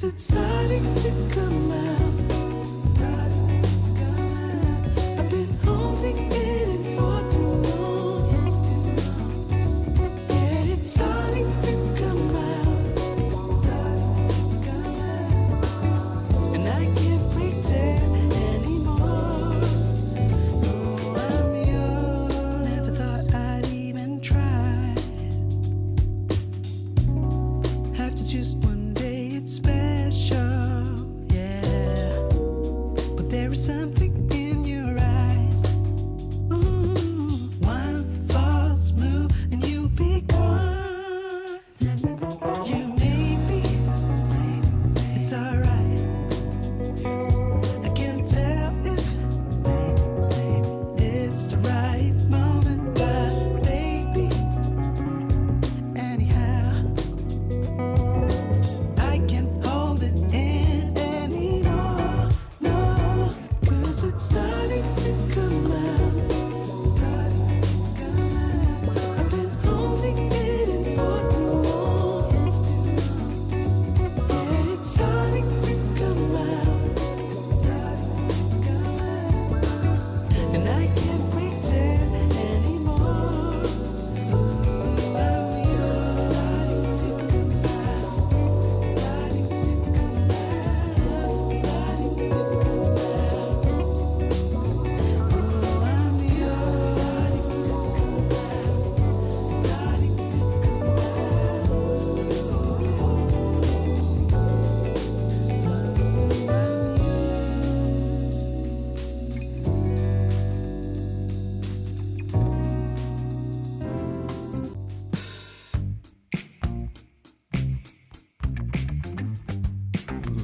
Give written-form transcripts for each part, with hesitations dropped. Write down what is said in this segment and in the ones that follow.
it's starting to come out. Starting to come out. I've been holding it in for too long. Yeah, it's starting to come out. Starting to come out. And I can't pretend anymore. Oh, I'm yours. Never thought I'd even try. After just one day, it's special, yeah. But there is something in your eyes. Ooh, one false move and you'll be gone. You made me, it's alright. I can't tell if, it's the right moment, but baby, anyhow, I can't hold it in anymore, no, 'cause it's starting to come out, starting to come out. I've been holding it in for too long, yeah, it's starting to come out, starting to come out, and I can't pretend anymore. Ooh, I'm yours, starting to come out, starting to come out, starting to come out. Ooh, I'm yours, starting to come out, starting to come out.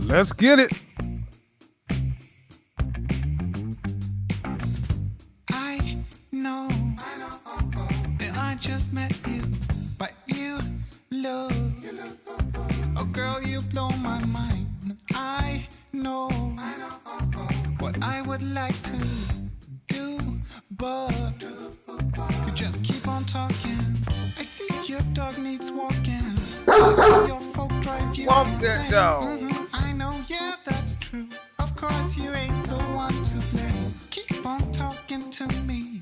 Let's get it. I know that I just met you, but you look, oh girl, you blow my mind. I know what I would like to do, but you just keep on talking. I see your dog needs walking. Your folk drive you Walk that insane. dog. I know, yeah, that's true. Of course, you ain't the one to blame. Keep on talking to me.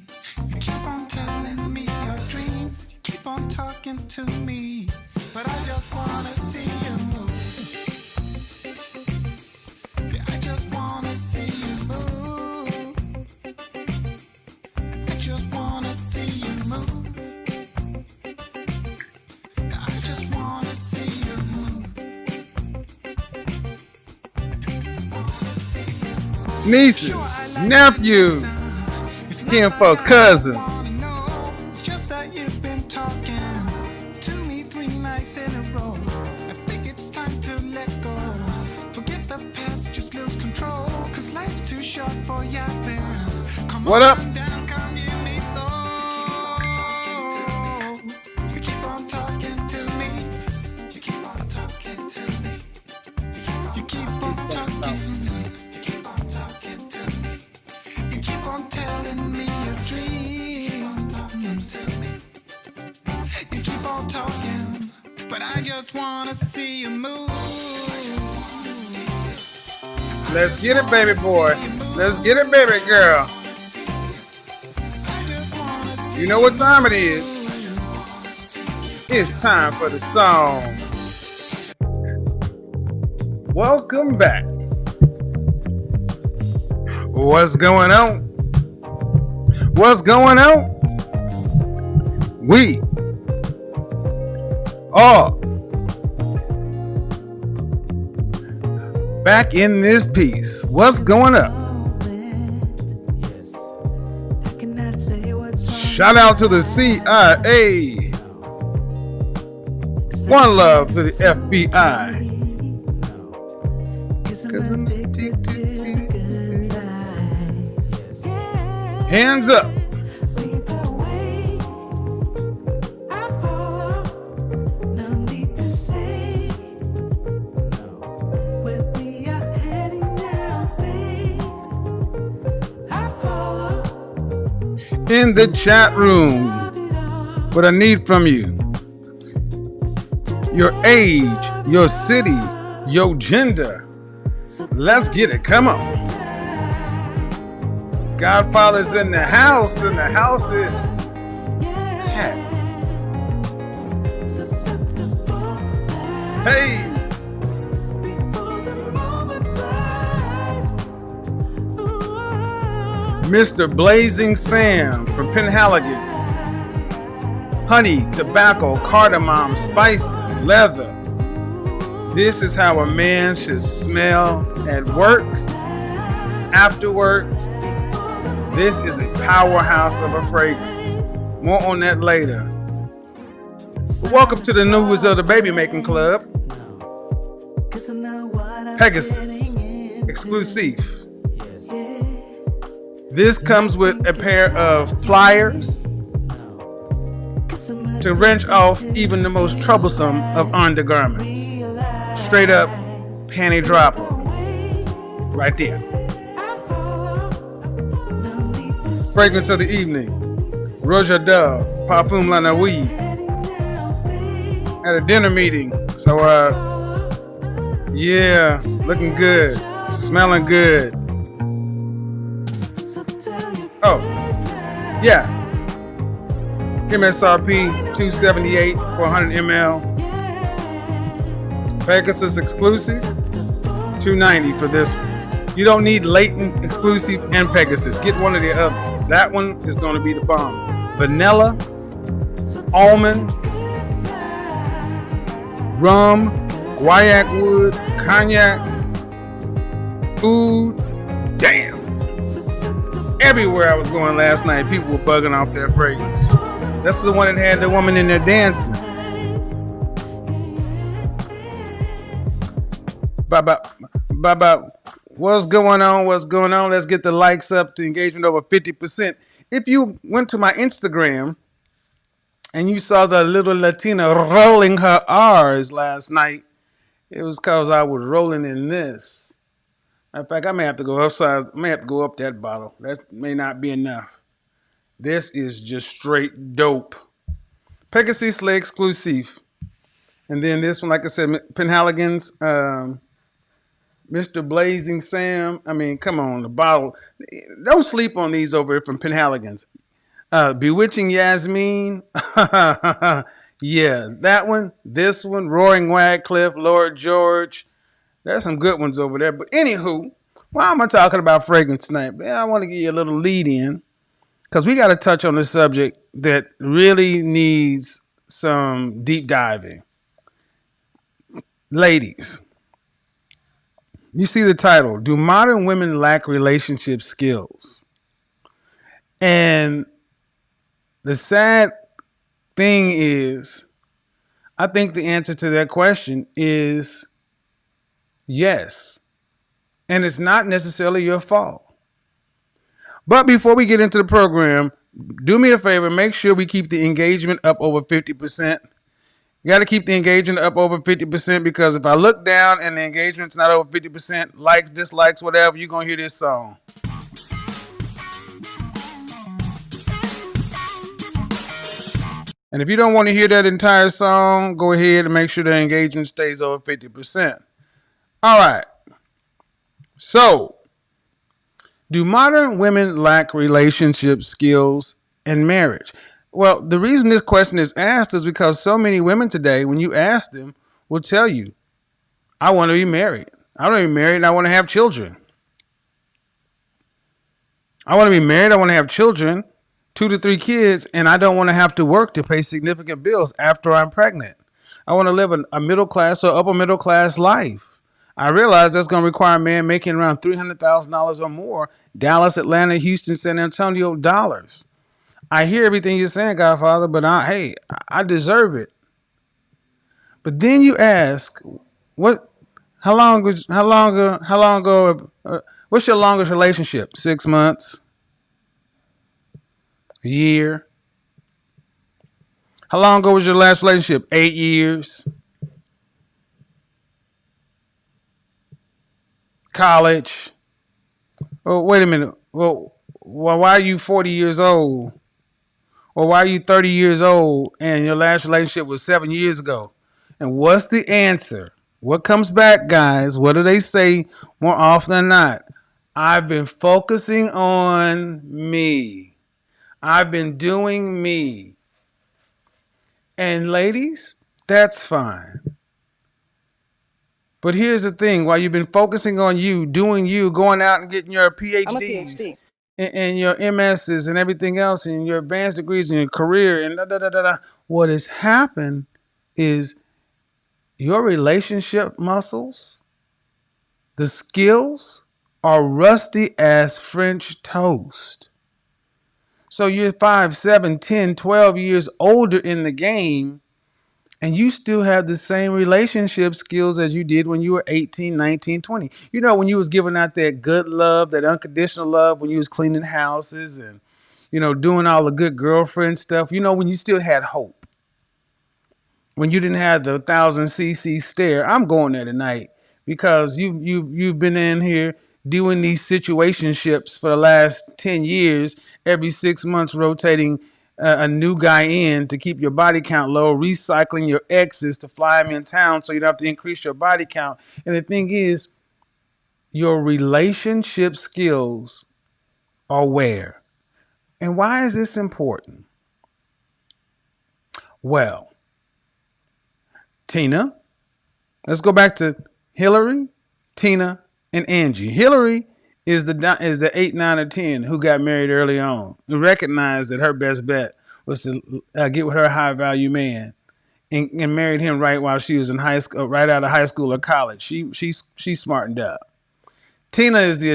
You keep on telling me your dreams. You keep on talking to me. But I just wanna see you move. Yeah, I just wanna see you move. I just wanna see you move. Yeah, I just wanna see you move. Nieces, nephews, kinfolk, cousins. It's just that you've been talking to me 3 nights in a row. I think it's time to let go. Forget the past, just lose control. 'Cause life's too short for yapping. Come What on up? down, come give me soul. You keep on talking to me. You keep on talking to me. You keep on talking. You keep on talking to me. You keep on telling me your dreams. You keep on talking, but I just wanna see you move. Let's get it, baby boy. Let's get it, baby girl. I just wanna see You know what time it is. It's time for the song. Welcome back. What's going on? What's going on? We are back in this piece. What's going up? Shout out to the CIA. One love to the FBI. 'Cause I'm addicted to the good life. Hands up. In the chat room, what I need from you: your age, your city, Yo, gender. Let's get it. Come on. Godfather's in the house, and the house is hats. Hey. Mr. Blazing Sam from Penhaligon's. Honey, tobacco, cardamom, spices, leather. This is how a man should smell at work, after work. This is a powerhouse of a fragrance. More on that later. Welcome to the news of the Baby Making Club. Pegasus, exclusive. This comes with a pair of pliers to wrench off even the most troublesome of undergarments. Straight up panty dropper. Right there. Fragrance of the evening. Roja Dove, Parfum La Nuit. At a dinner meeting. So, yeah, looking good. Smelling good. Oh, yeah. MSRP $278 for 100 ml. Pegasus exclusive $290 for this one. You don't need latent exclusive and Pegasus. Get one or the other. That one is going to be the bomb. Vanilla, almond, rum, guaiac wood, cognac, food. Damn. Everywhere I was going last night, people were bugging off their fragrance. That's the one that had the woman in there dancing. Bye. What's going on? Let's get the likes up to engagement over 50%. If you went to my Instagram and you saw the little Latina rolling her R's last night, it was because I was rolling in this. In fact, I may have to go upsize. I may have to go up that bottle. That may not be enough. This is just straight dope. Pegasus Slay exclusive. And then this one, like I said, Penhaligon's, Mr. Blazing Sam. I mean, come on, the bottle. Don't sleep on these over here from Penhaligon's. Bewitching Yasmin. Yeah, that one. This one, Roaring Wagcliffe, Lord George. There's some good ones over there. But anywho, why am I talking about fragrance tonight? Man, I want to give you a little lead in because we got to touch on a subject that really needs some deep diving. Ladies, you see the title, Do Modern Women Lack Relationship Skills? And the sad thing is, I think the answer to that question is yes. And it's not necessarily your fault. But before we get into the program, do me a favor, make sure we keep the engagement up over 50%. You got to keep the engagement up over 50% because if I look down and the engagement's not over 50%, likes, dislikes, whatever, you're going to hear this song. And if you don't want to hear that entire song, go ahead and make sure the engagement stays over 50%. All right. So, do modern women lack relationship skills in marriage? Well, the reason this question is asked is because so many women today, when you ask them, will tell you, I want to be married. I want to be married and I want to have children. I want to be married. I want to have children, 2 to 3 kids, and I don't want to have to work to pay significant bills after I'm pregnant. I want to live a middle class or upper middle class life. I realize that's going to require a man making around $300,000 or more, Dallas, Atlanta, Houston, San Antonio dollars. I hear everything you're saying, Godfather, but I deserve it. But then you ask, what's your longest relationship? 6 months? A year? How long ago was your last relationship? 8 years? College? Oh, wait a minute. Well, why are you 40 years old? Or why are you 30 years old and your last relationship was 7 years ago? And what's the answer? What comes back, guys? What do they say more often than not? I've been focusing on me. I've been doing me. And ladies, that's fine. But here's the thing, while you've been focusing on you, doing you, going out and getting your I'm a PhDs PhD. and your MSs and everything else and your advanced degrees and your career and da da da da da, what has happened is your relationship muscles, the skills are rusty as French toast. So you're 5, 7, 10, 12 years older in the game, and you still have the same relationship skills as you did when you were 18, 19, 20. You know, when you was giving out that good love, that unconditional love, when you was cleaning houses and, doing all the good girlfriend stuff, when you still had hope, when you didn't have the 1,000 cc stare. I'm going there tonight because you've been in here doing these situationships for the last 10 years, every 6 months rotating a new guy in to keep your body count low, recycling your exes to fly them in town so you don't have to increase your body count. And the thing is, your relationship skills are where. And why is this important? Well, Tina, let's go back to Hillary, Tina, and Angie. Hillary is the 8, 9, or 10 who got married early on, who recognized that her best bet was to get with her high value man and married him right while she was in high school, right out of high school or college. She smartened up. Tina is the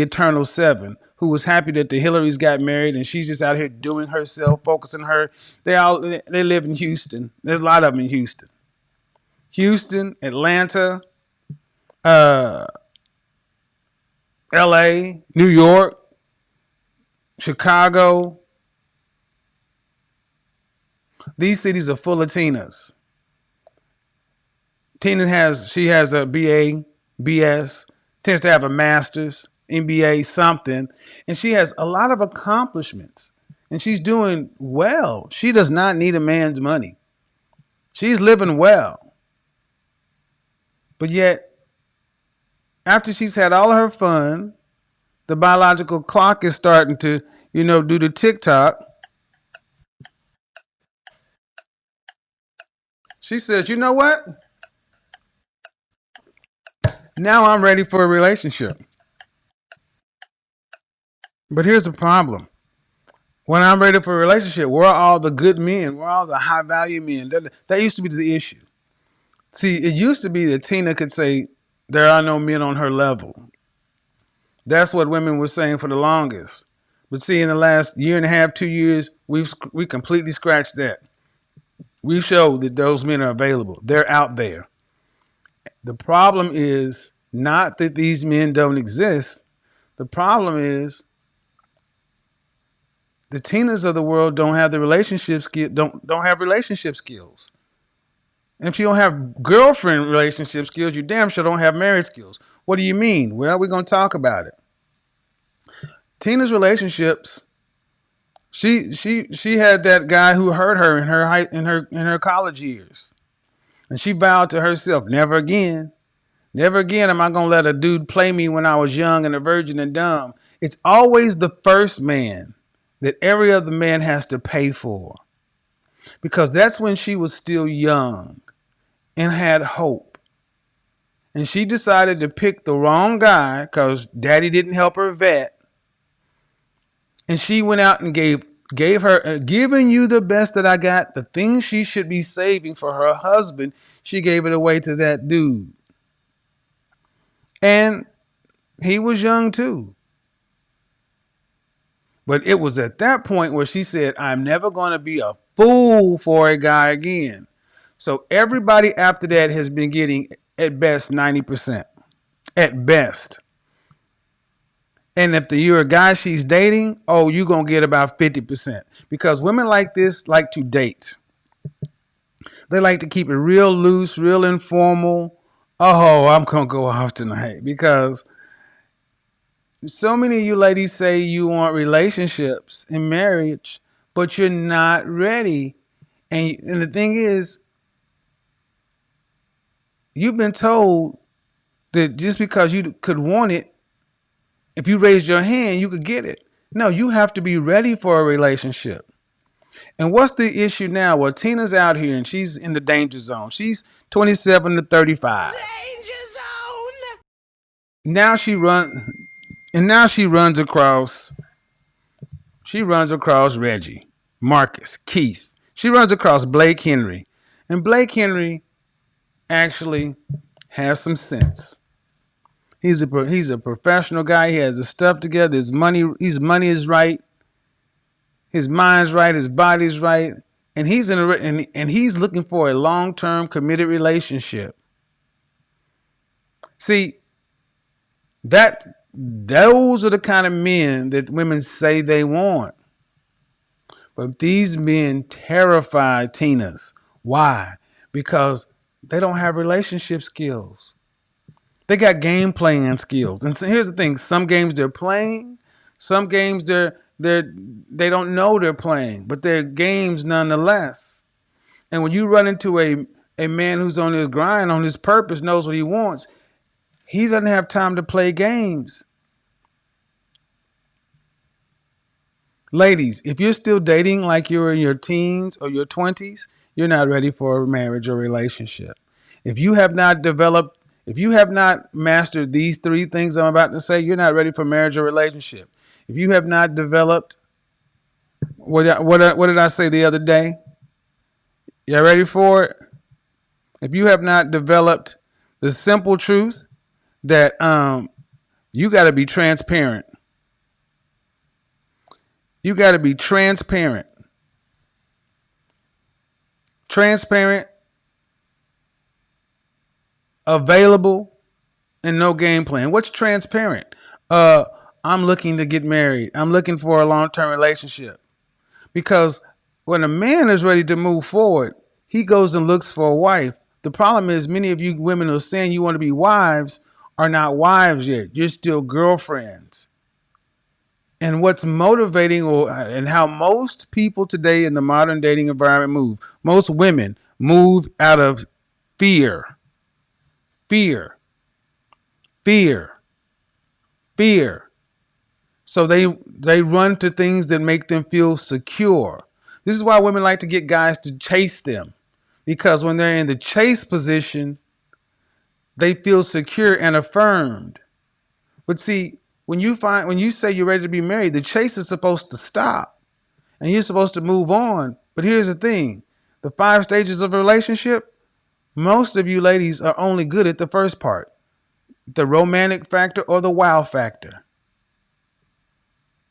eternal 7 who was happy that the Hillarys got married and she's just out here doing herself, focusing her. They live in Houston. There's a lot of them in Houston. Houston, Atlanta, uh, LA, New York, Chicago. These cities are full of Tinas. She has a BA, BS, tends to have a master's, MBA, something, and she has a lot of accomplishments. And she's doing well. She does not need a man's money. She's living well. But yet, after she's had all of her fun, the biological clock is starting to, do the TikTok. She says, you know what? Now I'm ready for a relationship. But here's the problem. When I'm ready for a relationship, where are all the good men? Where are all the high value men? That used to be the issue. See, it used to be that Tina could say, there are no men on her level. That's what women were saying for the longest. But see, in the last year and a half, 2 years, we completely scratched that. We showed that those men are available. They're out there. The problem is not that these men don't exist. The problem is the Tinas of the world don't have the relationship skill, don't have relationship skills. And if you don't have girlfriend relationship skills, you damn sure don't have marriage skills. What do you mean? Well, we're gonna talk about it. Tina's relationships. She had that guy who hurt her in her college years, and she vowed to herself, never again. Never again am I gonna let a dude play me when I was young and a virgin and dumb. It's always the first man that every other man has to pay for, because that's when she was still young and had hope. And she decided to pick the wrong guy because daddy didn't help her vet. And she went out and gave her, giving you the best that I got, the things she should be saving for her husband, she gave it away to that dude. And he was young too. But it was at that point where she said, I'm never going to be a fool for a guy again. So everybody after that has been getting at best 90%. At best. And if you're a guy she's dating, oh, you're going to get about 50%. Because women like this like to date. They like to keep it real loose, real informal. Oh, I'm going to go off tonight. Because so many of you ladies say you want relationships and marriage, but you're not ready. And the thing is, You've been told that just because you could want it, if you raised your hand, you could get it. No, you have to be ready for a relationship. And what's the issue now? Well, Tina's out here and she's in the danger zone. She's 27 to 35. Danger zone. Now she run and now she runs across Reggie, Marcus, Keith. She runs across Blake Henry. And Blake Henry actually has some sense. He's a professional guy. He has his stuff together. His money is right. His mind's right. His body's right. And he's looking for a long-term committed relationship. See, those are the kind of men that women say they want. But these men terrify Tinas. Why? Because they don't have relationship skills. They got game playing skills. And so here's the thing: some games they're playing, some games they don't know they're playing, but they're games nonetheless. And when you run into a man who's on his grind, on his purpose, knows what he wants, he doesn't have time to play games. Ladies, if you're still dating like you're in your teens or your 20s, you're not ready for a marriage or relationship. If you have not mastered these three things I'm about to say, you're not ready for marriage or relationship. If you have not developed, what did I say the other day? You ready for it? If you have not developed the simple truth that you got to be transparent. You got to be transparent. Transparent, available, and no game plan. What's transparent? I'm looking to get married. I'm looking for a long-term relationship. Because when a man is ready to move forward, he goes and looks for a wife. The problem is many of you women who are saying you want to be wives are not wives yet. You're still girlfriends. And what's motivating and how most people today in the modern dating environment move, most women move out of fear, fear, fear, fear. So they run to things that make them feel secure. This is why women like to get guys to chase them, because when they're in the chase position, they feel secure and affirmed. But see, when you say you're ready to be married, the chase is supposed to stop and you're supposed to move on. But here's the thing: the 5 stages of a relationship, most of you ladies are only good at the first part, the romantic factor or the wow factor.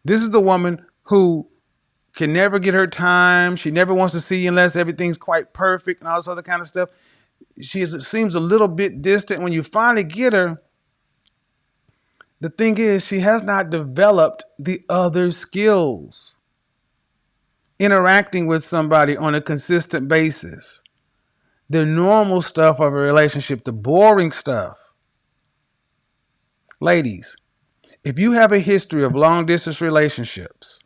This is the woman who can never get her time. She never wants to see you unless everything's quite perfect and all this other kind of stuff. Seems a little bit distant. When you finally get her, the thing is, she has not developed the other skills. Interacting with somebody on a consistent basis. The normal stuff of a relationship, the boring stuff. Ladies, if you have a history of long distance relationships,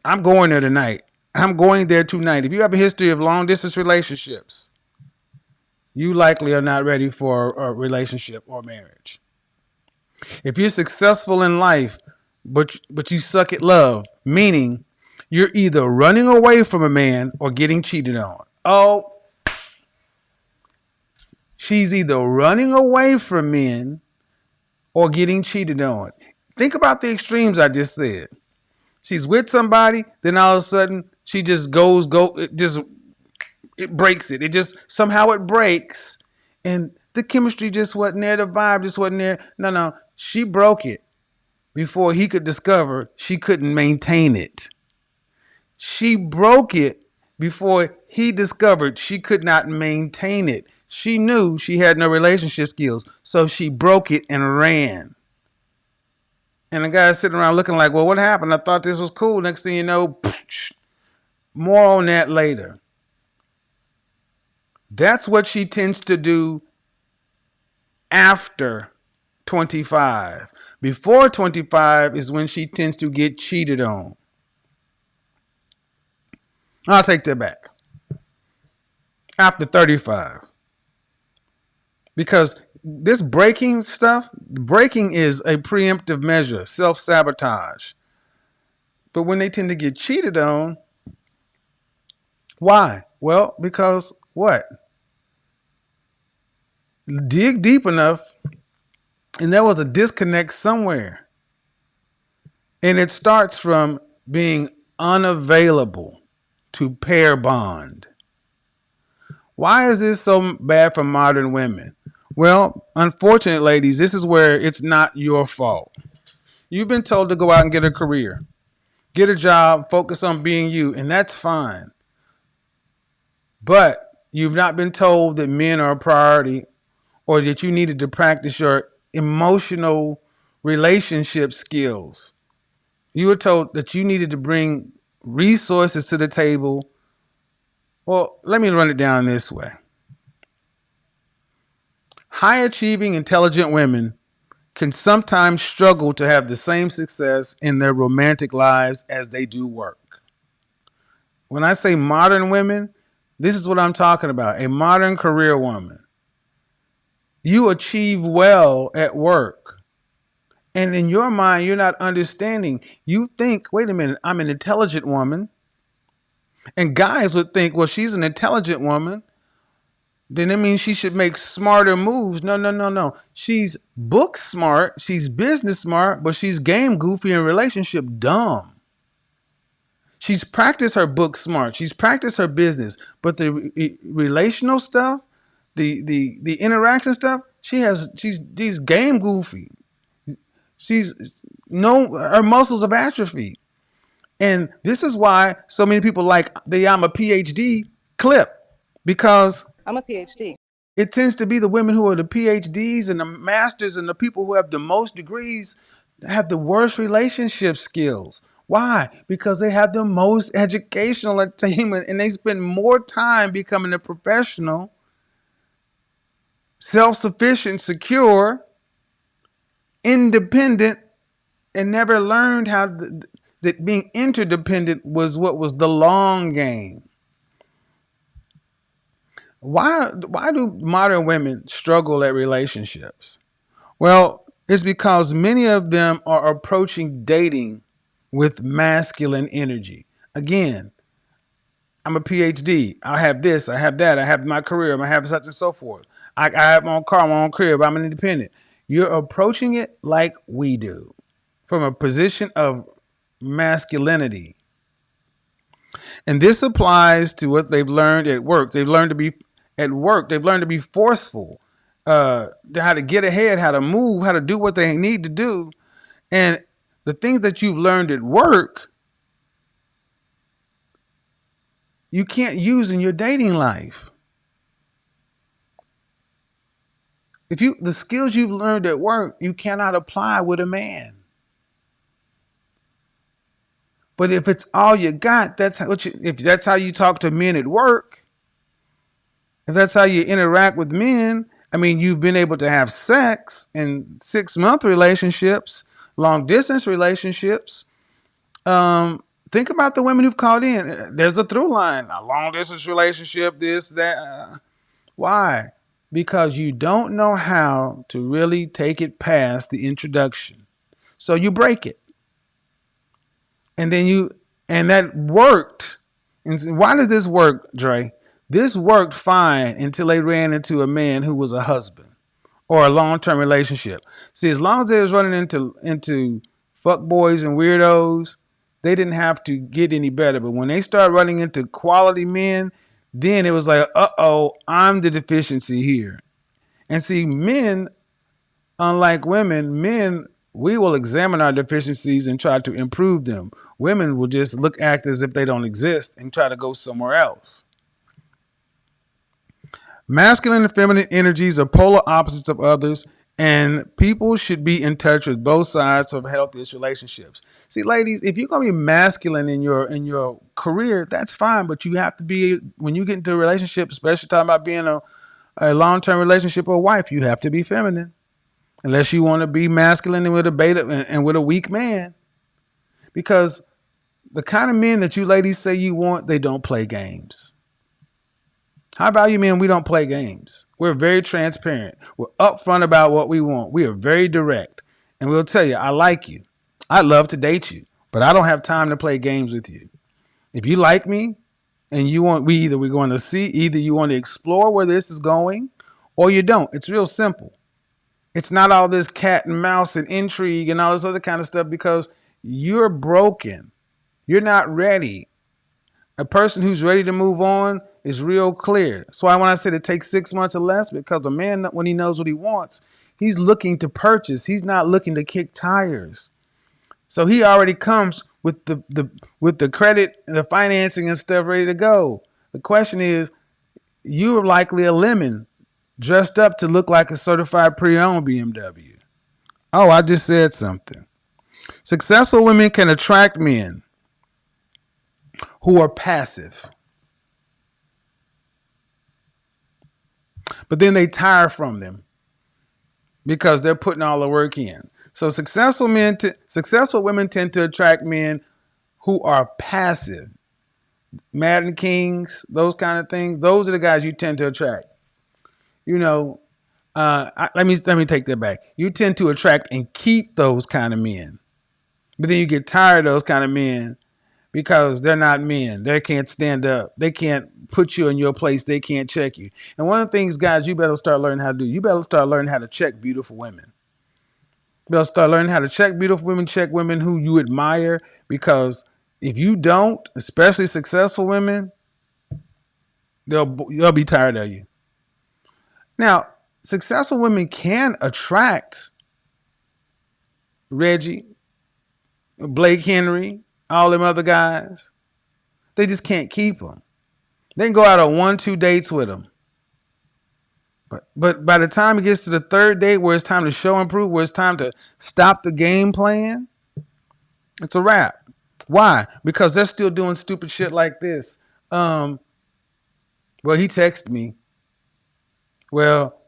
I'm going there tonight. I'm going there tonight. If you have a history of long distance relationships, you likely are not ready for a relationship or marriage. If you're successful in life, but you suck at love, meaning you're either running away from a man or getting cheated on. Oh, she's either running away from men or getting cheated on. Think about the extremes I just said. She's with somebody, then all of a sudden she just it breaks it. It just somehow it breaks, and the chemistry just wasn't there. The vibe just wasn't there. No, she broke it before he could discover she couldn't maintain it. She broke it before he discovered she could not maintain it. She knew she had no relationship skills, so she broke it and ran. And the guy's sitting around looking like, well, what happened? I thought this was cool. Next thing you know, more on that later. That's what she tends to do after 25. Before 25 is when she tends to get cheated on. I'll take that back. After 35. Because this breaking stuff, breaking is a preemptive measure, self sabotage. But when they tend to get cheated on, why? Well, because what? Dig deep enough, and there was a disconnect somewhere. And it starts from being unavailable to pair bond. Why is this so bad for modern women? Well, unfortunately, ladies, this is where it's not your fault. You've been told to go out and get a career, get a job, focus on being you, and that's fine. But you've not been told that men are a priority or that you needed to practice your emotional relationship skills. You were told that you needed to bring resources to the table. Well, let me run it down this way. High achieving, intelligent women can sometimes struggle to have the same success in their romantic lives as they do work. When I say modern women, this is what I'm talking about. A modern career woman. You achieve well at work. And in your mind, you're not understanding. You think, wait a minute, I'm an intelligent woman. And guys would think, well, she's an intelligent woman. Then it means she should make smarter moves. No, no, no, no. She's book smart. She's business smart, but she's game goofy and relationship dumb. She's practiced her book smart. She's practiced her business, but the relational stuff, the interaction stuff, she's game goofy. She's no her muscles have atrophied. And this is why so many people like the I'm a PhD clip, because I'm a PhD. it tends to be the women who are the PhDs and the masters and the people who have the most degrees have the worst relationship skills. Why? Because they have the most educational attainment and they spend more time becoming a professional, self-sufficient, secure, independent, and never learned how that being interdependent was what was the long game. Why do modern women struggle at relationships? Well, it's because many of them are approaching dating with masculine energy. Again, I'm a PhD. I have this, I have that, I have my career, I have such and so forth. I have my own car, my own crib, I'm an independent. You're approaching it like we do, from a position of masculinity. And this applies to what they've learned at work. They've learned to be at work. They've learned to be forceful, how to get ahead, how to move, how to do what they need to do. And the things that you've learned at work, you can't use in your dating life. The skills you've learned at work, you cannot apply with a man. But if it's all you got, if that's how you talk to men at work, if that's how you interact with men, I mean, you've been able to have sex in 6-month relationships, long distance relationships. Think about the women who've called in. There's a through line, a long distance relationship, this, that. Why? Because you don't know how to really take it past the introduction. So you break it. And that worked. And why does this work, Dre? This worked fine until they ran into a man who was a husband or a long-term relationship. See, as long as they was running into fuck boys and weirdos, they didn't have to get any better. But when they started running into quality men, then it was like, uh-oh, I'm the deficiency here. And see, men, unlike women, we will examine our deficiencies and try to improve them. Women will just act as if they don't exist and try to go somewhere else. Masculine and feminine energies are polar opposites of others, and people should be in touch with both sides of healthiest relationships. See, ladies, if you're gonna be masculine in your career, that's fine, but you have to be, when you get into a relationship, especially talking about being a long-term relationship or wife, you have to be feminine. Unless you want to be masculine and with a beta and with a weak man. Because the kind of men that you ladies say you want, they don't play games. High value men, we don't play games. We're very transparent. We're upfront about what we want. We are very direct. And we'll tell you, I like you. I'd love to date you, but I don't have time to play games with you. If you like me and you want, we're going to see, either you want to explore where this is going or you don't. It's real simple. It's not all this cat and mouse and intrigue and all this other kind of stuff because you're broken. You're not ready. A person who's ready to move on is real clear. That's why when I said it takes 6 months or less, because a man, when he knows what he wants, he's looking to purchase. He's not looking to kick tires. So he already comes with the credit and the financing and stuff ready to go. The question is, you're likely a lemon dressed up to look like a certified pre-owned BMW. Oh, I just said something. Successful women can attract men who are passive, but then they tire from them because they're putting all the work in. So successful women tend to attract men who are passive. Madden Kings, those kind of things. Those are the guys you tend to attract. Let me take that back. You tend to attract and keep those kind of men, but then you get tired of those kind of men because they're not men. They can't stand up. They can't put you in your place. They can't check you. And one of the things, guys, you better start learning how to do. You better start learning how to check beautiful women. You better start learning how to check beautiful women, check women who you admire, because if you don't, especially successful women, they'll be tired of you. Now, successful women can attract Reggie, Blake Henry, all them other guys. They just can't keep them. They can go out on 1-2 dates with them. But by the time it gets to the third date where it's time to show and prove, where it's time to stop the game plan, it's a wrap. Why? Because they're still doing stupid shit like this. Well, he texted me. Well,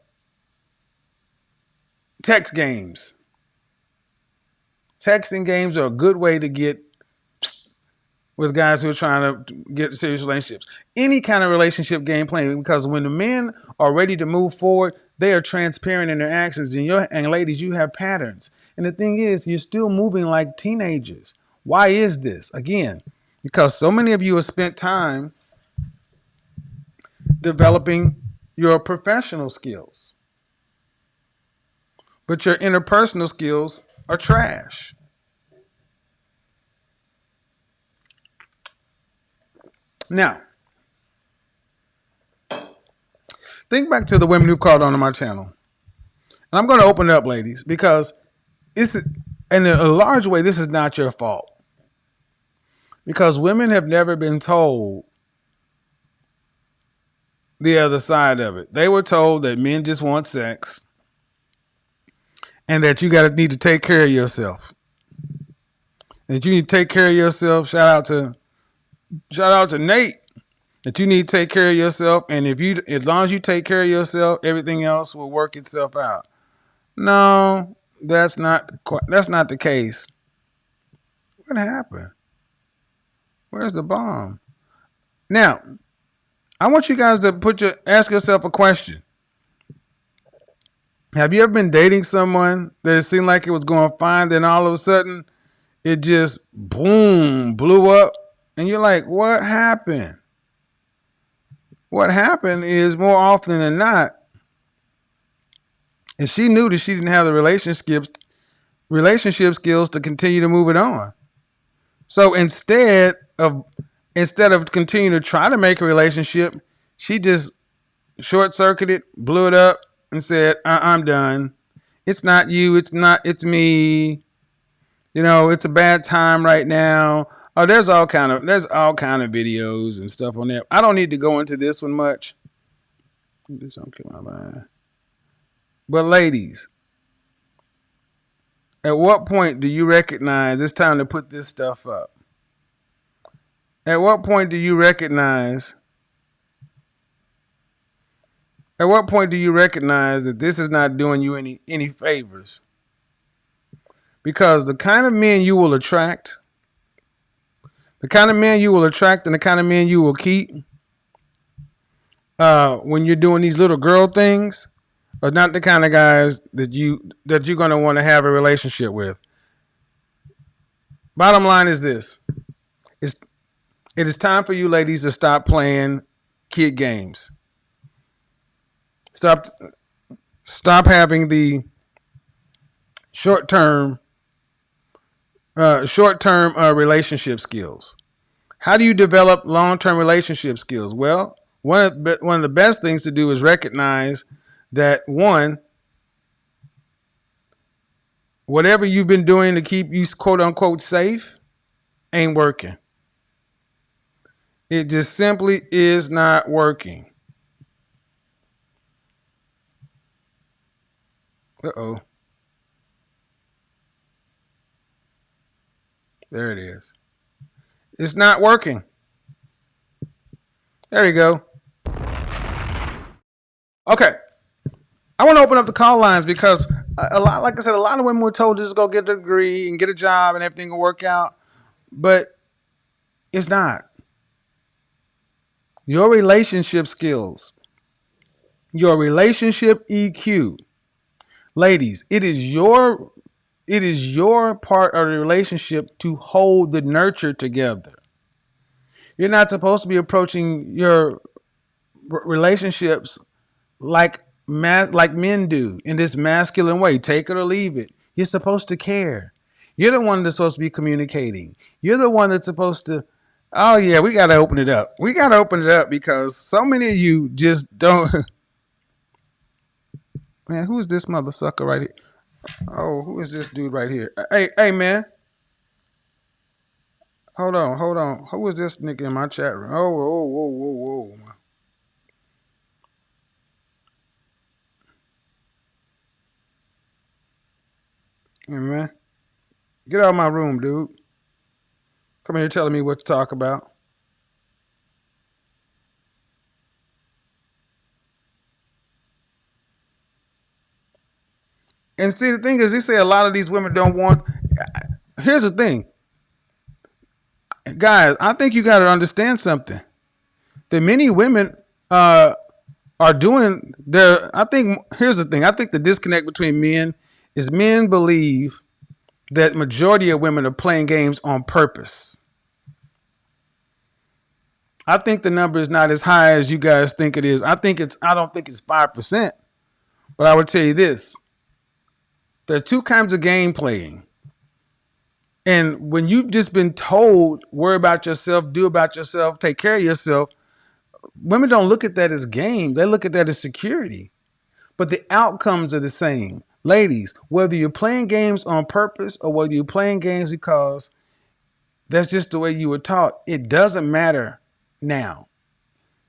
text games. Texting games are a good way to get with guys who are trying to get serious relationships. Any kind of relationship game playing, because when the men are ready to move forward, they are transparent in their actions. And ladies, you have patterns. And the thing is, you're still moving like teenagers. Why is this? Again, because so many of you have spent time developing your professional skills, but your interpersonal skills are trash. Now, think back to the women who called onto my channel. And I'm going to open it up, ladies, because in a large way, this is not your fault. Because women have never been told the other side of it. They were told that men just want sex and that you need to take care of yourself. That you need to take care of yourself. Shout out to Nate. That you need to take care of yourself, and as long as you take care of yourself, everything else will work itself out. No, that's not the case. What happened? Where's the bomb? Now, I want you guys to ask yourself a question. Have you ever been dating someone that it seemed like it was going fine, then all of a sudden it just boom, blew up, and you're like, what happened? What happened is, more often than not, and she knew that she didn't have the relationship skills to continue to move it on. So instead of continuing to try to make a relationship, she just short-circuited, blew it up, and said, I'm done. It's not you. It's me. It's a bad time right now. Oh, there's all kind of videos and stuff on there. I don't need to go into this one much. This don't keep my mind. But ladies, at what point do you recognize it's time to put this stuff up? At what point do you recognize that this is not doing you any favors? Because the kind of men you will attract, and the kind of men you will keep when you're doing these little girl things are not the kind of guys that you're gonna want to have a relationship with. Bottom line is this: it's it is time for you ladies to stop playing kid games. Stop stop having the short term relationship skills. How do you develop long term relationship skills? Well, one of the best things to do is recognize that one, whatever you've been doing to keep you quote unquote safe ain't working. It just simply is not working. Uh-oh. There it is. It's not working. There you go. Okay. I want to open up the call lines because like I said, a lot of women were told to just go get a degree and get a job and everything will work out. But it's not. Your relationship skills, your relationship EQ. Ladies, it is your part of the relationship to hold the nurture together. You're not supposed to be approaching your relationships like men do in this masculine way. Take it or leave it. You're supposed to care. You're the one that's supposed to be communicating. You're the one that's supposed to. Oh yeah, we got to open it up. We got to open it up because so many of you just don't. Man, who's this mother sucker right here? Oh, who is this dude right here? Hey, man. Hold on. Who is this nigga in my chat room? Oh, whoa. Hey, man. Get out of my room, dude. Come here telling me what to talk about. And see, the thing is, they say a lot of these women don't want. Here's the thing. Guys, I think you got to understand something. That many women are doing their. I think here's the thing. I think the disconnect between men is men believe that majority of women are playing games on purpose. I think the number is not as high as you guys think it is. I don't think it's 5%. But I would tell you this. There are two kinds of game playing. And when you've just been told, worry about yourself, do about yourself, take care of yourself, women don't look at that as game. They look at that as security. But the outcomes are the same. Ladies, whether you're playing games on purpose or whether you're playing games because that's just the way you were taught, it doesn't matter now.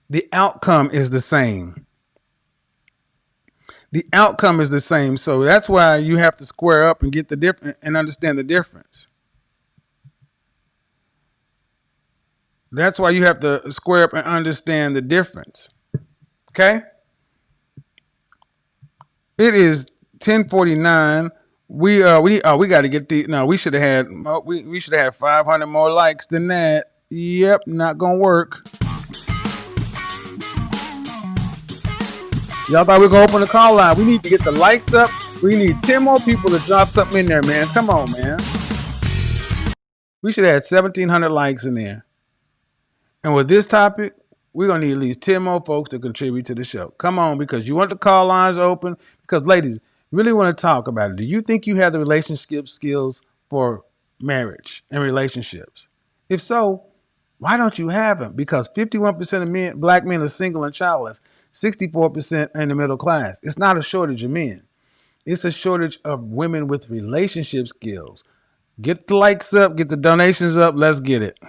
The outcome is the same. The outcome is the same. So that's why you have to square up and get the difference and understand the difference. That's why you have to square up and understand the difference. Okay? It is 10:49. We got to get the. No, we should have had. We should have had 500 more likes than that. Yep, not gonna work. Y'all thought we were gonna open the call line. We need to get the likes up. We need 10 more people to drop something in there, man. Come on, man. We should have had 1,700 likes in there. And with this topic, we're going to need at least 10 more folks to contribute to the show. Come on, because you want the call lines open. Because, ladies, really want to talk about it. Do you think you have the relationship skills for marriage and relationships? If so, why don't you have them? Because 51% of black men are single and childless. 64% are in the middle class. It's not a shortage of men. It's a shortage of women with relationship skills. Get the likes up. Get the donations up. Let's get it.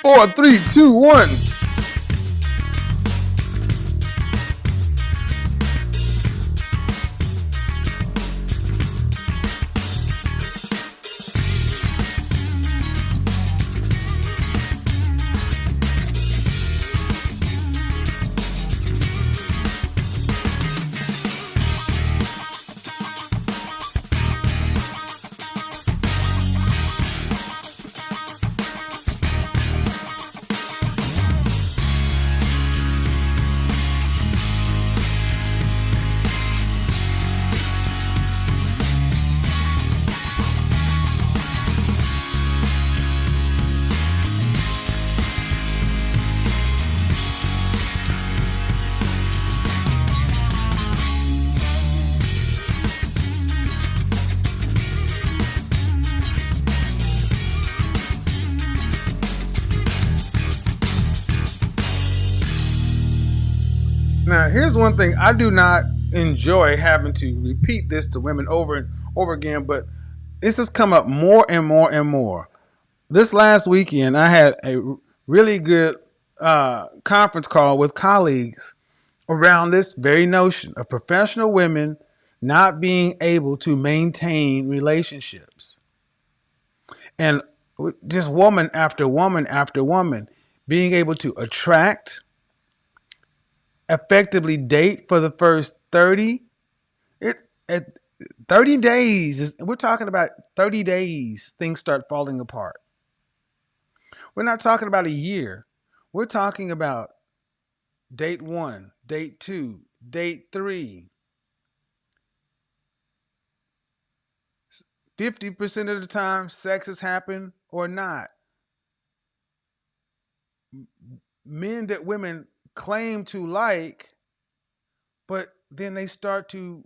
4, 3, 2, 1. Now, here's one thing I do not enjoy having to repeat this to women over and over again, but this has come up more and more and more. This last weekend, I had a really good conference call with colleagues around this very notion of professional women not being able to maintain relationships. And just woman after woman after woman being able to attract, effectively date for the first 30 it 30 days we're talking about 30 days things start falling apart. We're not talking about a year. We're talking about date 1, date 2, date 3. 50% of the time sex has happened or not. Men that women claim to like, but then they start to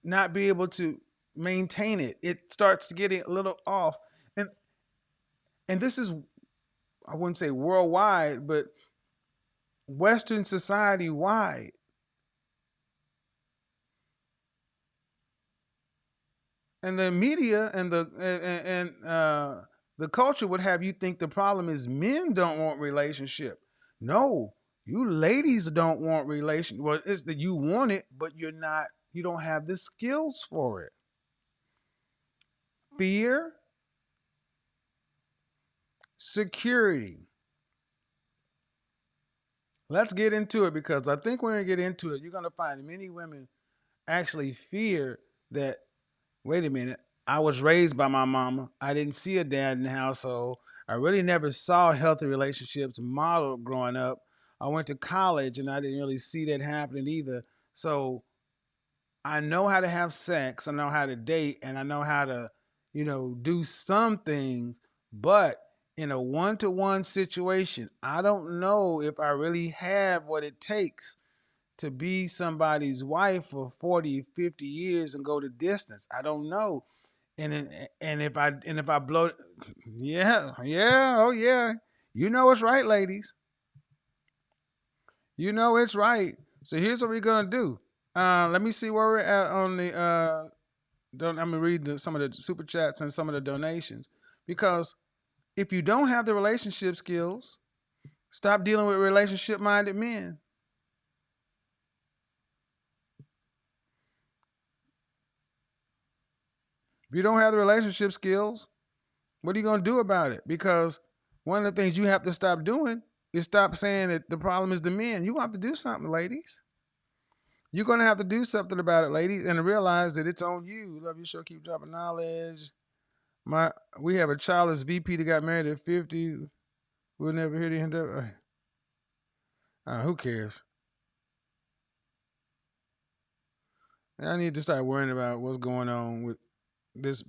not be able to maintain it. It starts getting a little off. And and this is, I wouldn't say worldwide, but Western society wide. And the media and the culture would have you think the problem is men don't want relationship. No, you ladies don't want relation. Well, it's that you want it, but you're not. You don't have the skills for it. Fear, security. Let's get into it because I think when we get into it, you're going to find many women actually fear that, wait a minute, I was raised by my mama. I didn't see a dad in the household. I really never saw healthy relationships modeled growing up. I went to college and I didn't really see that happening either. So I know how to have sex, I know how to date, and I know how to, do some things, but in a one-to-one situation, I don't know if I really have what it takes to be somebody's wife for 40, 50 years and go the distance. I don't know. And if I blow, yeah, yeah, oh yeah. You know it's right, ladies. You know it's right. So here's what we're gonna do. Let me see where we're at on the don't I'm gonna read some of the super chats and some of the donations. Because if you don't have the relationship skills, stop dealing with relationship minded men. If you don't have the relationship skills, what are you going to do about it? Because one of the things you have to stop doing is stop saying that the problem is the men. You're going to have to do something, ladies. You're going to have to do something about it, ladies, and realize that it's on you. Love your show. Keep dropping knowledge. We have a childless VP that got married at 50. We'll never hear the end of it. Who cares? I need to start worrying about what's going on with this.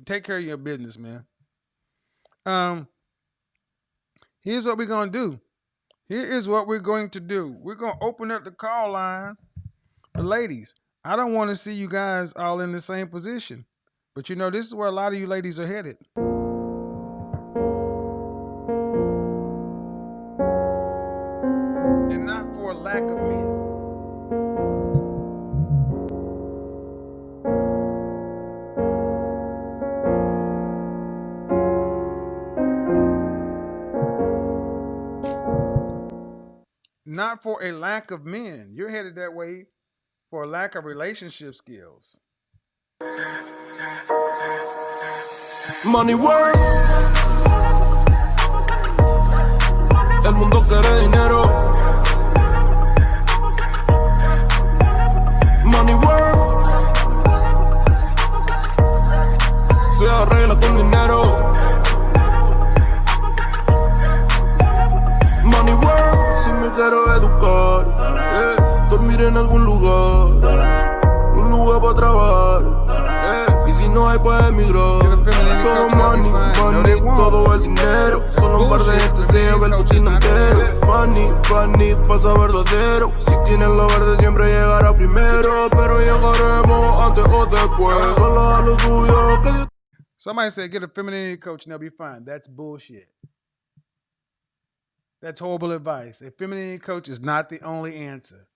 Take care of your business, man. Here's what we're going to do. Here is what we're going to do. We're going to open up the call line. The ladies, I don't want to see you guys all in the same position. But this is where a lot of you ladies are headed. And not for a lack of men. not for a lack of men. You're headed that way for a lack of relationship skills. Money work, el mundo quiere dinero. Money work, se arregla con dinero. Money work, si me quiero educar, dormir en algún lugar, un lugar para trabajar, y si no hay pues emigrar. Todo money, money, todo el dinero. Solo un par de gente se lleva el botín entero. Funny, pasa verdadero. Si tienen lo verde siempre llegará primero, pero llegaremos antes o después. Solo a lo suyo que Dios. Somebody said get a femininity coach and they'll be fine. That's bullshit. That's horrible advice. A femininity coach is not the only answer.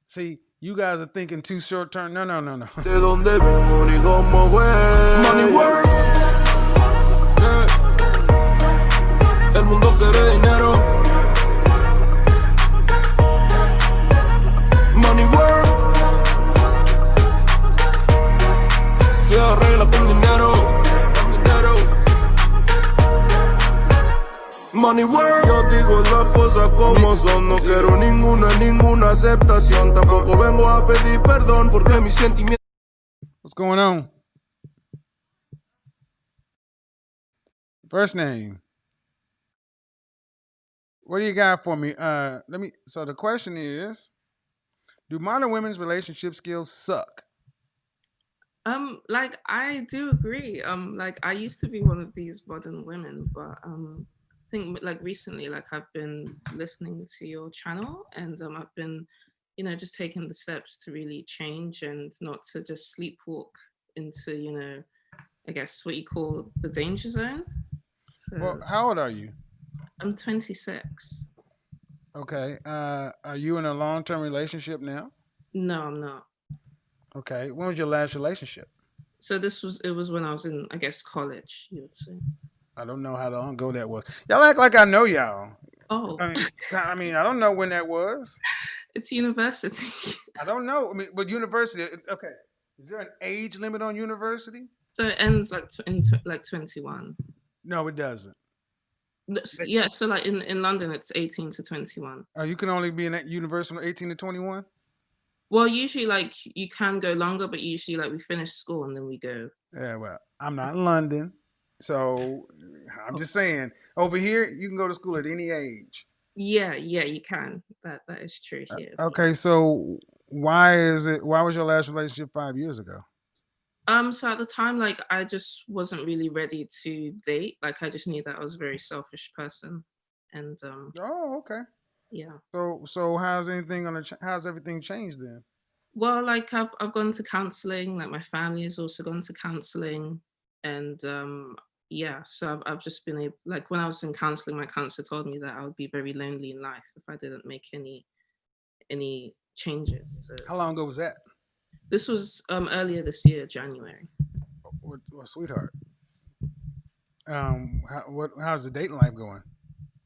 See, you guys are thinking too short term. No. De donde vengo ni cómo fue. Money work, el mundo quiere dinero. Money work, se arregla con dinero. Money work, yo digo las cosas como son. No quiero ninguna aceptación. Tampoco vengo a pedir perdón porque mis sentimientos. What's going on? First name. What do you got for me? So the question is, do modern women's relationship skills suck? Like I do agree. Like I used to be one of these modern women, but I think like recently, like I've been listening to your channel, and I've been, just taking the steps to really change and not to just sleepwalk into, I guess what you call the danger zone. So Well, how old are you? I'm 26. Okay. Are you in a long term relationship now? No, I'm not. Okay. When was your last relationship? So it was when I was in, I guess, college, you would say. I don't know how long ago that was. Y'all act like I know y'all. Oh, I don't know when that was. it's university. I don't know. But university. Okay. Is there an age limit on university? So it ends like like 21. No, it doesn't. Yeah, so like in London, it's 18 to 21. You can only be in that university from 18 to 21? Well, usually like you can go longer, but usually like we finish school and then we go. Yeah, well, I'm not in London. So I'm just saying, over here, you can go to school at any age. Yeah, you can. That is true here. Okay, so why was your last relationship 5 years ago? So at the time, like I just wasn't really ready to date. Like I just knew that I was a very selfish person. And Oh, okay. yeah. So how's how's everything changed then? Well, like I've gone to counseling, like my family has also gone to counseling. And yeah, so I've just been able, like when I was in counseling, my counselor told me that I would be very lonely in life if I didn't make any changes. So How long ago was that? this was earlier this year, January. Well, sweetheart. How's the dating life going?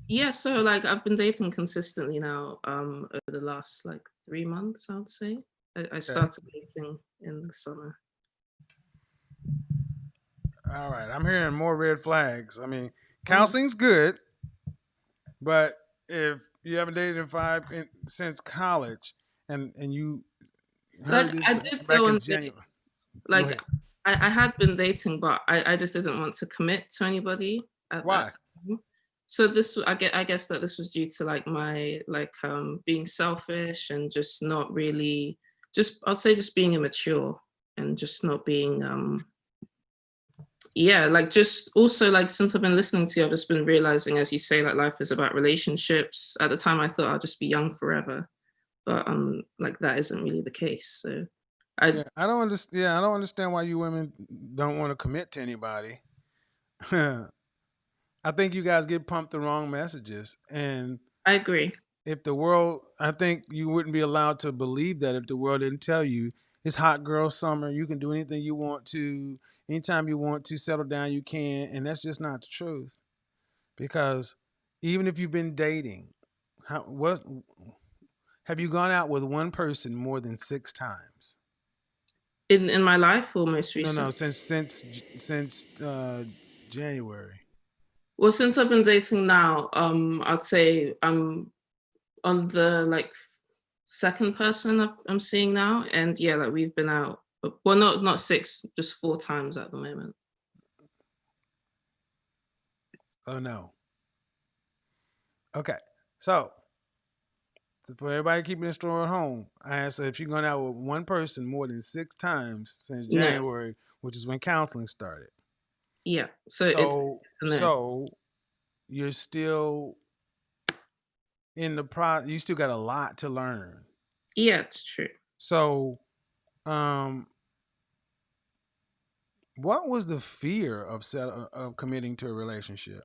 Yeah, so like I've been dating consistently now over the last like 3 months, I would say. I started dating in the summer. All right, I'm hearing more red flags. I mean, counseling's good, but if you haven't dated since college, and you heard Like this I did back go in on January, dates. go Like ahead. I had been dating, but I just didn't want to commit to anybody at Why? that time. So I guess that this was due to like my like being selfish and just not really just I'll say just being immature and just not being yeah, like just also like since I've been listening to you, I've just been realizing, as you say, like life is about relationships. At the time I thought I'd just be young forever, but like that isn't really the case. So I I don't understand. Yeah, I don't understand why you women don't want to commit to anybody. I think you guys get pumped the wrong messages, and agree. if the world, I think you wouldn't be allowed to believe that if the world didn't tell you it's hot girl summer, you can do anything you want to, anytime you want to, settle down, you can, and that's just not the truth. Because even if you've been dating, what have you gone out with one person more than 6 times? In my life or most No, recently? since January. Well, since I've been dating now, I'd say I'm on the like second person I'm seeing now, and yeah, like we've been out. Well, not six, just 4 times at the moment. Oh no. Okay, so for everybody keeping this story at home, I asked her if she's gone out with one person more than 6 times since No, January, which is when counseling started. yeah. So it's So, a no. so you're still in the you still got a lot to learn. Yeah, it's true. So, um, what was the fear of committing to a relationship?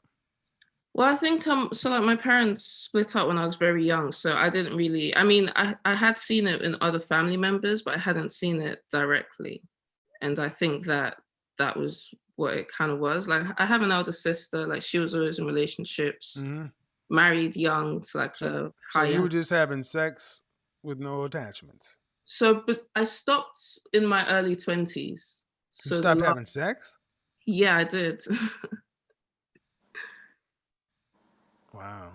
Well, I think so like my parents split up when I was very young, so I didn't really. I mean, I had seen it in other family members, but I hadn't seen it directly, and I think that that was what it kind of was. Like I have an elder sister, like she was always in relationships, Hmm. married young to like So, a so high you were end. just having sex with no attachments. So, but I stopped in my early 20s. You So the stopped last, having sex? yeah, I did. Wow.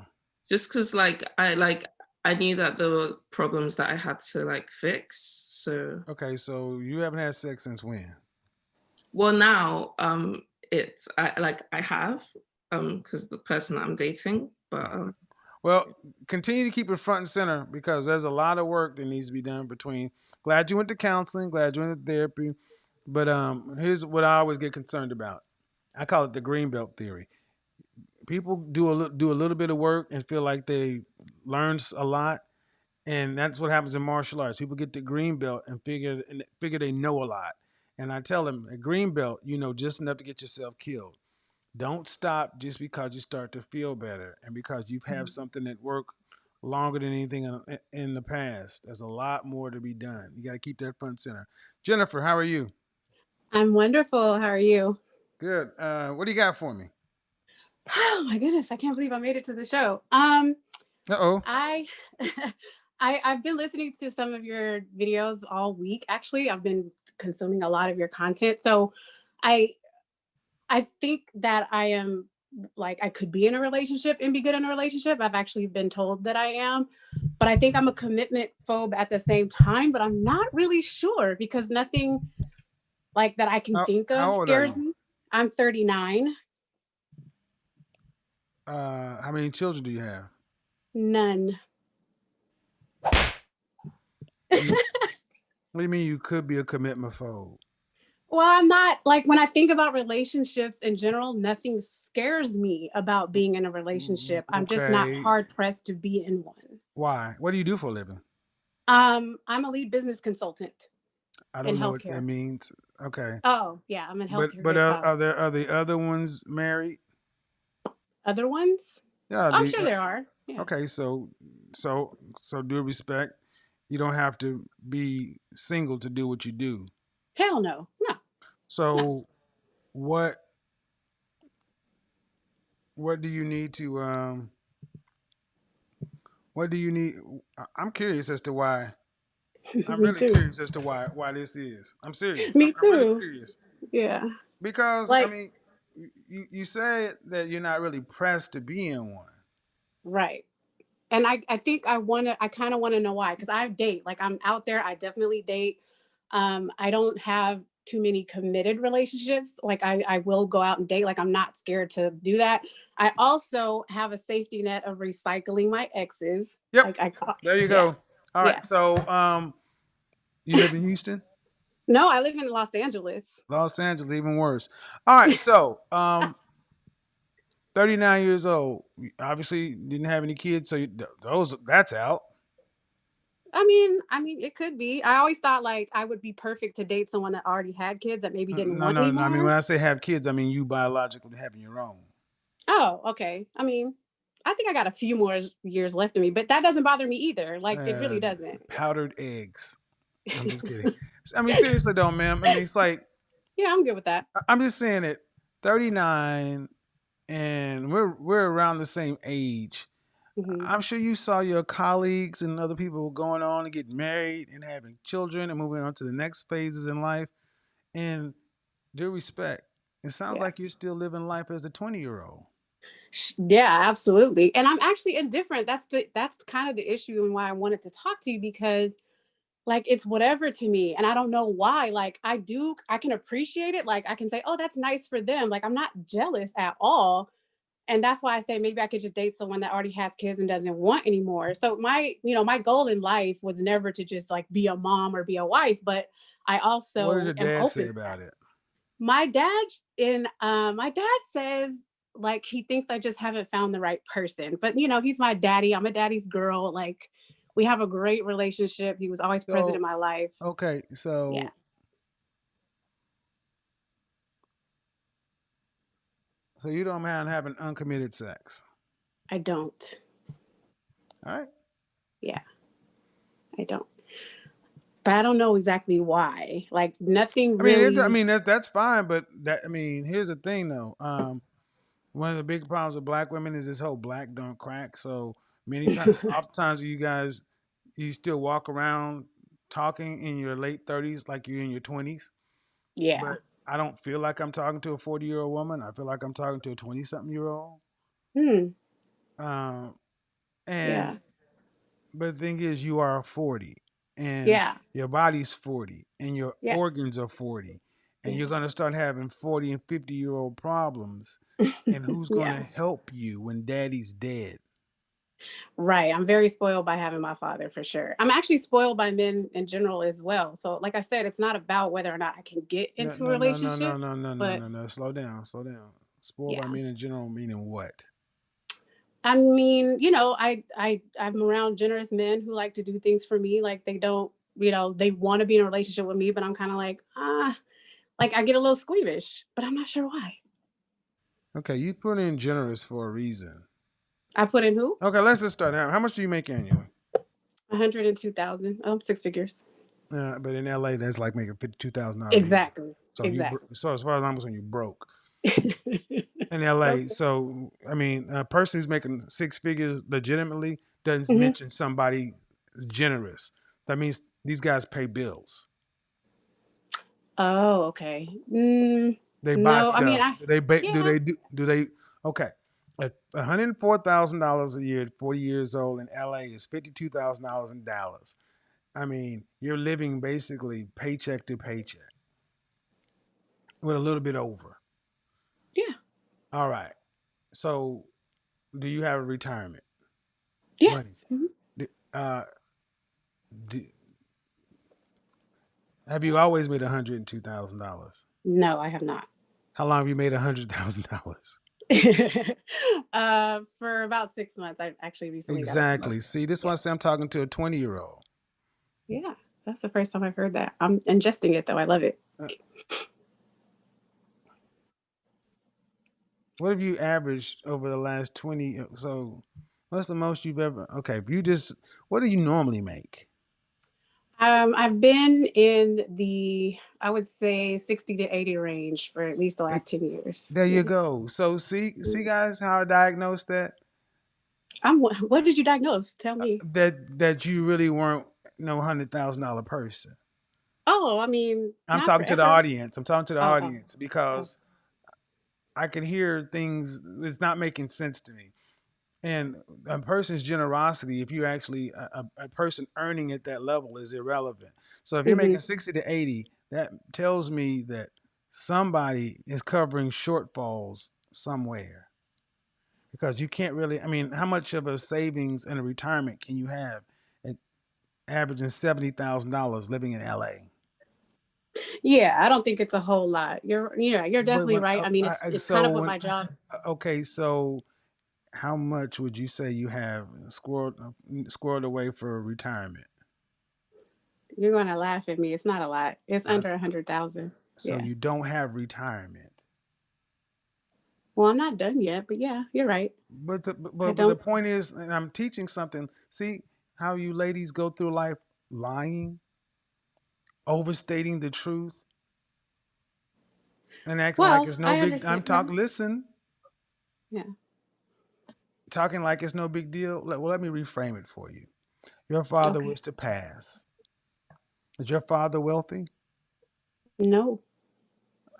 Just because I knew that there were problems that I had to like fix. So Okay, so you haven't had sex since when? well now it's I have because the person that I'm dating, but Okay. Well, continue to keep it front and center because there's a lot of work that needs to be done between. Glad you went to counseling, glad you went to therapy, but here's what I always get concerned about. I call it the green belt theory. People do a little bit of work and feel like they learned a lot, and that's what happens in martial arts. People get the green belt and figure they know a lot. And I tell them, a green belt, you know just enough to get yourself killed. Don't stop just because you start to feel better and because you've had something that worked longer than anything in the past. There's a lot more to be done. You got to keep that front and center. Jennifer, how are you? I'm wonderful. How are you? Good. What do you got for me? Oh my goodness, I can't believe I made it to the show. Uh-oh. I I've been listening to some of your videos all week. Actually, I've been consuming a lot of your content. So I I think that I am like I could be in a relationship and be good in a relationship. I've actually been told that I am, but I think I'm a commitment phobe at the same time, but I'm not really sure because nothing like that I can think How of old are scares you? me. I'm 39. How many children do you have? None. You, what do you mean you could be a commitment phobe? Well, I'm not like when I think about relationships in general, nothing scares me about being in a relationship. I'm just not Okay. hard pressed to be in one. Why? What do you do for a living? I'm a lead business consultant I in don't know what that healthcare. means. Okay. Oh, yeah, I'm in But healthcare. are the other ones married? Other ones? Yeah. I'm sure there are. Yeah. Okay. So due respect, you don't have to be single to do what you do. Hell no. No. No. So what what do you need to what do you need? I'm curious as to why. I'm Me really too. curious as to why this is. I'm serious. Me I'm really too. curious Yeah. because I Like, mean, you say that you're not really pressed to be in one. right. And I think I kind of want to know why because I date. Like I'm out there. I definitely date. I don't have too many committed relationships. Like I will go out and date. Like I'm not scared to do that. I also have a safety net of recycling my exes. Yep. Like I call, There you yeah, go. All yeah. right. So you live in Houston, No, I live in Los Angeles. Los Angeles, even worse. All right. So 39 years old. Obviously didn't have any kids, so that's out. I mean, it could be. I always thought like I would be perfect to date someone that already had kids that maybe didn't No, want no, any no. I mean, more. when I say have kids, I mean you biologically having your own. Oh, okay. I mean, I think I got a few more years left in me, but that doesn't bother me either. Like it really Uh, doesn't. Powdered eggs. I'm just kidding. Yeah. I mean, seriously though, ma'am. I mean, it's like Yeah, I'm good with that. I'm just saying it. 39, and we're around the same age. Hmm. I'm sure you saw your colleagues and other people going on and getting married and having children and moving on to the next phases in life. And due respect, it sounds Yeah. like you're still living life as a 20-year-old. Yeah, absolutely. And I'm actually indifferent. That's kind of the issue and why I wanted to talk to you, because like it's whatever to me and I don't know why. Like I can appreciate it. Like I can say, "Oh, that's nice for them." Like I'm not jealous at all. And that's why I say maybe I could just date someone that already has kids and doesn't want anymore. So my goal in life was never to just like be a mom or be a wife, but I What does also your am dad say open to about that. it? My dad says like he thinks I just haven't found the right person. But he's my daddy. I'm a daddy's girl. Like we have a great relationship. He was always present in So, my life. okay, Yeah, so you don't mind having uncommitted sex. I don't. All right. Yeah, I don't. But I don't know exactly why. Like nothing I really. mean that's fine, but here's the thing though. One of the big problems with black women is this whole black don't crack. So many times, oftentimes you guys, you still walk around talking in your late 30s like you're in your 20s. Yeah. But I don't feel like I'm talking to a 40-year-old woman. I feel like I'm talking to a 20-something-year-old. Hmm. Um, and Yeah. but the thing is, you are 40, and Yeah. your body's 40, and your Yeah. organs are 40, and Yeah. you're gonna start having 40 and 50-year-old problems. And who's gonna Yeah. help you when daddy's dead? Right. I'm very spoiled by having my father for sure. I'm actually spoiled by men in general as well. So, like I said, it's not about whether or not I can get No, into a no, no, no, no, relationship, no, no, no, but no, no. Slow down, slow down. Spoiled by yeah. men in general, meaning what? I mean, I'm around generous men who like to do things for me. Like they don't, they want to be in a relationship with me, but I'm kind of like I get a little squeamish, but I'm not sure why. Okay, you put in generous for a reason. I put in who? Okay, let's just start now. How much do you make annually? 102,000. Six figures. But in LA, that's like making $52,000 a year. Exactly. So Exactly. so as far as I'm concerned, you broke in LA. Okay. So I mean, a person who's making six figures legitimately doesn't Hmm. mention somebody generous. That means these guys pay bills. Oh, okay. They buy No, I mean, stuff. Do they do yeah, they do they? Okay, at $104,000 a year at 40 years old in LA is $52,000 in Dallas. I mean, you're living basically paycheck to paycheck with a little bit over. yeah, All right. So, do you have a retirement money? yes. D- Uh, d have you always made $102,000? No, I have not. How long have you made $100,000? For about 6 months. I actually recently got a Exactly. promotion. See, this Yeah, one say I'm talking to a 20-year-old. yeah. That's the first time I've heard that. I'm ingesting it though. I love it. Uh, what have you averaged over the last 20? So, what's the most you've ever? Okay, if you just, what do you normally make? I've been in the, I would say 60 to 80 range for at least the Eh, last 10 years. There Yeah. you go. So, see, guys, how I diagnosed that? What did you diagnose? Tell me. That you really weren't no $100,000 person. Oh, I mean, I'm not talking to the forever. audience. I'm talking to the Oh, oh, audience oh. because I can hear things. It's not making sense to me. And a person's generosity, if you actually a person earning at that level, is irrelevant. So if you're Hmm. making 60 to 80, that tells me that somebody is covering shortfalls somewhere because you can't really. I mean, how much of a savings and a retirement can you have at averaging $70,000 living in LA? Yeah, I don't think it's a whole lot. You're But definitely when right. I mean, it's kind so of what when my job. okay, so how much would you say you have squirreled away for retirement? You're gonna laugh at me. It's not a lot. It's Uh, under 100,000. so Yeah. you don't have retirement. Well, I'm not done yet, but yeah, you're right. I But the don't. point is, and I'm teaching something. See how you ladies go through life lying, overstating the truth, and acting like Well, it's no I big. I'm understand. Yeah. talking. Listen, Yeah. talking like it's no big deal. Let me reframe it for you. Your father Okay. was to pass. Is your father wealthy? No.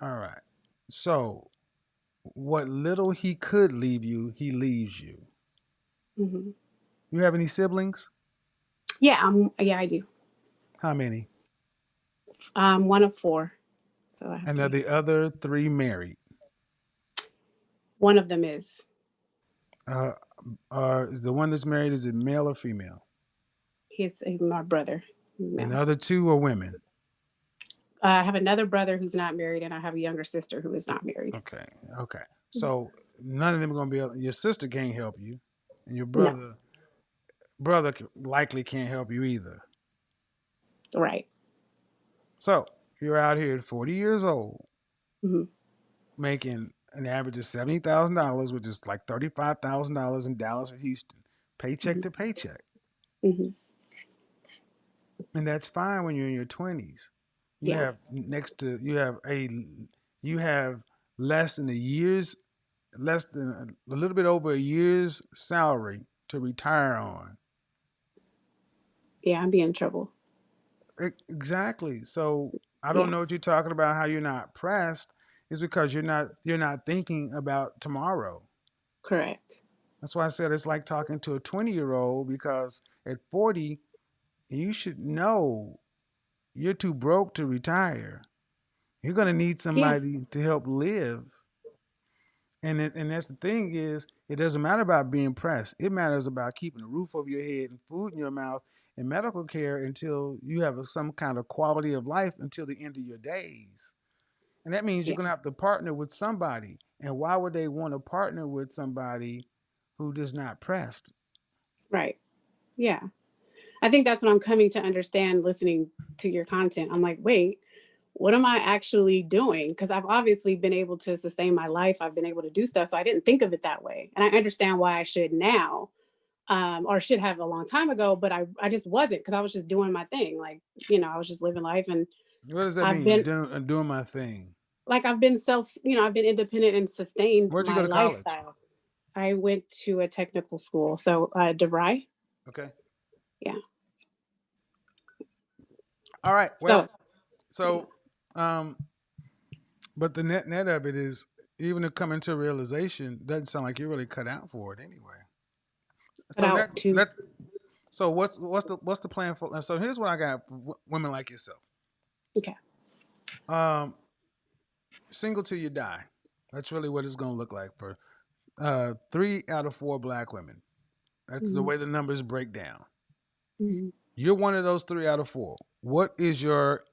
All right. So, what little he could leave you, he leaves you. Hmm. You have any siblings? Yeah, I do. How many? One of four, so I have And are three. the other three married? One of them is. Uh, is the one that's married, is it male or female? He's my brother. And the No. other two are women. I have another brother who's not married, and I have a younger sister who is not married. Okay. Okay. So none of them are going to be able, your sister can't help you. And your No. brother likely can't help you either. Right. So you're out here at 40 years old Hmm. making an average of $70,000, which is like $35,000 in Dallas or Houston, paycheck Hmm. to paycheck. Hmm. And that's fine when you're in your 20s. You Yeah. have you have less than a year's less than a little bit over a year's salary to retire on. Yeah. I'd be in trouble. Exactly. So I don't Yeah. know what you're talking about. How you're not pressed is because you're not thinking about tomorrow. Correct. That's why I said it's like talking to a 20-year-old because at 40 you should know you're too broke to retire. You're gonna need Yeah. somebody to help live. And that's the thing is, it doesn't matter about being pressed. It matters about keeping a roof over your head and food in your mouth and medical care until you have some kind of quality of life until the end of your days. And that means you're Yeah. gonna have to partner with somebody. And why would they want to partner with somebody who is not pressed? Right. Yeah. I think that's what I'm coming to understand listening to your content. I'm like, wait, what am I actually doing? Because I've obviously been able to sustain my life. I've been able to do stuff. So I didn't think of it that way. And I understand why I should now, or should have a long time ago, but I just wasn't because I was just doing my thing. Like, I was just living life. And What does that I've mean? been Doing my thing. I've been I've been independent and sustained Where'd you go my to college? lifestyle. I went to a technical school. So, DeVry. Okay. Yeah. All right. Well, So, yeah. so um, but the net of it is, even to come into a realization doesn't sound like you're really cut out for it anyway. Cut So out to, what's the plan for? So here's what I got for women like yourself. okay. Um, Single till you die. That's really what it's going to look like for 3 out of 4 black women. That's the Mhm. way the numbers break down. Mhm. You're one of those 3 out of 4. What is your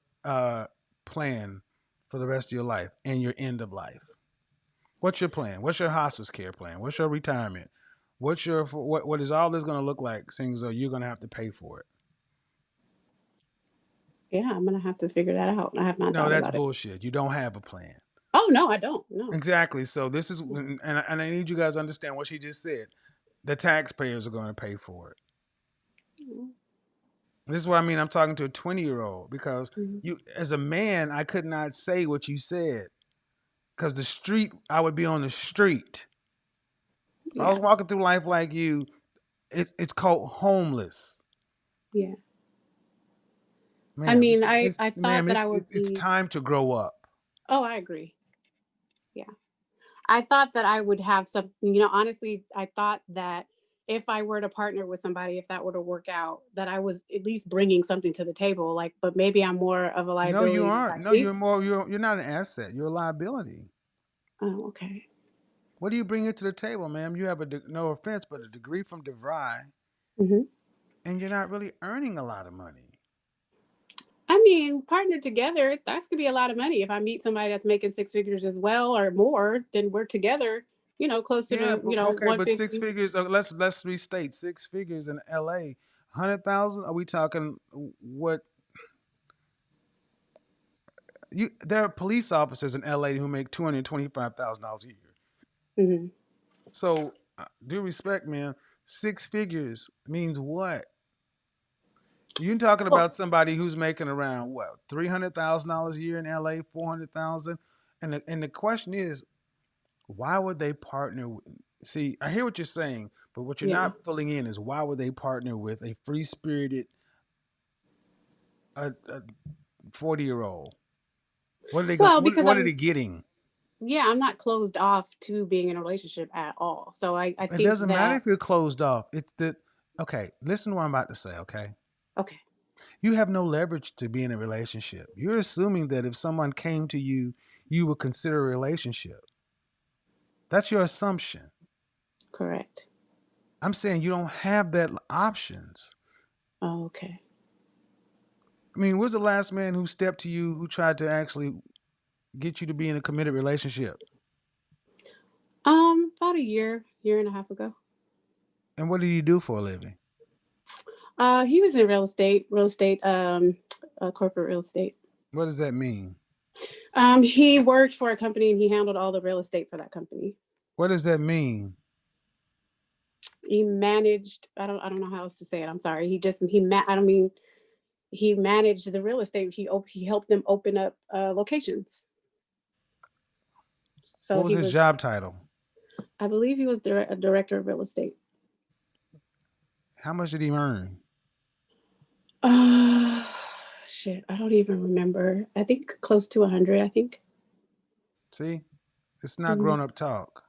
plan for the rest of your life and your end of life? What's your plan? What's your hospice care plan? What's your retirement? What is all this going to look like? Seeing as though you're going to have to pay for it. Yeah, I'm gonna have to figure that out. I have not No, thought that's about it. bullshit. You don't have a plan. Oh no, I don't. No. Exactly. So this is, and I need you guys to understand what she just said. The taxpayers are going to pay for it. This is what I mean. I'm talking to a 20-year-old because Mhm. as a man, I could not say what you said because I would be on the street. If I was Yeah, walking through life like you, it's called homeless, yeah. I ma'am. mean, I thought Ma'am, that I would it's be. time to grow up. Oh, I agree. Yeah, I thought that I would have some. Honestly, I thought that if I were to partner with somebody, if that were to work out, that I was at least bringing something to the table. Like, but maybe I'm more of a No, you liability than aren't. I No, think. you're not an asset. You're a liability. Oh, okay. What do you bring it to the table, ma'am? You have no offense, but a degree from DeVry, Hmm. and you're not really earning a lot of money. I mean, partnered together, that's gonna be a lot of money. If I meet somebody that's making six figures as well or more, then we're together, closer Yeah, to, okay, but six 150. figures. Let's restate 6 figures in L.A. 100,000. Are we talking what? There are police officers in L.A. who make $225,000 a year. Hmm. So, due respect, man, 6 figures means what? You're talking Well, about somebody who's making around what, $300,000 a year in L.A., 400,000, and the question is, why would they partner? See, I hear what you're saying, but what you're Yeah. not filling in is why would they partner with a free spirited a 40-year-old? What are they going? Well, because What are I'm they getting? yeah, I'm not closed off to being in a relationship at all. So I It think doesn't matter that if you're closed off. It's the okay. Listen to what I'm about to say. Okay, okay. you have no leverage to be in a relationship. You're assuming that if someone came to you, you would consider a relationship. That's your assumption. Correct. I'm saying you don't have that options. Oh, okay. I mean, where's the last man who stepped to you who tried to actually get you to be in a committed relationship? About a year and a half ago. And what do you do for a living? He was in real estate, corporate real estate. What does that mean? He worked for a company and he handled all the real estate for that company. What does that mean? He managed. I don't know how else to say it. I'm sorry. I don't mean he managed the real estate. He helped them open up locations. So What was he his was, job title? I believe he was a director of real estate. How much did he earn? Uh, shit, I don't even remember. I think close to 100. I think. See, it's not Mhm, grown up talk.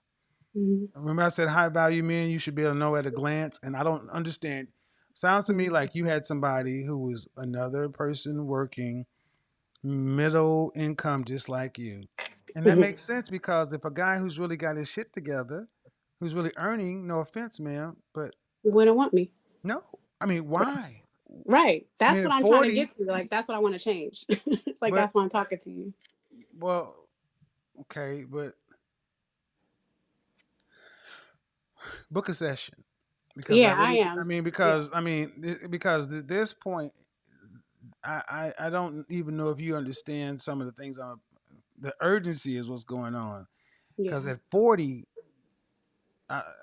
mhm, Remember, I said high value men you should be able to know at a glance, and I don't understand. Sounds to me mhm, like you had somebody who was another person working middle income just like you. And that mhm. makes sense because if a guy who's really got his shit together, who's really earning, no offense, man, but Wouldn't want me. no. I mean, why? Right. I That's mean, what at I'm trying to 40, get to. Like that's what I want to change. Like but that's why I'm talking to you. well, okay, but book a session because I Yeah, I really, I am. mean, Yeah. because at this point, I don't even know if you understand some of the things. The urgency is what's going on. Yeah. Because at 40,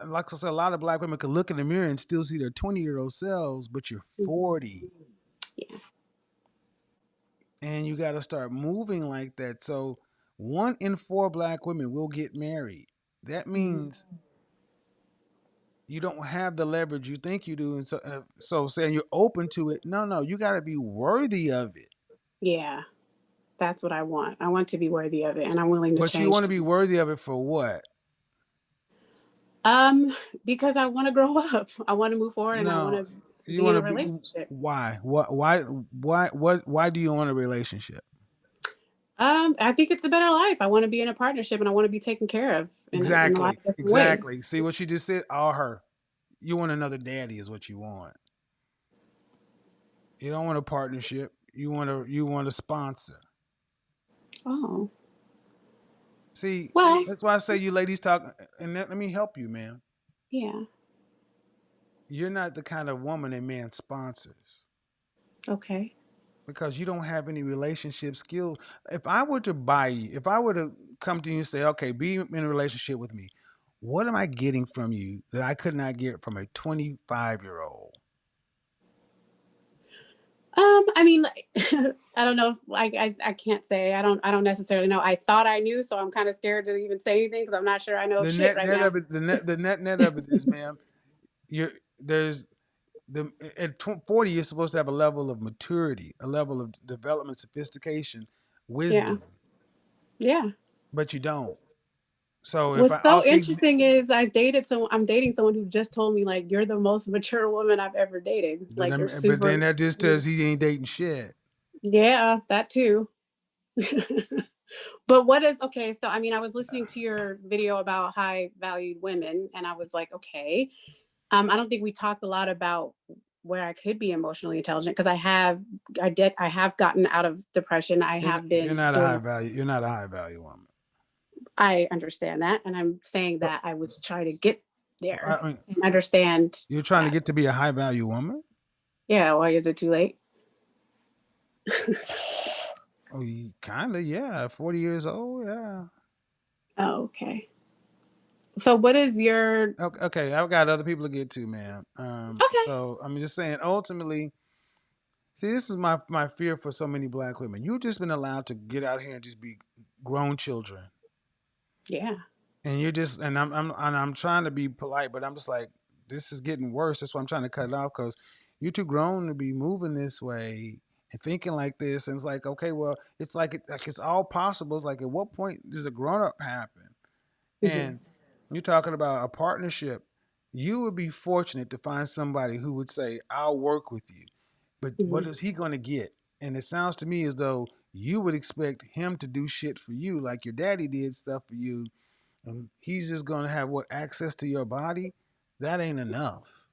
like I said, a lot of black women can look in the mirror and still see their 20-year-old selves, but you're Mhm. 40 Yeah. and you got to start moving like that. So 1 in 4 black women will get married. That Mhm. means you don't have the leverage you think you do. And so saying you're open to it, no, you got to be worthy of it. Yeah. That's what I want. I want to be worthy of it and I'm willing to But you want change. to be worthy of it for what? Um, because I want to grow up. I want to move forward and I want No, to you be in want a to be. relationship. Why? Why do you want a relationship? I think it's a better life. I want to be in a partnership and I want to be taken care of in a lot Exactly. of different ways. Exactly. See what you just said? All her. You want another daddy is what you want. You don't want a partnership. You want a sponsor. Oh, See, well, that's why I say you ladies talk and let me help you, man. yeah. You're not the kind of woman a man sponsors Okay. because you don't have any relationship skills. If I were to buy you, if I were to come to you and say, okay, be in a relationship with me, what am I getting from you that I could not get from a 25-year-old? I mean, like, I don't know if I can't say. I don't necessarily know. I thought I knew, so I'm kind of scared to even say anything because I'm not sure I know The shit net right net now. of it, the net of it is, ma'am, there's the at 40 you're supposed to have a level of maturity, a level of development, sophistication, Yeah. wisdom, Yeah. but you don't. So if What's I so interesting is I'm dating someone who just told me like you're the most mature woman I've ever dated. Like you're but then super. that just tells he ain't dating shit. Yeah, that too. But what is okay? So I mean, I was listening to your video about high valued women, and I was like, okay. I don't think we talked a lot about where I could be emotionally intelligent because I have gotten out of depression. I have You're been not a high doing. value. You're not a high value woman. I understand that, and I'm saying So, that I was trying to get there I mean, and understand you're trying to that. get to be a high value woman. Yeah, why is it too late? Oh, kind of, yeah. 40 years old, yeah. Oh, okay. So what is your Okay, I've got other people to get to, man. okay? So I'm just saying, ultimately, see, this is my fear for so many black women. You've just been allowed to get out here and just be grown children. Yeah. and you're just I'm trying to be polite, but I'm just like, this is getting worse. That's why I'm trying to cut it off, because you're too grown to be moving this way and thinking like this. And it's like, okay, well, it's like it's all possible. It's like, at what point does a grown up happen? Mhm. And you're talking about a partnership. You would be fortunate to find somebody who would say, I'll work with you. But what Mhm. is he going to get? And it sounds to me as though you would expect him to do shit for you, like your daddy did stuff for you, and he's just going to have what, access to your body. That ain't enough.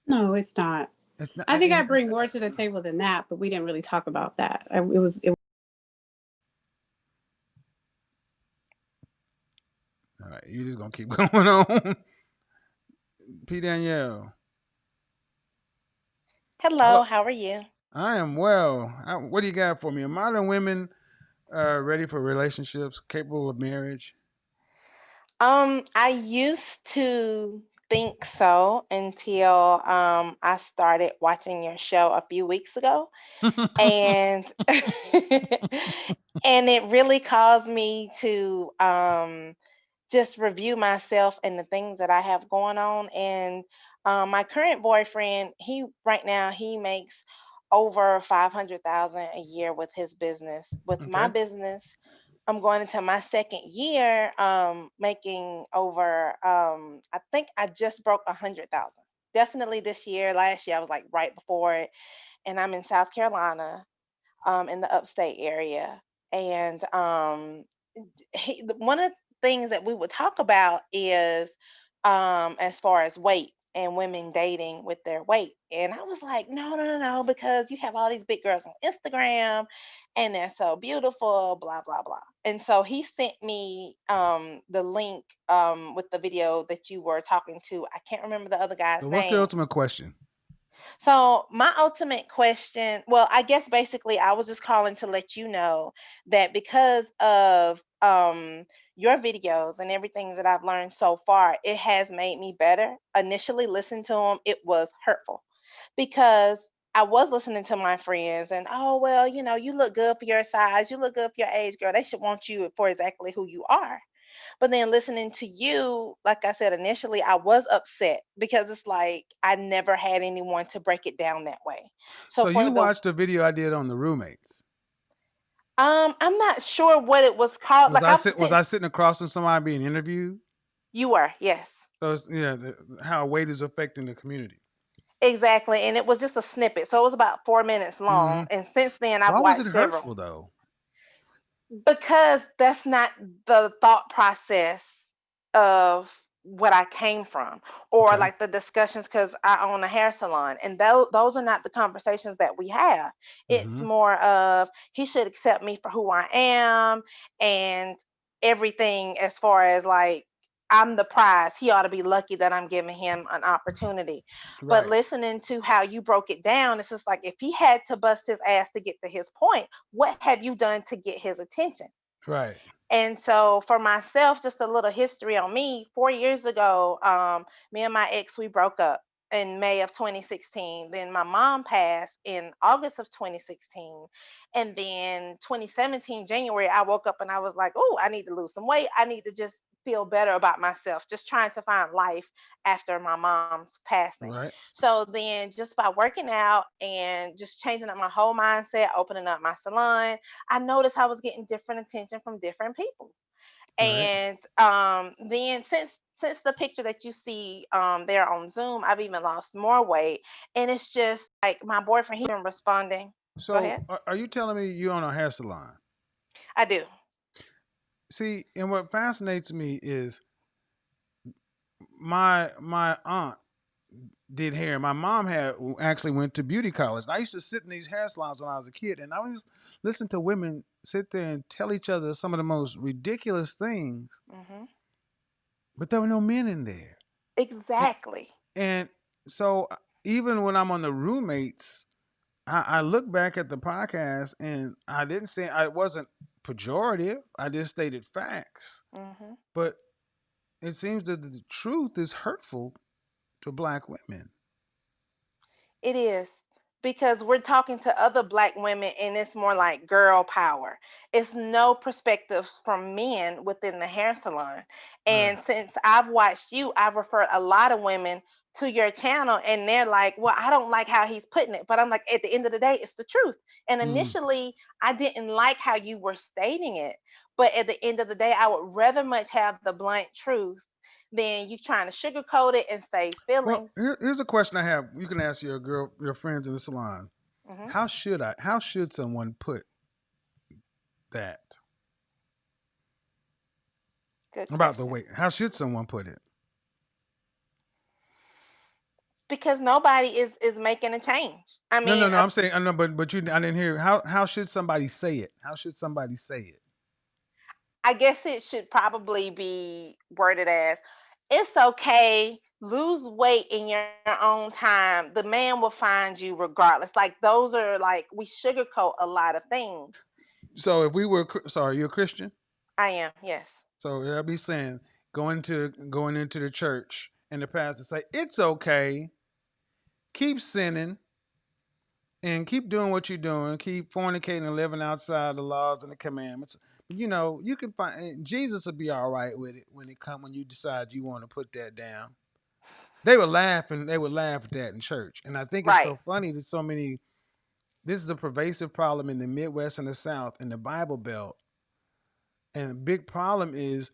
No, it's not. It's not. I think I bring more to the table than that, but we didn't really talk about that. All right, you just gonna keep going on. P. Danielle. Hello, Hello. how are you? I am well. What do you got for me? Are modern women ready for relationships, capable of marriage? I used to think so until I started watching your show a few weeks ago, and and it really caused me to just review myself and the things that I have going on. And my current boyfriend, he right now he makes over 500,000 a year with his business. With my Okay. business, I'm going into my second year, making over. I think I just broke 100,000. Definitely this year. Last year I was like right before it, and I'm in South Carolina, in the upstate area, and one of the things that we would talk about is as far as weight and women dating with their weight. And I was like, no, no, no, no, because you have all these big girls on Instagram and they're so beautiful, blah, blah, blah. And so he sent me the link with the video that you were talking to. I can't remember the other guy's So what's the name. ultimate question? So, my ultimate question, well, I guess basically I was just calling to let you know that because of your videos and everything that I've learned so far, it has made me better. Initially, listening to them, it was hurtful because I was listening to my friends and, oh, well, you look good for your size, you look good for your age, girl. They should want you for exactly who you are. But then listening to you, like I said initially, I was upset because it's like I never had anyone to break it down that way. So So for you the watched the video I did on the roommates. I'm not sure what it was called. Like I've Was seen I sitting across from somebody being interviewed? you were, yes. So it's, yeah, how weight is affecting the community. Exactly. And it was just a snippet. So it was about 4 minutes Hmm. long. And since then I've Why was it watched several. hurtful though? Because that's not the thought process of what I came from, or Okay. like the discussions, because I own a hair salon, and those are not the conversations that we have. It's Hmm. more of he should accept me for who I am, and everything as far as like I'm the prize. He ought to be lucky that I'm giving him an opportunity. But Right. listening to how you broke it down, it's just like if he had to bust his ass to get to his point, what have you done to get his attention? Right. And so for myself, just a little history on me. 4 years ago, me and my ex, we broke up in May of 2016. Then my mom passed in August of 2016. And then 2017, January, I woke up and I was like, oh, I need to lose some weight. I need to just feel better about myself, just trying to find life after my mom's passing. Right. So then just by working out and just changing up my whole mindset, opening up my salon, I noticed I was getting different attention from different people. Right. And then since the picture that you see there on Zoom, I've even lost more weight. And it's just like my boyfriend, he's been responding. Go So ahead. are you telling me you own a hair salon? I do. See, and what fascinates me is my aunt did hair. My mom had actually went to beauty college. And I used to sit in these hair salons when I was a kid, and I was listen to women sit there and tell each other some of the most ridiculous things, Hmm. but there were no men in there. And, Exactly. and so even when I'm on the roommates, I look back at the podcast and I didn't say I wasn't pejorative. I just stated facts. Hmm. But it seems that the truth is hurtful to black women. It is because we're talking to other black women and it's more like girl power. It's no perspective from men within the hair salon. Right. And since I've watched you, I've referred a lot of women to your channel and they're like, well, I don't like how he's putting it. But I'm like, at the end of the day, it's the truth. And Mm. initially, I didn't like how you were stating it. But at the end of the day, I would rather much have the blunt truth than you trying to sugarcoat it and say Well, feelings. here's a question I have. You can ask your friends in the salon. Hmm. How should someone put that Good about the question. weight? How should someone put it? Because nobody is making a change. I No, no, mean, no. I'm saying I know, but I didn't hear how should somebody say it? How should somebody say it? I guess it should probably be worded as, it's okay, lose weight in your own time. The man will find you regardless. Like those are like we sugarcoat a lot of things. So if we were sorry, you're a Christian. I am, yes. So I'll be saying going into the church and the pastor say it's okay, keep sinning and keep doing what you're doing, keep fornicating and living outside the laws and the commandments. You know, you can find Jesus will be all right with it when you decide you want to put that down. They would laugh at that in church. And I think it's Right, so funny that so many this is a pervasive problem in the Midwest and the South in the Bible Belt. And a big problem is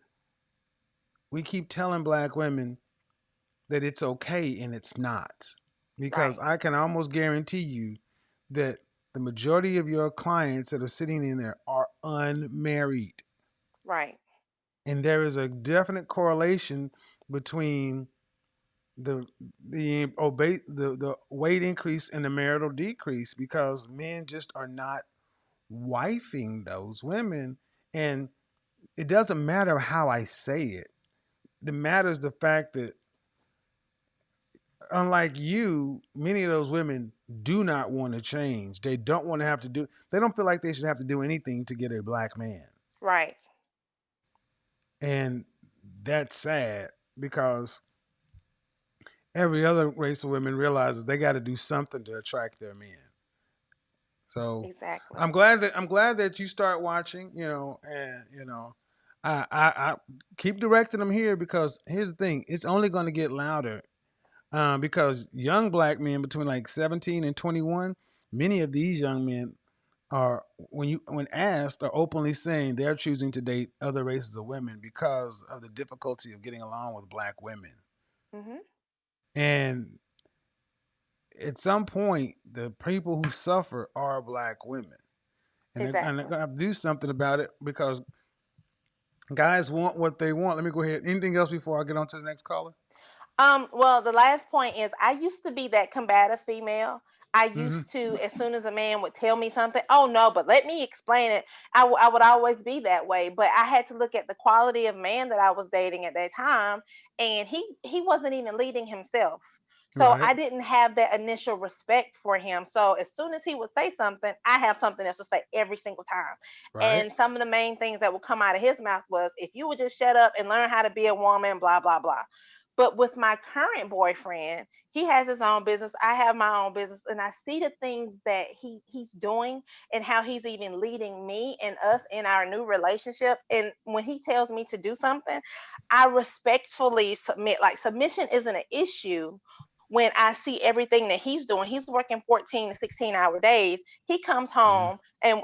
we keep telling black women that it's okay and it's not. Because right, I can almost guarantee you that the majority of your clients that are sitting in there are unmarried. right. And there is a definite correlation between the the weight increase and the marital decrease because men just are not wifing those women. And it doesn't matter how I say it. It matters the fact that unlike you, many of those women do not want to change. They don't want to have to do. They don't feel like they should have to do anything to get a black man, Right. and that's sad because every other race of women realizes they got to do something to attract their men. So Exactly. I'm glad that you start watching. You know, and you know, I keep directing them here because here's the thing: it's only going to get louder because young black men between like 17 and 21, many of these young men are when asked are openly saying they're choosing to date other races of women because of the difficulty of getting along with black women. Hmm. And at some point, the people who suffer are black women, and they're Exactly. gonna have to do something about it because guys want what they want. Let me go ahead. Anything else before I get on to the next caller? Well, the last point is I used to be that combative female. I Mm-hmm. used to, as soon as a man would tell me something, oh no, but let me explain it. I would always be that way. But I had to look at the quality of man that I was dating at that time, and he wasn't even leading himself. So Right. I didn't have that initial respect for him. So as soon as he would say something, I have something else to say every single time. Right. And some of the main things that would come out of his mouth was, if you would just shut up and learn how to be a woman, blah, blah, blah. But with my current boyfriend, he has his own business. I have my own business, and I see the things that he's doing and how he's even leading me and us in our new relationship. And when he tells me to do something, I respectfully submit. Like submission isn't an issue when I see everything that he's doing. He's working 14 to 16-hour days. He comes home and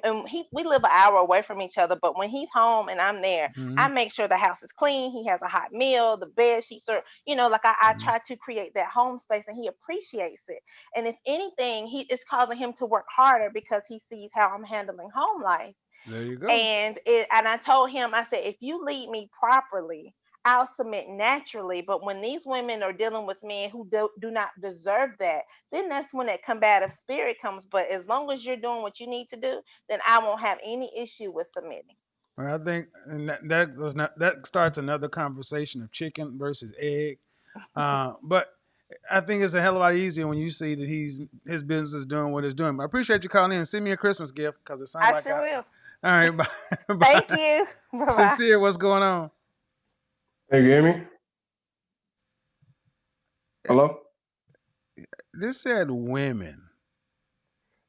we live an hour away from each other, but when he's home and I'm there, Mm-hmm. I make sure the house is clean. He has a hot meal, the bed sheets are, like I Mm-hmm. try to create that home space and he appreciates it. And if anything, he is causing him to work harder because he sees how I'm handling home life. There you go. And I told him, I said, if you lead me properly, I'll submit naturally. But when these women are dealing with men who do not deserve that, then that's when that combative spirit comes. But as long as you're doing what you need to do, then I won't have any issue with submitting. Well, I think and that starts another conversation of chicken versus egg. But I think it's a hell of a lot easier when you see that his business is doing what it's doing. I appreciate you calling in. Send me a Christmas gift because it sounds I like sure I. will. All right, bye. Thank Bye. you. Bye bye. Sincere, what's going on? Hey, you hear me? Hello? This said women.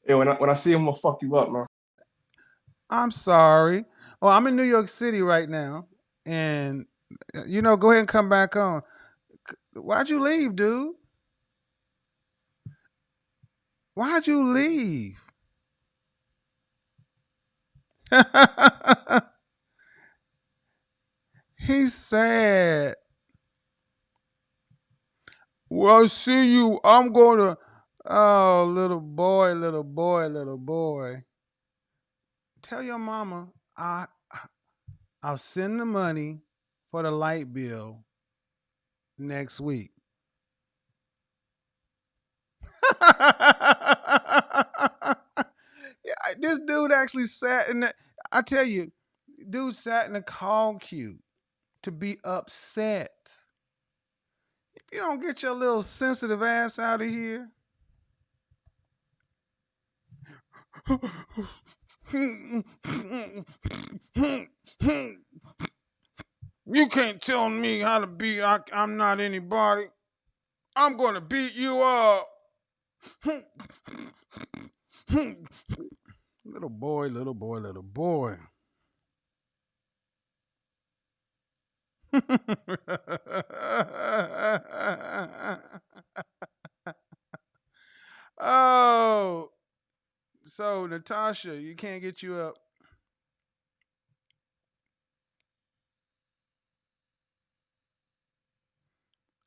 Yeah, when I see him, I'm gonna fuck you up, man. I'm sorry. Oh, I'm in New York City right now, and go ahead and come back on. Why'd you leave, dude? Why'd you leave? He's sad. Well, see you. I'm gonna. Oh, little boy, little boy, little boy. Tell your mama I'll send the money for the light bill next week. Yeah, this dude actually sat in the. I tell you, dude sat in the call queue to be upset. If you don't get your little sensitive ass out of here. You can't tell me how to be. I'm not anybody. I'm going to beat you up. Little boy, little boy, little boy. Oh, so Natasha, you can't get you up.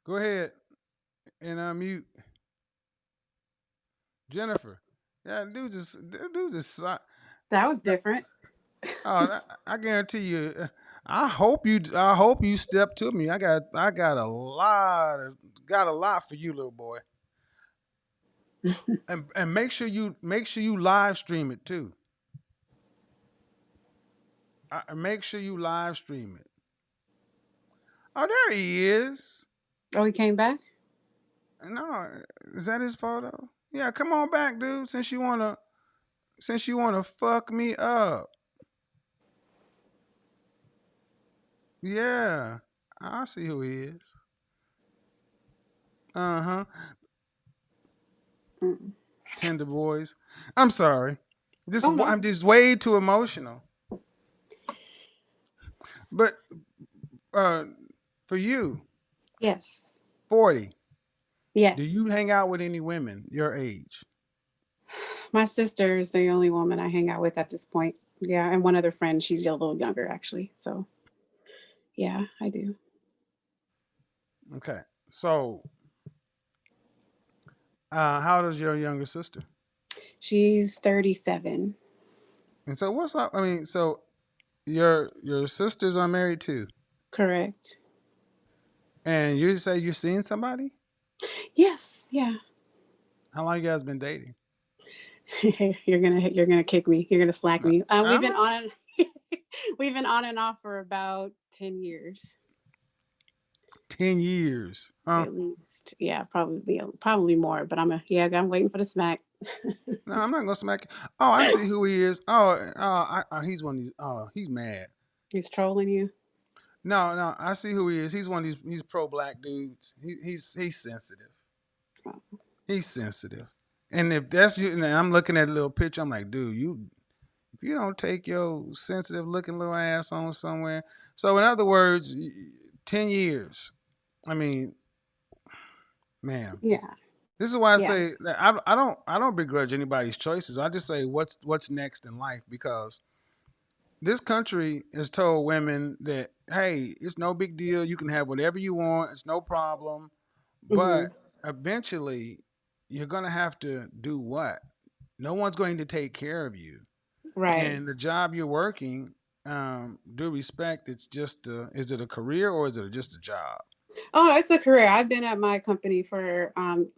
Go ahead and unmute Jennifer. Yeah, dude just. That was different. Oh, I guarantee you. I hope you step to me. I got a lot for you, little boy. And make sure you live stream it too. Make sure you live stream it. Oh, there he is. Oh, he came back? No, is that his photo? Yeah, come on back, dude. Since you wanna fuck me up. Yeah, I see who he is. Uh-huh. Tender boys. I'm sorry. Oh, no. I'm just way too emotional. But for you, Yes. 40, Yes. do you hang out with any women your age? My sister is the only woman I hang out with at this point. Yeah, and one other friend. She's a little younger, actually. So, yeah, I do. Okay. So, how old is your younger sister? She's 37. And so, what's up? I mean, so your sisters are married too, Correct. and you say you're seeing somebody? Yes. Yeah. How long you guys been dating? You're gonna kick me. You're gonna slack me. I'm not- We've been on and off for about 10 years. 10 years. At least. Yeah, probably more, but I'm waiting for the smack. No, I'm not gonna smack you. Oh, I see who he is. He's one of these. Oh, he's mad. He's trolling you. No, I see who he is. He's one of these. He's pro black dudes. He's sensitive. Oh. He's sensitive. And if that's you, and I'm looking at a little picture, I'm like, dude, if you don't take your sensitive looking little ass on somewhere. So in other words, 10 years. I mean, man. Yeah. This is why I say that I don't begrudge anybody's choices. I just say what's next in life, because this country has told women that, hey, it's no big deal. You can have whatever you want. It's no problem. But eventually, you're going to have to do what? No one's going to take care of you. Right. And the job you're working, due respect, it's just, is it a career or is it just a job? Oh, it's a career. I've been at my company for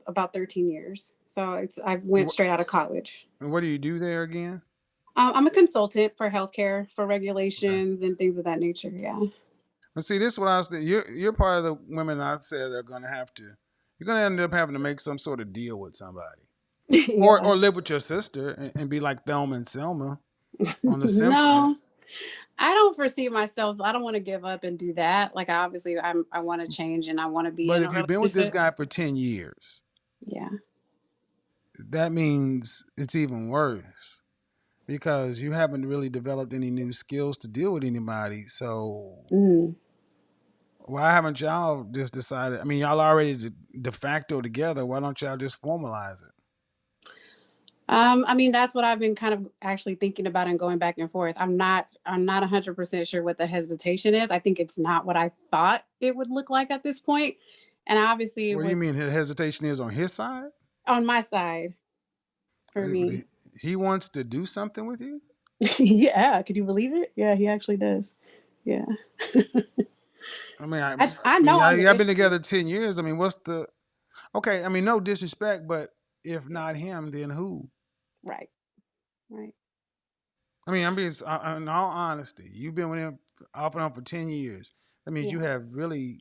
about 13 years. So I went straight out of college. And what do you do there again? I'm a consultant for healthcare, for regulations and things of that nature. Yeah. But see, this is what I was thinking. You're part of the women I said they're going to have to. You're going to end up having to make some sort of deal with somebody, or live with your sister and be like Thelma and Selma on The Simpsons. No, I don't foresee myself. I don't want to give up and do that. Like, obviously, I want to change and I want to be. But if you've been with this guy for 10 years, yeah, that means it's even worse because you haven't really developed any new skills to deal with anybody. So Mm. why haven't y'all just decided? I mean, y'all already de facto together. Why don't y'all just formalize it? I mean, that's what I've been kind of actually thinking about and going back and forth. I'm not 100% sure what the hesitation is. I think it's not what I thought it would look like at this point. And obviously it What do you was mean his hesitation is on his side? on my side for me. He wants to do something with you? Yeah, could you believe it? Yeah, he actually does. Yeah. I mean, I I mean, know I'm the y'all been issue. together 10 years. I mean, what's the okay? I mean, no disrespect, but if not him, then who? Right. Right. I mean, I'm being in all honesty. You've been with him off and on for 10 years. That means Yeah. you have really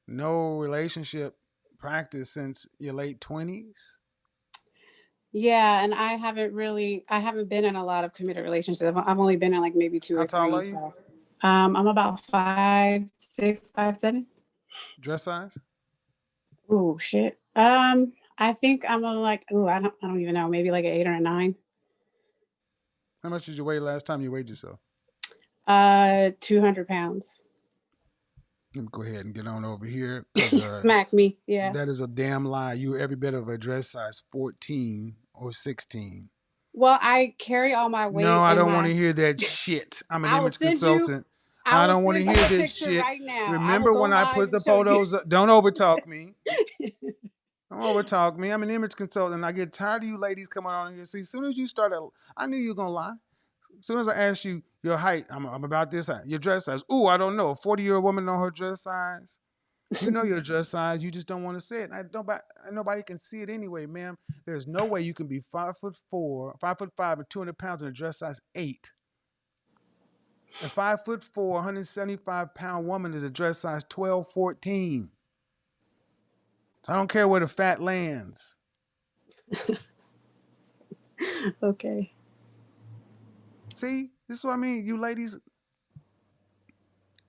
no relationship practice since your late 20s. Yeah, and I haven't been in a lot of committed relationships. I've only been in like maybe two How or tall are three. you? So I'm about 5'6", 5'7". Dress size? Oh shit. I think I'm a like, I don't even know, maybe like an 8 or a 9. How much did you weigh last time you weighed yourself? 200 pounds. Let me go ahead and get on over here because Smack me. Yeah. that is a damn lie. You every bit of a dress size 14 or 16. Well, I carry all my No, weight I in don't want to my. hear that shit. I'm an I will image send you. consultant. I I will don't want to send hear you a this picture shit. right now. I will Remember go when I live put and the show you. photos up? Don't overtalk me. Don't overtalk me. I'm an image consultant. I get tired of you ladies coming on here. See, as soon as you started, I knew you were going to lie. As soon as I asked you your height, I'm about this height. Your dress size. Ooh, I don't know. A 40-year-old woman know her dress size. You know your dress size. You just don't want to say it. Nobody can see it anyway, ma'am. There's no way you can be 5'4", 5'5", and 200 pounds in a dress size 8. A 5'4", 175-pound woman is a dress size 12, 14. So I don't care where the fat lands. Okay. See, this is what I mean. You ladies,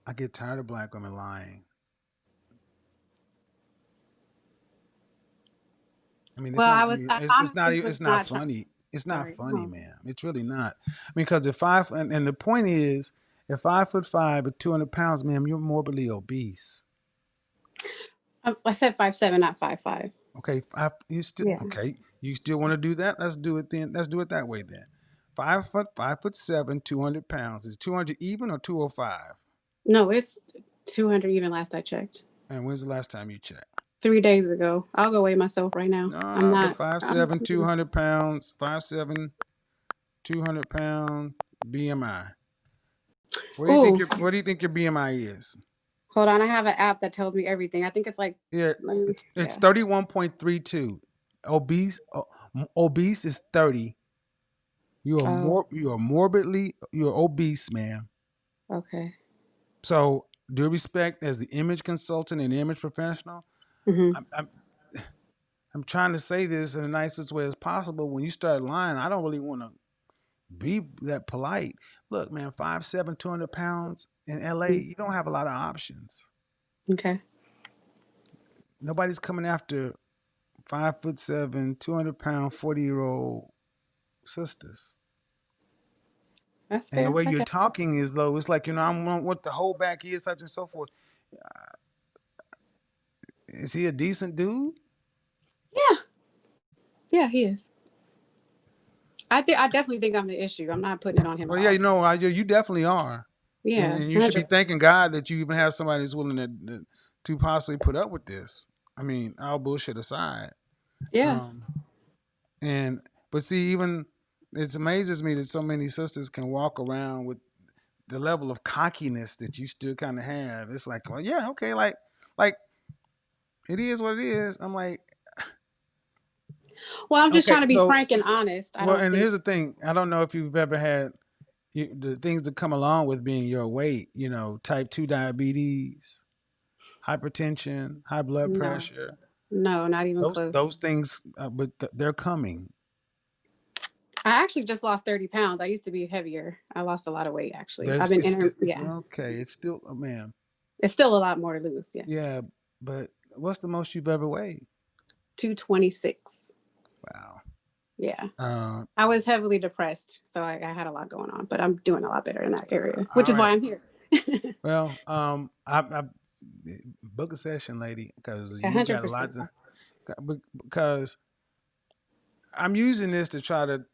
I get tired of black women lying. I mean, it's Well, not. I mean, I it's not. honestly It's was not not trying. funny. It's not Sorry. funny, No. man. It's really not. I mean, because if five and the point is, if 5'5" or 200 pounds, ma'am, you're morbidly obese. I said 5'7", not 5'5". Okay, you still Yeah. okay? You still want to do that? Let's do it then. Let's do it that way then. 5'7", 200 pounds. Is 200 even or 205? No, it's 200 even last I checked. And when's the last time you checked? 3 days ago. I'll go weigh myself right now. No, I'm no, but not. 5'7", 200 pounds. 5'7", 200 pound BMI. Ooh, What do you think your BMI is? hold on. I have an app that tells me everything. I think it's like, Yeah, it's yeah. 31.32. Obese is 30. Oh, You're obese, man. okay. So due respect as the image consultant and image professional, Hmm. I'm trying to say this in the nicest way as possible. When you start lying, I don't really want to be that polite. Look, man, 5'7", 200 pounds in LA, you don't have a lot of options. Okay. Nobody's coming after 5'7", 200-pound, 40-year-old sisters. That's And the fair. way you're Okay. talking is though, it's like, I want what the whole back is, such and so forth. Is he a decent dude? Yeah. Yeah, he is. I definitely think I'm the issue. I'm not putting it on him at Well, yeah, all. you definitely are. Yeah. And you should be 100. thanking God that you even have somebody that's willing to possibly put up with this. I mean, all bullshit aside. Yeah. Um, and but see, even it amazes me that so many sisters can walk around with the level of cockiness that you still kind of have. It's like, well, yeah, okay, like it is what it is. I'm like, Well, I'm just okay, trying to be so frank and honest. I well, don't and think. here's the thing. I don't know if you've ever had the things that come along with being your weight. Type 2 diabetes, hypertension, high blood No. pressure. No, not even close. Those things, but they're coming. I actually just lost 30 pounds. I used to be heavier. I lost a lot of weight actually. I've There's been it's still yeah. okay. It's still, oh, man. It's still a lot more to lose. Yes. Yeah, but what's the most you've ever weighed? 226. Wow. Yeah. Uh, I was heavily depressed, so I had a lot going on, but I'm doing a lot better in that area, which all is why right. I'm here. Well, I book a session, lady, because A you hundred got a lot percent. to. Because I'm using this to try to.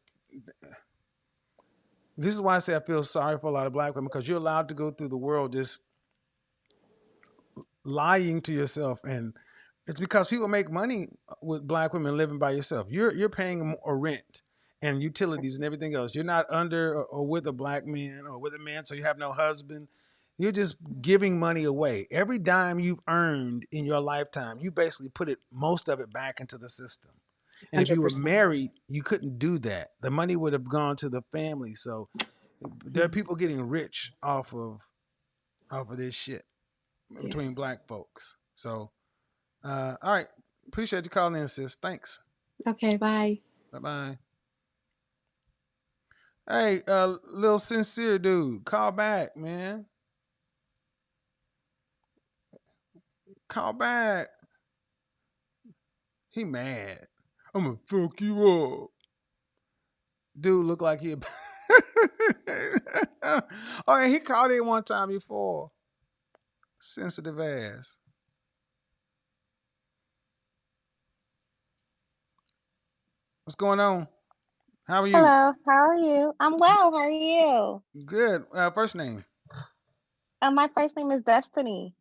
This is why I say I feel sorry for a lot of black women, because you're allowed to go through the world just lying to yourself, and it's because people make money with black women living by yourself. You're paying a rent and utilities and everything else. You're not under or with a black man or with a man, so you have no husband. You're just giving money away. Every dime you've earned in your lifetime, you basically put it most of it back into the system. And if you were 100%. married, you couldn't do that. The money would have gone to the family. So there are people getting rich off of this shit Yeah. between black folks. So, all right. Appreciate you calling in, sis. Thanks. Okay. Bye. Bye bye. Hey, little sincere dude, call back, man. Call back. He mad. I'm gonna fuck you up. Dude look like he. Oh, and he called in one time before. Sensitive ass. What's going on? How are you? Hello, how are you? I'm well. How are you? Good. First name. My first name is Destiny.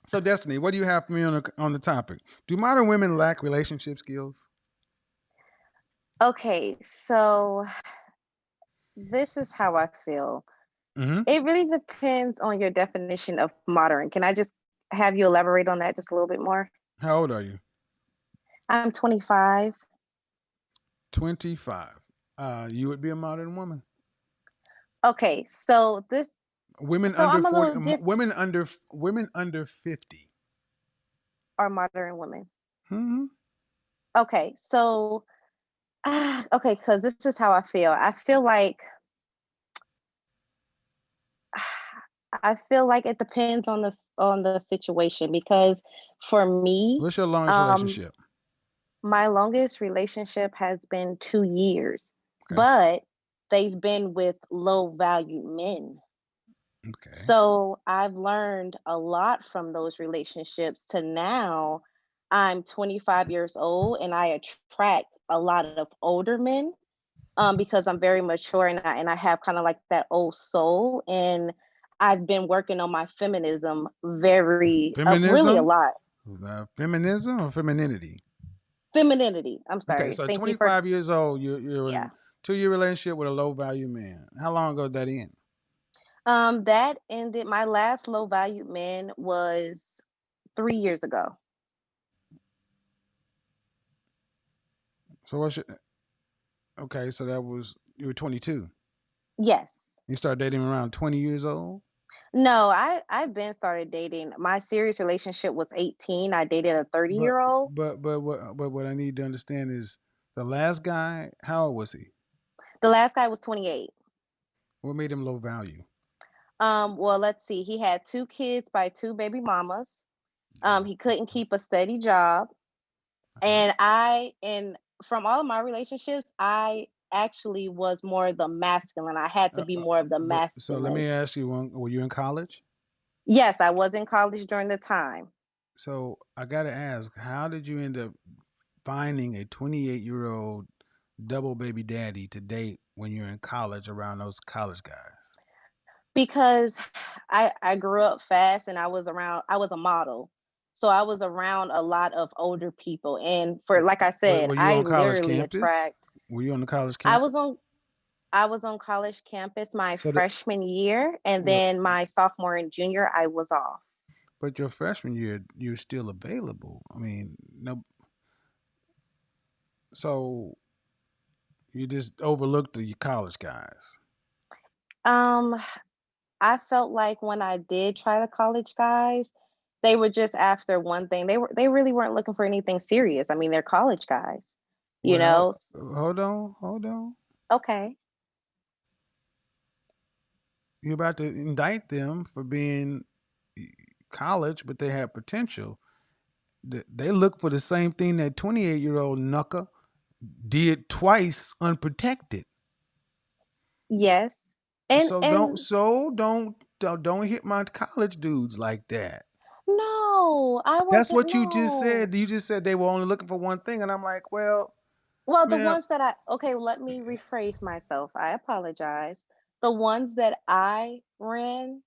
So, Destiny, what do you have for me on the topic? Do modern women lack relationship skills? Okay, so this is how I feel. Mm-hmm. It really depends on your definition of modern. Can I just have you elaborate on that just a little bit more? How old are you? I'm 25. 25. You would be a modern woman. Okay, so Women so under I'm a 40, little different. women under 50. Are modern women. Mm-hmm. Okay, so okay, because this is how I feel. I feel like it depends on the situation because for me, What's your longest um, relationship? my longest relationship has been 2 years, Okay. but they've been with low value men. Okay. So I've learned a lot from those relationships to now I'm 25 years old and I attract a lot of older men because I'm very mature and I have kind of like that old soul. And I've been working on my feminism really a Feminism? lot. Feminism or femininity? Femininity. I'm Okay, sorry. so Thank you for, 25 years old, you're yeah. in 2-year relationship with a low value man. How long ago did that end? That ended, my last low value man was 3 years ago. So what's your, okay, so that was, you were 22. Yes. You started dating around 20 years old? No, I've been started dating. My serious relationship was 18. I dated a 30 But year old. what I need to understand is the last guy, how old was he? The last guy was 28. What made him low value? Well, let's see. He had 2 kids by 2 baby mamas. Yeah. He couldn't keep a steady job. And from all of my relationships, I actually was more the masculine. I had to be more of the But so let masculine. me ask you one, were you in college? Yes, I was in college during the time. So I gotta ask, how did you end up finding a 28-year-old double baby daddy to date when you're in college around those college guys? Because I grew up fast and I was a model. So I was around a lot of older people. And for like I said, Were you I on college literally campus? attract Were you on the college I campus? was on I was on college campus my So that, freshman year and well, then my sophomore and junior I was off. but your freshman year, you're still available. I mean, no, so you just overlooked the college guys. Um I felt like when I did try the college guys, they were just after one thing. They really weren't looking for anything serious. I mean, they're college guys, you Well, know. hold on. Okay. You're about to indict them for being college, but they have potential. They look for the same thing that 28-year-old knucker did twice unprotected. Yes. And So don't and so don't hit my college dudes like that. no, I That's wasn't, what you just no. said. You just said they were only looking for one thing, and I'm like, well, Well, the man, ones that I okay, let me rephrase myself. I apologize. The ones that I ran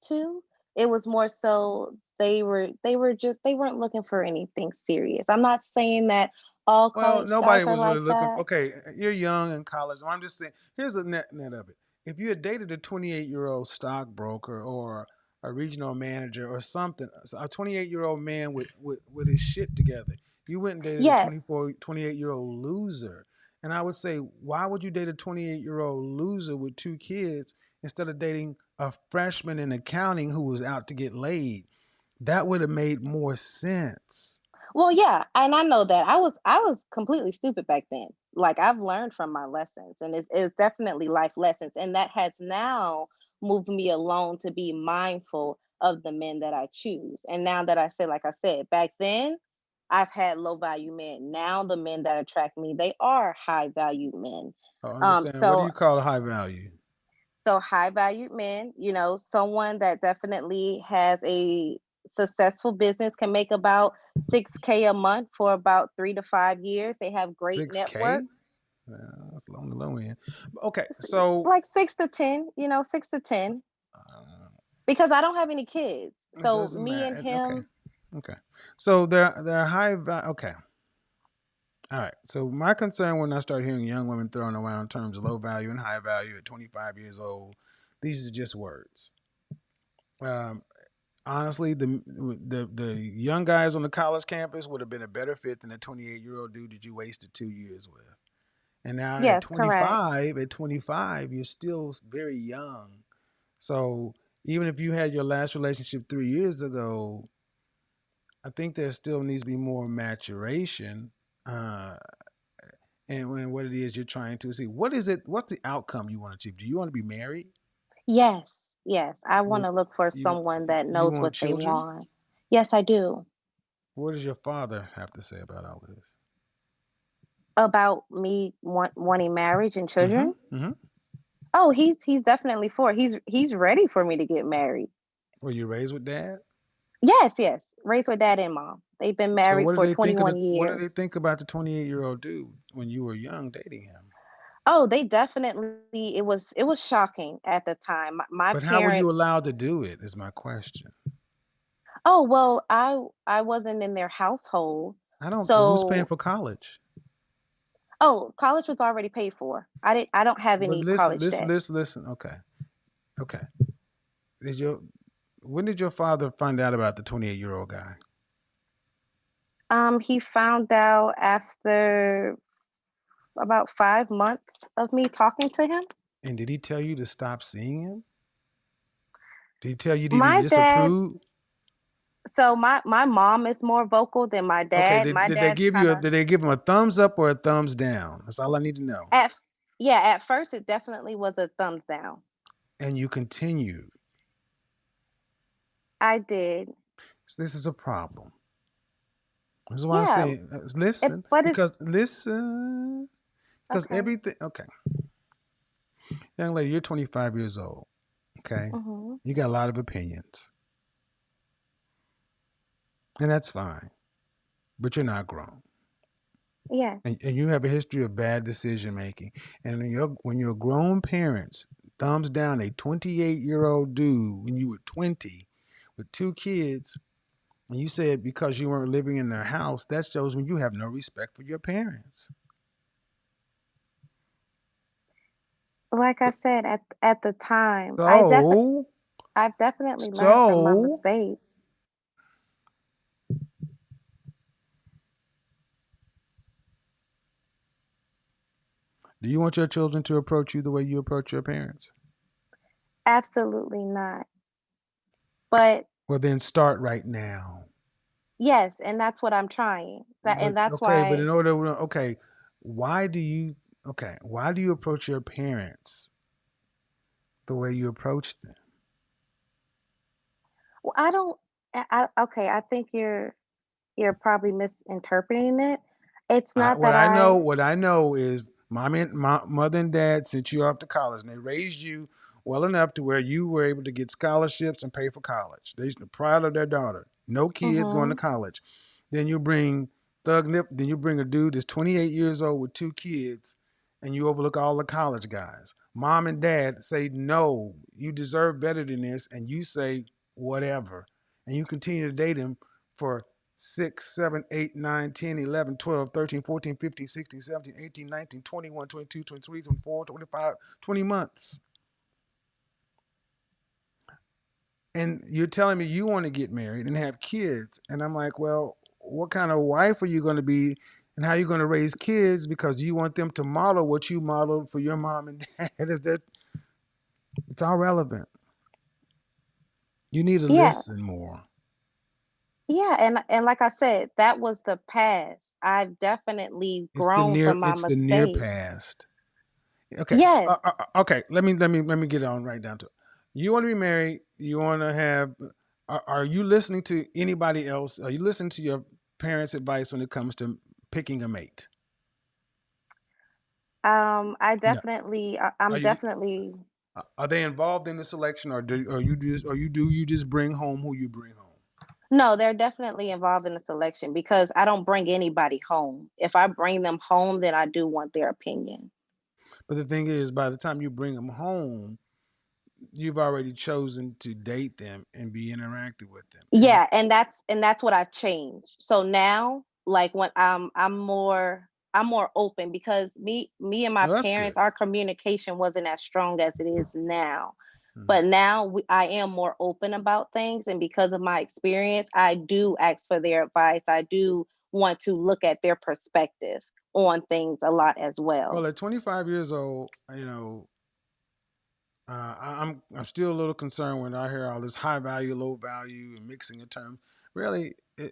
to, it was more so they were just they weren't looking for anything serious. I'm not saying that all well, college nobody guys are was really like looking. that. Okay, you're young in college. I'm just saying. Here's the net of it. If you had dated a 28-year-old stockbroker or a regional manager or something, a 28-year-old man with his shit together, you went and dated a Yes. 28-year-old loser. And I would say, why would you date a 28-year-old loser with two kids instead of dating a freshman in accounting who was out to get laid? That would have made more sense. Well, yeah, and I know that. I was completely stupid back then. Like I've learned from my lessons and it's definitely life lessons. And that has now moved me along to be mindful of the men that I choose. And now that I say, like I said, back then I've had low value men. Now the men that attract me, they are high value men. I Um, understand. What do so you call a high value? so high valued men, someone that definitely has a successful business, can make about 6K a month for about 3 to 5 years. They have great Six network. K? That's on the low end. Okay, so Like 6 to 10, 6 to 10. uh, Because I don't have any kids. it So doesn't me and matter. Okay, him, okay. So they're high value. Okay, all right. So my concern when I start hearing young women throwing around terms of low value and high value at 25 years old, these are just words. Um, Honestly, the young guys on the college campus would have been a better fit than a 28-year-old dude that you wasted 2 years with. And now yes, correct. at 25, you're still very young. So even if you had your last relationship 3 years ago, I think there still needs to be more maturation, uh, and when what it is you're trying to see. What is it? What's the outcome you want to achieve? Do you want to be married? Yes, yes. I want You to look for you someone that you knows want what they children? want. Yes, I do. What does your father have to say about all this? About me wanting marriage and Mm-hmm. children. Mm-hmm. Oh, he's definitely for. He's ready for me to get married. Were you raised with dad? Yes, yes. Raised with dad and mom. They've been So married what did for they think of 21 the what did years. they think about the 28-year-old dude when you were young dating him? Oh, they definitely, it was shocking at the time. My But how were you parents, allowed to do it is my question. oh, well, I wasn't in their household. I don't who's paying So, for college? oh, college was already paid for. I don't have But any listen, college listen, debt. listen, listen. Okay. Okay. Did your when did your father find out about the 28-year-old guy? He found out after about 5 months of me talking to him. And did he tell you to stop seeing him? Did he tell you did he My dad, disapprove? so my mom is more vocal than my Okay, dad. My did they dad's give you kind a of did they give him a thumbs up or a thumbs down? That's all I need to know. at yeah, at first it definitely was a thumbs down. And you continued. I did. So this is a problem. This is why I'm Yeah, saying listen, but it's because listen, because okay. everything. Okay, young lady, you're 25 years old. Okay, Hmm. you got a lot of opinions, and that's fine. But you're not grown, Yes. and you have a history of bad decision making. And when your grown parents thumbs down a 28-year-old dude when you were 20 with two kids, and you said because you weren't living in their house, that shows when you have no respect for your parents. Like I said, at the time, So, I've definitely learned from my so mistakes. do you want your children to approach you the way you approach your parents? Absolutely not. But Well, then start right now. yes, and that's what I'm trying. And But that's okay, but why. in order, okay, why do you, okay, why do you approach your parents the way you approach them? Well, I don't. Okay, I think you're probably misinterpreting it. It's not What that I know, I. what I know is mother and dad sent you off to college, and they raised you well enough to where you were able to get scholarships and pay for college. They're proud of their daughter. No kids going to Mhm. college. Then you bring Thug Nip. Then you bring a dude that's 28 years old with 2 kids, and you overlook all the college guys. Mom and dad say no, you deserve better than this, and you say whatever, and you continue to date him for 6, 7, 8, 9, 10, 11, 12, 13, 14, 15, 16, 17, 18, 19, 21, 22, 23, 24, 25, 20 months. And you're telling me you want to get married and have kids. And I'm like, well, what kind of wife are you going to be and how are you going to raise kids because you want them to model what you modeled for your mom and dad? Is that it's all relevant. You need to Yeah. listen more. Yeah, and like I said, that was the past. I've definitely grown from my It's the near mistakes. past. Okay. Yes. Okay. Let me get on right down to it. You want to be married. You want to have. Are you listening to anybody else? Are you listening to your parents' advice when it comes to picking a mate? I No. definitely Are I'm you? definitely. Are they involved in the selection, or do you just bring home who you bring home? No, they're definitely involved in the selection because I don't bring anybody home. If I bring them home, then I do want their opinion. But the thing is, by the time you bring them home, you've already chosen to date them and be interactive with them. And Yeah, and that's what I've changed. So now, like when I'm more open because me and my well, that's good. parents, our communication wasn't as strong as it is now. Mhm. But now I am more open about things, and because of my experience, I do ask for their advice. I do want to look at their perspective on things a lot as Well, well. at 25 years old, I'm still a little concerned when I hear all this high value, low value, and mixing of terms. Really, you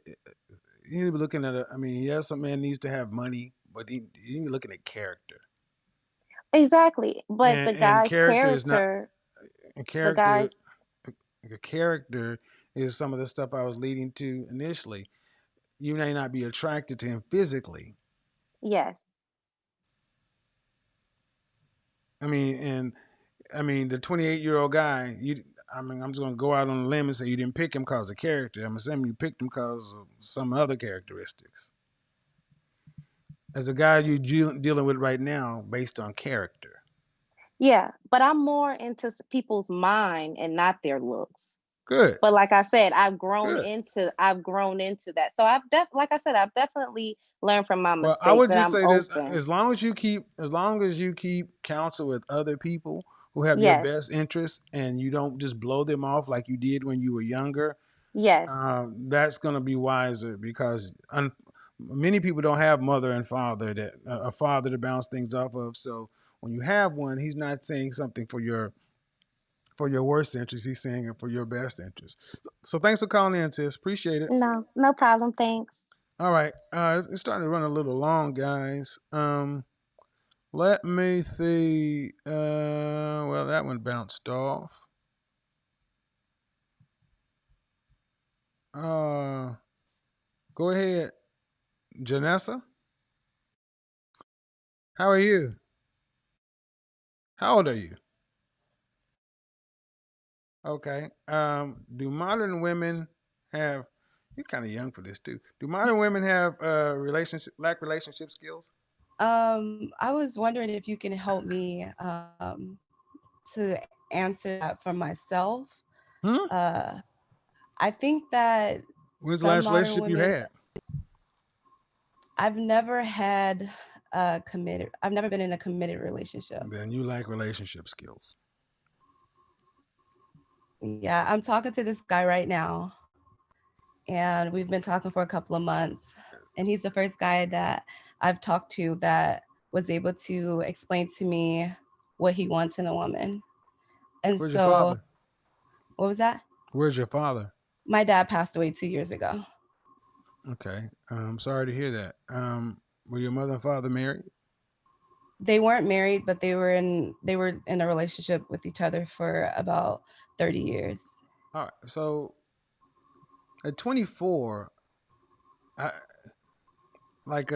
need to be looking at it. I mean, yes, a man needs to have money, but you need to be looking at character. Exactly. But the And guy's character is not character, and the guy's character. The character is some of the stuff I was leading to initially. You may not be attracted to him physically. yes. And the 28-year-old guy. I'm just gonna go out on a limb and say you didn't pick him because of character. I'm assuming you picked him because of some other characteristics. As a guy you're dealing with right now, based on character. Yeah, but I'm more into people's mind and not their looks. Good, But like I said, good. I've grown into that. So like I said, I've definitely learned from my Well, I mistakes would and just I'm say this: open. as long as you keep counsel with other people who have your Yes. best interests, and you don't just blow them off like you did when you were younger, Yes. that's going to be wiser because many people don't have mother and father that a father to bounce things off of. So when you have one, he's not saying something for your worst interest. He's saying it for your best interest. So thanks for calling in, sis. Appreciate it. No, no problem. Thanks. All right, it's starting to run a little long, guys. Let me see. Well, that one bounced off. Uh, Go ahead, Janessa. How are you? How old are you? Okay. Do modern women have? You're kind of young for this too. Do modern women have relationship skills? I was wondering if you can help me to answer that for myself. Hmm. Uh, I think that When's the some last modern relationship you women, had? I've never had committed, I've never been in a committed relationship. Then you lack relationship skills. Yeah, I'm talking to this guy right now, and we've been talking for a couple of months. And he's the first guy that I've talked to that was able to explain to me what he wants in a woman. And Where's your so, father? what was that? Where's your father? My dad passed away 2 years ago. Okay. Sorry to hear that. Were your mother and father married? They weren't married, but they were in a relationship with each other for about 30 years. All right. So at 24, I like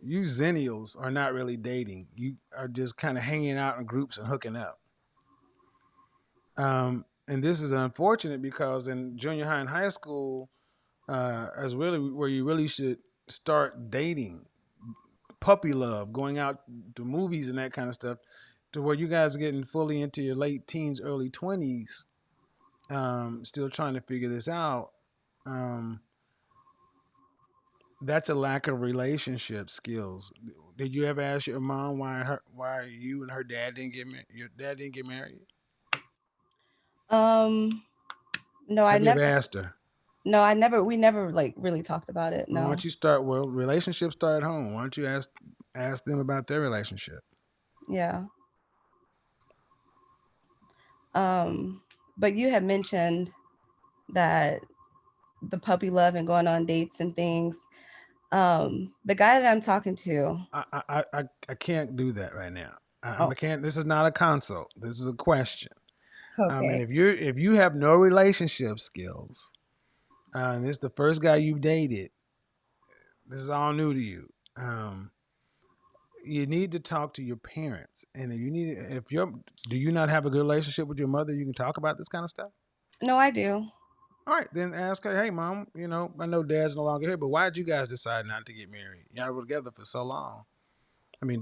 you Zennials are not really dating. You are just kind of hanging out in groups and hooking up. And this is unfortunate because in junior high and high school, is really where you really should start dating, puppy love, going out to movies and that kind of stuff, to where you guys are getting fully into your late teens, early 20s, still trying to figure this out. Um, that's a lack of relationship skills. Did you ever ask your mom why you and her dad didn't your dad didn't get married? No, I Have you ever never. asked her? No, I never. We never like really talked about it. Well, why No. don't you start? Well, relationships start at home. Why don't you ask them about their relationship? Yeah. But you had mentioned that the puppy love and going on dates and things. The guy that I'm talking to. I can't do that right now. Oh, I can't. This is not a consult. This is a question. And okay. if you have no relationship skills, and this is the first guy you've dated, this is all new to you. You need to talk to your parents, and do you not have a good relationship with your mother? You can talk about this kind of stuff. No, I do. All right, then ask her, hey, mom, I know dad's no longer here, but why did you guys decide not to get married? Y'all were together for so long. I mean,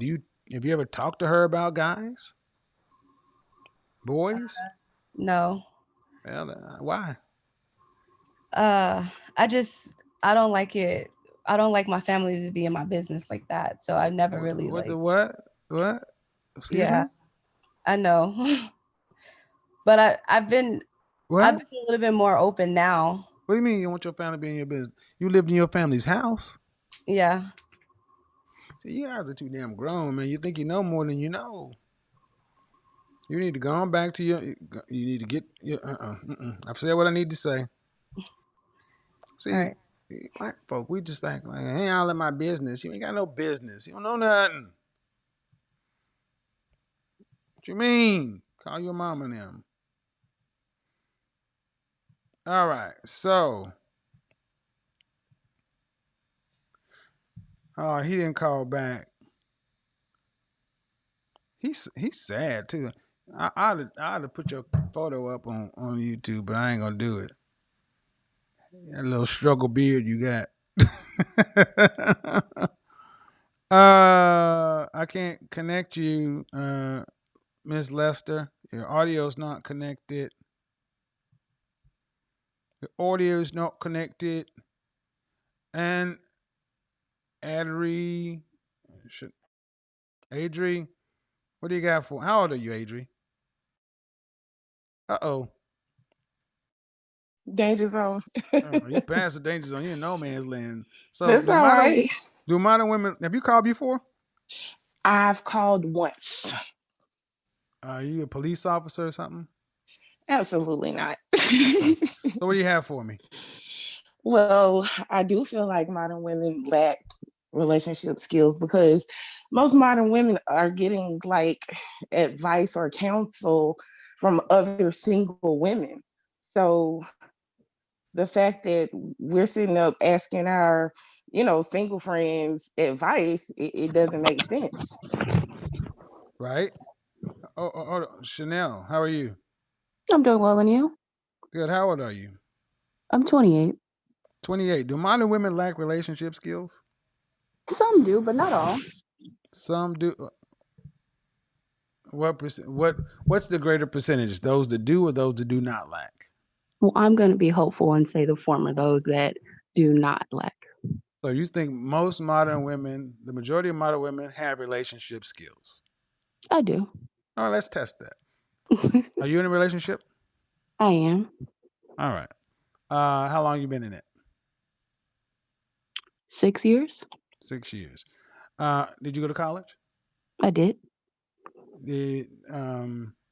have you ever talked to her about guys, boys? No. Well, why? I just I don't like it. I don't like my family to be in my business like that. So I've never really What like. the what? What? Excuse Yeah, me? I know. But I've been What? a little bit more open now. What do you mean you want your family to be in your business? You lived in your family's house? Yeah. See, you guys are too damn grown, man. You think you know more than you know. You need to go on back to you need to get your, I've said what I need to say. All See, right. black folk, we just like, hey, all in my business. You ain't got no business. You don't know nothing. What you mean? Call your mama and them. All right, so, oh, he didn't call back. He's sad too. I'd have put your photo up on YouTube, but I ain't gonna do it. That little struggle beard you got. I can't connect you, Miss Lester. Your audio's not connected. Your audio's not connected. And Adri, Adri, what do you got for? How old are you, Adri? Uh-oh. Danger zone. Oh, you passed the danger zone. You're in no man's land. So That's all right. do modern women, have you called before? I've called once. Are you a police officer or something? Absolutely not. So what do you have for me? Well, I do feel like modern women lack relationship skills because most modern women are getting like advice or counsel from other single women. So the fact that we're sitting up asking our, single friends advice, it doesn't make sense. Right? Chanel, how are you? I'm doing well, and you? Good. How old are you? I'm 28. 28. Do modern women lack relationship skills? Some do, but not all. Some do. What's the greater percentage? Those that do or those that do not lack? Well, I'm going to be hopeful and say the former, those that do not lack. So you think most modern women, the majority of modern women, have relationship skills? I do. All right, let's test that. Are you in a relationship? I am. All right. How long you been in it? 6 years? 6 years. Did you go to college? I did. Did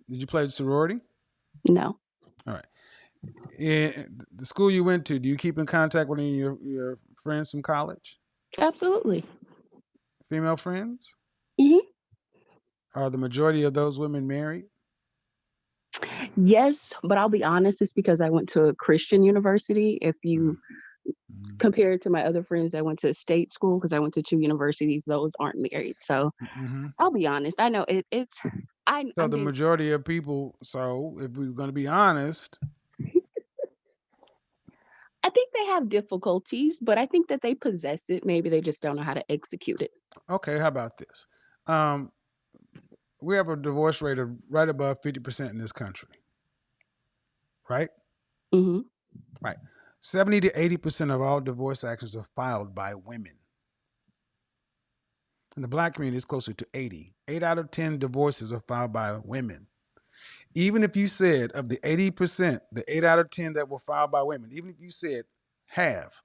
you play the sorority? No. All right. In the school you went to, do you keep in contact with any of your friends from college? Absolutely. Female friends? Hmm. Are the majority of those women married? Yes, but I'll be honest, it's because I went to a Christian university. If you compared to my other friends that went to state school, because I went to 2 universities, those aren't married. So Mm-hmm. I'll be honest. I know it's So I'm the being majority of people. So if we're going to be honest, I think they have difficulties, but I think that they possess it. Maybe they just don't know how to execute it. okay. How about this? Um, we have a divorce rate of right above 50% in this country, right? Mhm. Right. 70 to 80% of all divorce actions are filed by women. In the black community, it's closer to 80. 8 out of 10 divorces are filed by women. Even if you said of the 80%, the 8 out of 10 that were filed by women, even if you said half,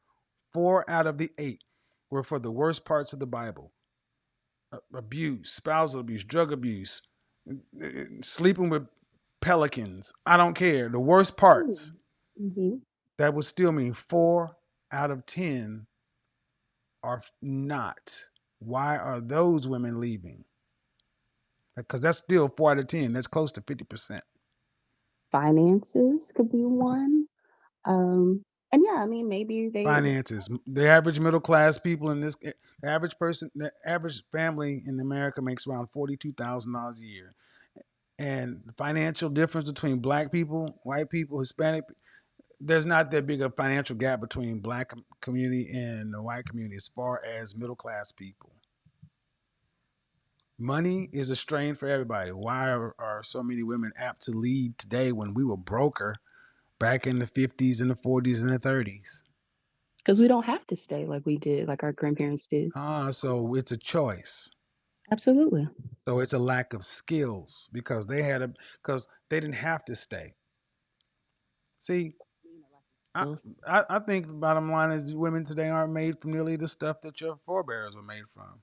4 out of the 8 were for the worst parts of the Bible: abuse, spousal abuse, drug abuse, sleeping with pelicans. I don't care. The worst parts. Mhm. That would still mean 4 out of 10 are not. Why are those women leaving? Because that's still 4 out of 10. That's close to 50%. Finances could be one. And yeah, I mean, maybe they Finances. The average middle class people in this, the average person, the average family in America makes around $42,000 a year. And the financial difference between black people, white people, Hispanic, there's not that big a financial gap between black community and the white community as far as middle class people. Money is a strain for everybody. Why are so many women apt to lead today when we were broker back in the 50s and the 40s and the 30s? because we don't have to stay like we did, like our grandparents did. So it's a choice. Absolutely. So it's a lack of skills because because they didn't have to stay. See, I, Those- I think the bottom line is women today aren't made from nearly the stuff that your forebears were made from.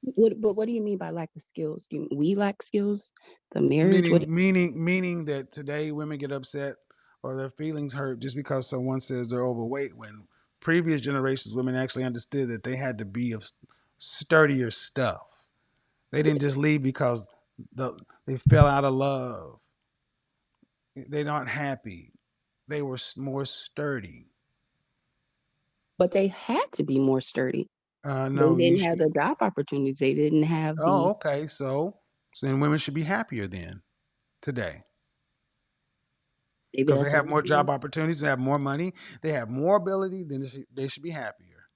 But what do you mean by lack of skills? We lack skills? The marriage? What? Meaning that today women get upset or their feelings hurt just because someone says they're overweight, when previous generations women actually understood that they had to be of sturdier stuff. They didn't just leave because they fell out of love. They aren't happy. They were more sturdy. But they had to be more sturdy. They No, you didn't have should. the job opportunities. They didn't have Oh, the okay. So then women should be happier then today maybe because they that's a have more job reason. opportunities, they have more money, they have more ability. Then they should be happier.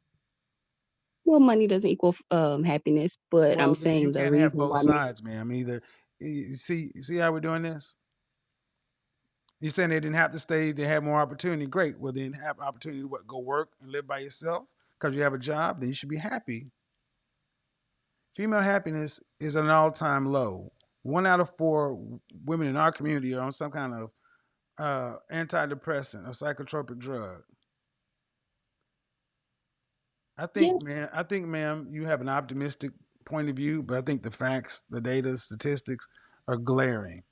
Well, money doesn't equal happiness, but I'm Well, then you saying the can't have reason both why men sides, ma'am. Either you see how we're doing this. You're saying they didn't have to stay; they had more opportunity. Great. Well, then have opportunity to what? Go work and live by yourself because you have a job. Then you should be happy. Female happiness is an all-time low. 1 out of 4 women in our community are on some kind of antidepressant or psychotropic drug. yeah, I think, ma'am, you have an optimistic point of view, but I think the facts, the data, statistics are glaring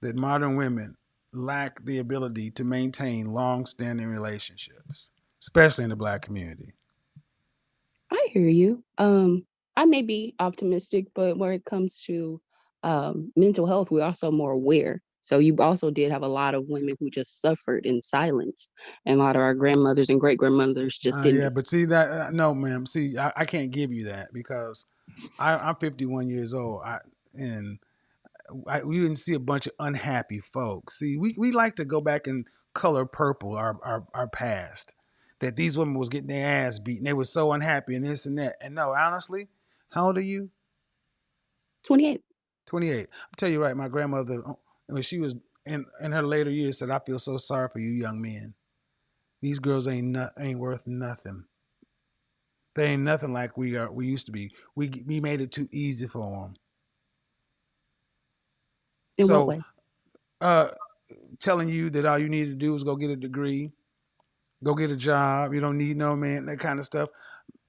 that modern women lack the ability to maintain long-standing relationships, especially in the black community. I hear you. I may be optimistic, but when it comes to mental health, we're also more aware. So you also did have a lot of women who just suffered in silence, and a lot of our grandmothers and great grandmothers just didn't. Yeah, but see that no, ma'am. See, I can't give you that because I'm 51 years old. And we didn't see a bunch of unhappy folks. See, we like to go back and color purple our past. That these women was getting their ass beaten. They were so unhappy and this and that. And no, honestly, how old are you? 28. 28. I'll tell you right, my grandmother, when she was in her later years, said, I feel so sorry for you young men. These girls ain't worth nothing. They ain't nothing like we used to be. We made it too easy for them. In what So way? uh telling you that all you need to do is go get a degree, go get a job, you don't need no man, that kind of stuff.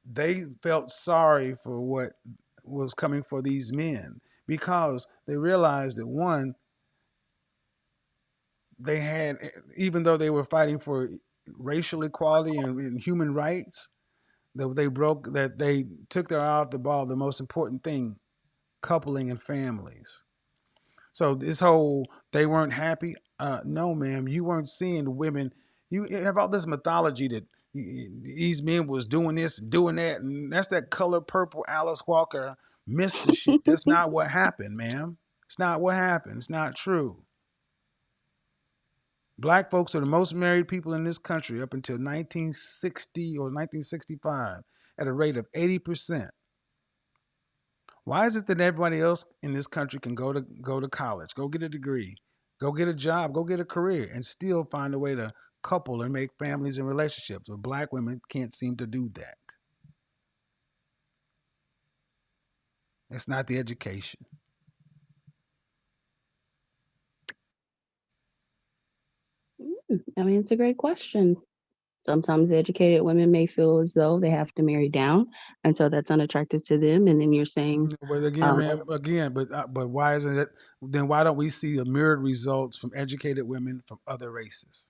They felt sorry for what was coming for these men because they realized that one, they had, even though they were fighting for racial equality and human rights, that they took their eye off the ball, the most important thing, coupling and families. So this whole they weren't happy. No, ma'am, you weren't seeing women. You have all this mythology that these men was doing this, doing that, and that's that color purple Alice Walker Mister shit. That's not what happened, ma'am. It's not what happened. It's not true. Black folks are the most married people in this country up until 1960 or 1965 at a rate of 80%. Why is it that everybody else in this country can go to college, go get a degree, go get a job, go get a career, and still find a way to couple and make families and relationships? But black women can't seem to do that. It's not the education. I mean, it's a great question. Sometimes educated women may feel as though they have to marry down, and so that's unattractive to them. And then you're saying, But again, man, but why isn't it? Then why don't we see a mirrored results from educated women from other races?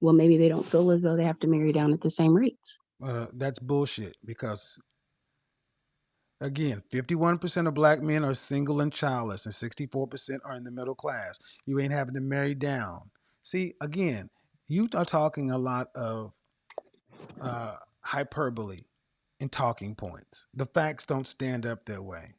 well, maybe they don't feel as though they have to marry down at the same rates. That's bullshit because again, 51% of black men are single and childless, and 64% are in the middle class. You ain't having to marry down. See, again, you are talking a lot of hyperbole and talking points. The facts don't stand up that way.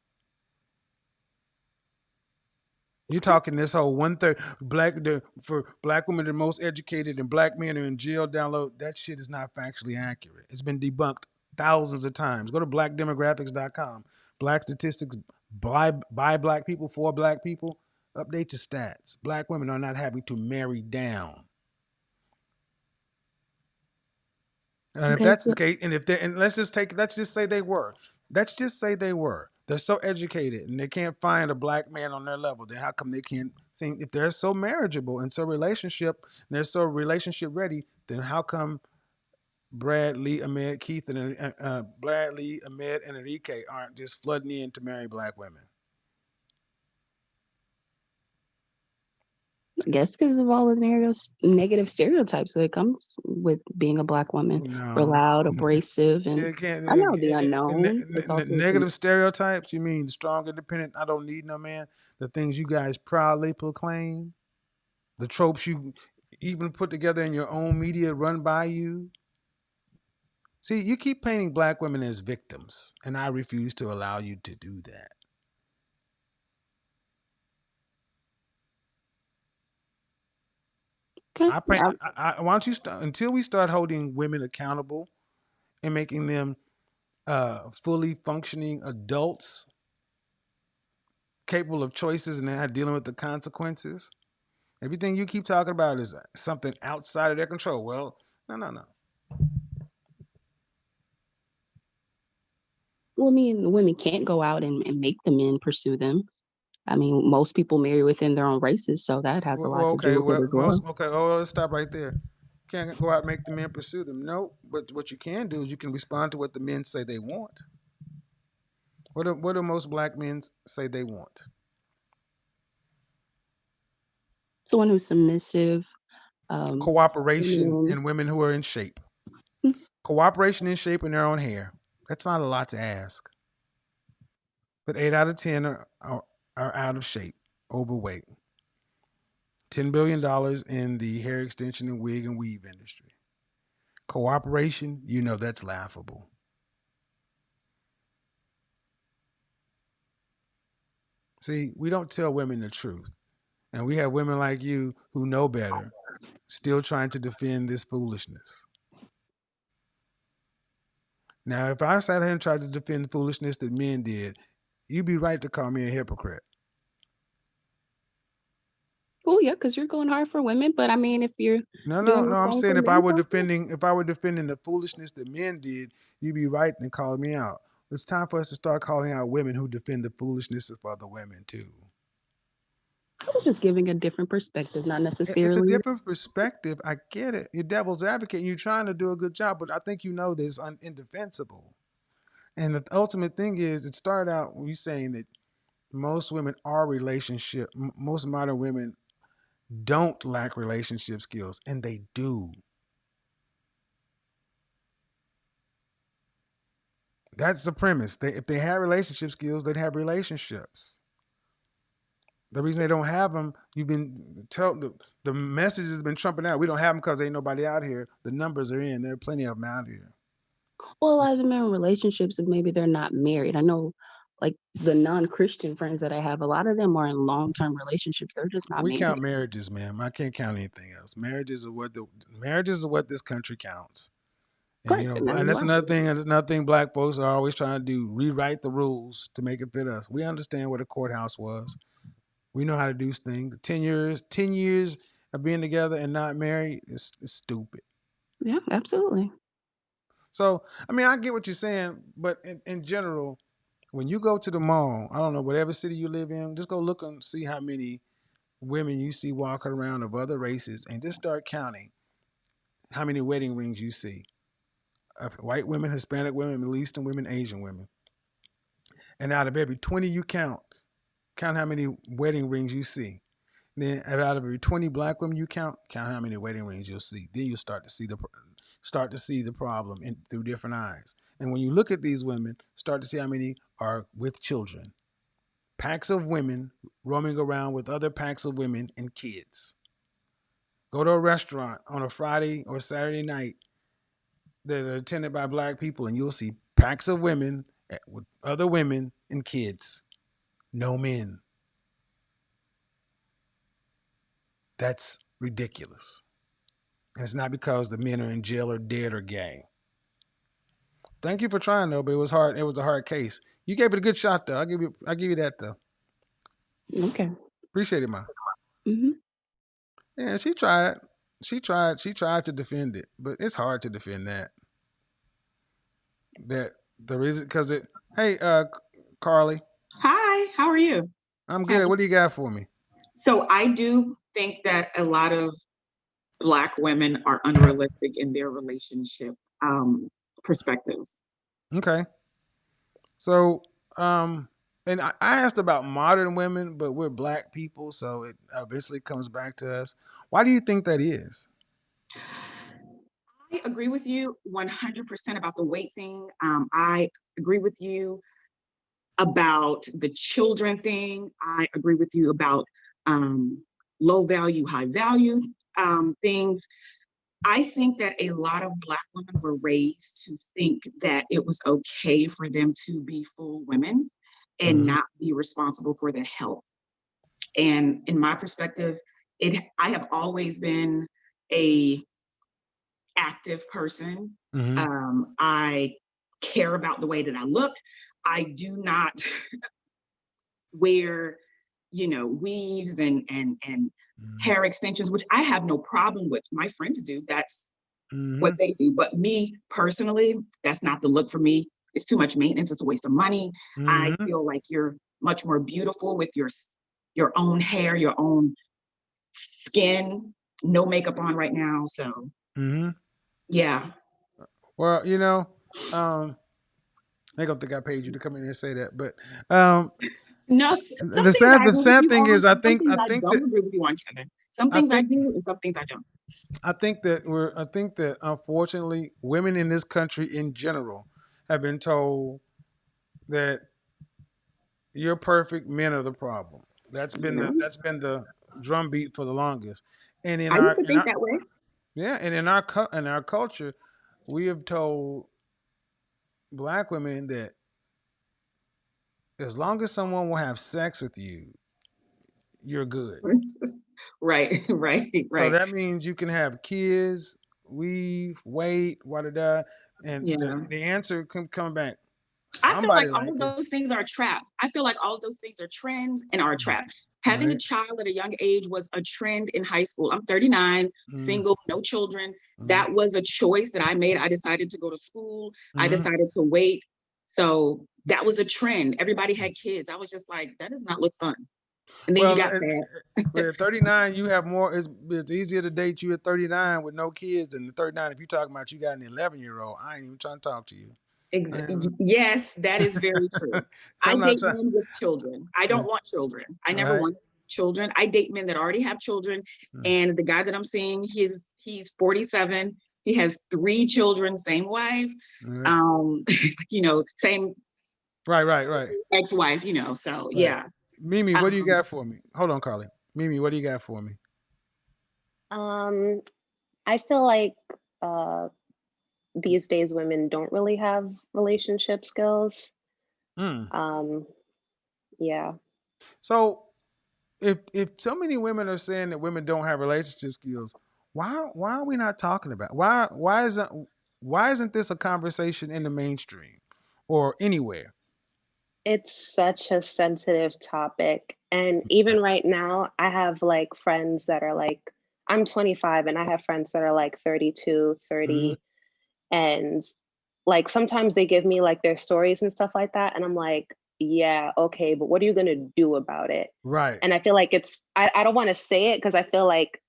You're talking this whole 1/3 for black women are the most educated and black men are in jail down low. That shit is not factually accurate. It's been debunked thousands of times. Go to blackdemographics.com. Black statistics by black people for black people. Update your stats. Black women are not having to marry down. And if Okay, that's the so case, and if they and let's just say they were. Let's just say they were. They're so educated and they can't find a black man on their level. Then how come they can't see if they're so marriageable and so they're so relationship ready, then how come Bradley, Ahmed, Keith, and Bradley, Ahmed, and Enrique aren't just flooding in to marry black women? I guess because of all the negative stereotypes that comes with being a black woman. We're No. loud, abrasive, and It can't. I know the unknown. It's also Negative stereotypes. You mean strong, independent? I don't need no man. The things you guys proudly proclaim, the tropes you even put together in your own media run by you. See, you keep painting black women as victims, and I refuse to allow you to do that. okay. Why don't you start until we start holding women accountable and making them fully functioning adults capable of choices and not dealing with the consequences. Everything you keep talking about is something outside of their control. Well, no. Well, I mean, the women can't go out and make the men pursue them. I mean, most people marry within their own races, so that has a lot to do Okay. with it Well, as well. let's stop right there. Can't go out and make the men pursue them. No, but what you can do is you can respond to what the men say they want. What do most black men say they want? Someone who's submissive, Cooperation feminine. and women who are in shape. Cooperation and shape in their own hair. That's not a lot to ask. But 8 out of 10 are out of shape, overweight. $10 billion in the hair extension and wig and weave industry. Cooperation, you know that's laughable. See, we don't tell women the truth. And we have women like you who know better still trying to defend this foolishness. Now, if I sat here and tried to defend the foolishness that men did, you'd be right to call me a hypocrite. Well, yeah, because you're going hard for women, but I mean, if you're No, no, doing no. the I'm same for saying men, if I were defending the foolishness that men did, you'd be right and call me out. It's time for us to start calling out women who defend the foolishness of other women too. I was just giving a different perspective, not It's a necessarily. different perspective. I get it. You're devil's advocate and you're trying to do a good job, but I think you know this indefensible. And the ultimate thing is, it started out when you saying that most women are most modern women don't lack relationship skills, and they do. That's the premise. If they had relationship skills, they'd have relationships. The reason they don't have them, you've been the message has been trumping out. We don't have them because ain't nobody out here. The numbers are in. There are plenty of them out here. Well, a lot of them are in relationships and maybe they're not married. I know, like the non-Christian friends that I have, a lot of them are in long-term relationships. They're just not We married. count marriages, ma'am. I can't count anything else. Marriages are what this country counts. And Correct, and that's and that's why. another thing. And another thing black folks are always trying to do: rewrite the rules to make it fit us. We understand what a courthouse was. We know how to do things. 10 years of being together and not married is stupid. Yeah, absolutely. So, I mean, I get what you're saying, but in general, when you go to the mall, I don't know, whatever city you live in, just go look and see how many women you see walking around of other races and just start counting how many wedding rings you see of white women, Hispanic women, Middle Eastern women, Asian women. And out of every 20 you count how many wedding rings you see. Then out of every 20 black women you count how many wedding rings you'll see. Then you'll start to see the problem through different eyes. And when you look at these women, start to see how many are with children. Packs of women roaming around with other packs of women and kids. Go to a restaurant on a Friday or Saturday night that are attended by black people, and you'll see packs of women with other women and kids. No men. That's ridiculous. And it's not because the men are in jail or dead or gay. Thank you for trying though, but it was hard. It was a hard case. You gave it a good shot though. I'll give you that though. Okay. Appreciate it, Ma. Hmm. Yeah, she tried. She tried to defend it, but it's hard to defend that. That the reason because it. Hey, Carly, Hi, how are you? I'm Hi. good. What do you got for me? So I do think that a lot of Black women are unrealistic in their relationship um, perspectives. Okay, so and I asked about modern women, but we're black people, so it eventually comes back to us. Why do you think that is? I agree with you 100% about the weight thing. I agree with you about the children thing. I agree with you about um, low value, high value things. I think that a lot of Black women were raised to think that it was okay for them to be full women and Mm-hmm. not be responsible for their health. And in my perspective, I have always been a active person. Mm-hmm. I care about the way that I look. I do not wear, weaves and hair extensions, which I have no problem with. My friends do. That's Mm-hmm. what they do. But me personally, that's not the look for me. It's too much maintenance. It's a waste of money. I Mm-hmm. feel like you're much more beautiful with your own hair, your own skin, no makeup on right now. So Mm-hmm. yeah. Well, they gonna think I paid you to come in and say that, but um, No, some the things sad I the agree with sad you thing on, is, I and some think things I I think that don't agree with you on, Kevin. Some I things I think do and some things I don't. I think that unfortunately women in this country in general have been told that you're perfect, men are the problem. Yeah. That's been the drumbeat for the longest. And I used to think that way. and in our culture, we have told black women that as long as someone will have sex with you, you're good. Right, right, So right. that means you can have kids, weave, wait, da da, and Yeah. the answer come back. I feel like Somebody all like of it, those things are a trap. I feel like all of those things are trends and are a trap. Having a right? child at a young age was a trend in high school. I'm 39, Mm-hmm. single, no children. Mm-hmm. That was a choice that I made. I decided to go to school. I Mm-hmm. decided to wait. So that was a trend. Everybody had kids. I was just like, that does not look fun. And then you Well, got fat. at 39, you have more. It's easier to date you at 39 with no kids than the 39 if you're talking about you got an 11-year-old. I ain't even trying to talk to you. Yes, that is very true. I I'm not date trying. men with children. I don't want children. I never Right. want children. I date men that already have children. And the guy that I'm seeing, he's 47. He has 3 children, same wife, Right. same Right. ex-wife, so Right. yeah. Mimi, what do you Um, got for me? Hold on, Carly. Mimi, what do you got for me? Um, I feel like uh, these days women don't really have relationship skills. Mm. Um, yeah. So if so many women are saying that women don't have relationship skills, why are we not talking about why isn't this a conversation in the mainstream or anywhere? It's such a sensitive topic. And even right now, I have like friends that are like, I'm 25 and I have friends that are like 32, Mm, 30. And like sometimes they give me like their stories and stuff like that. And I'm like, yeah, okay, but what are you going to do about it? right, And I feel like I don't want to say it because I feel like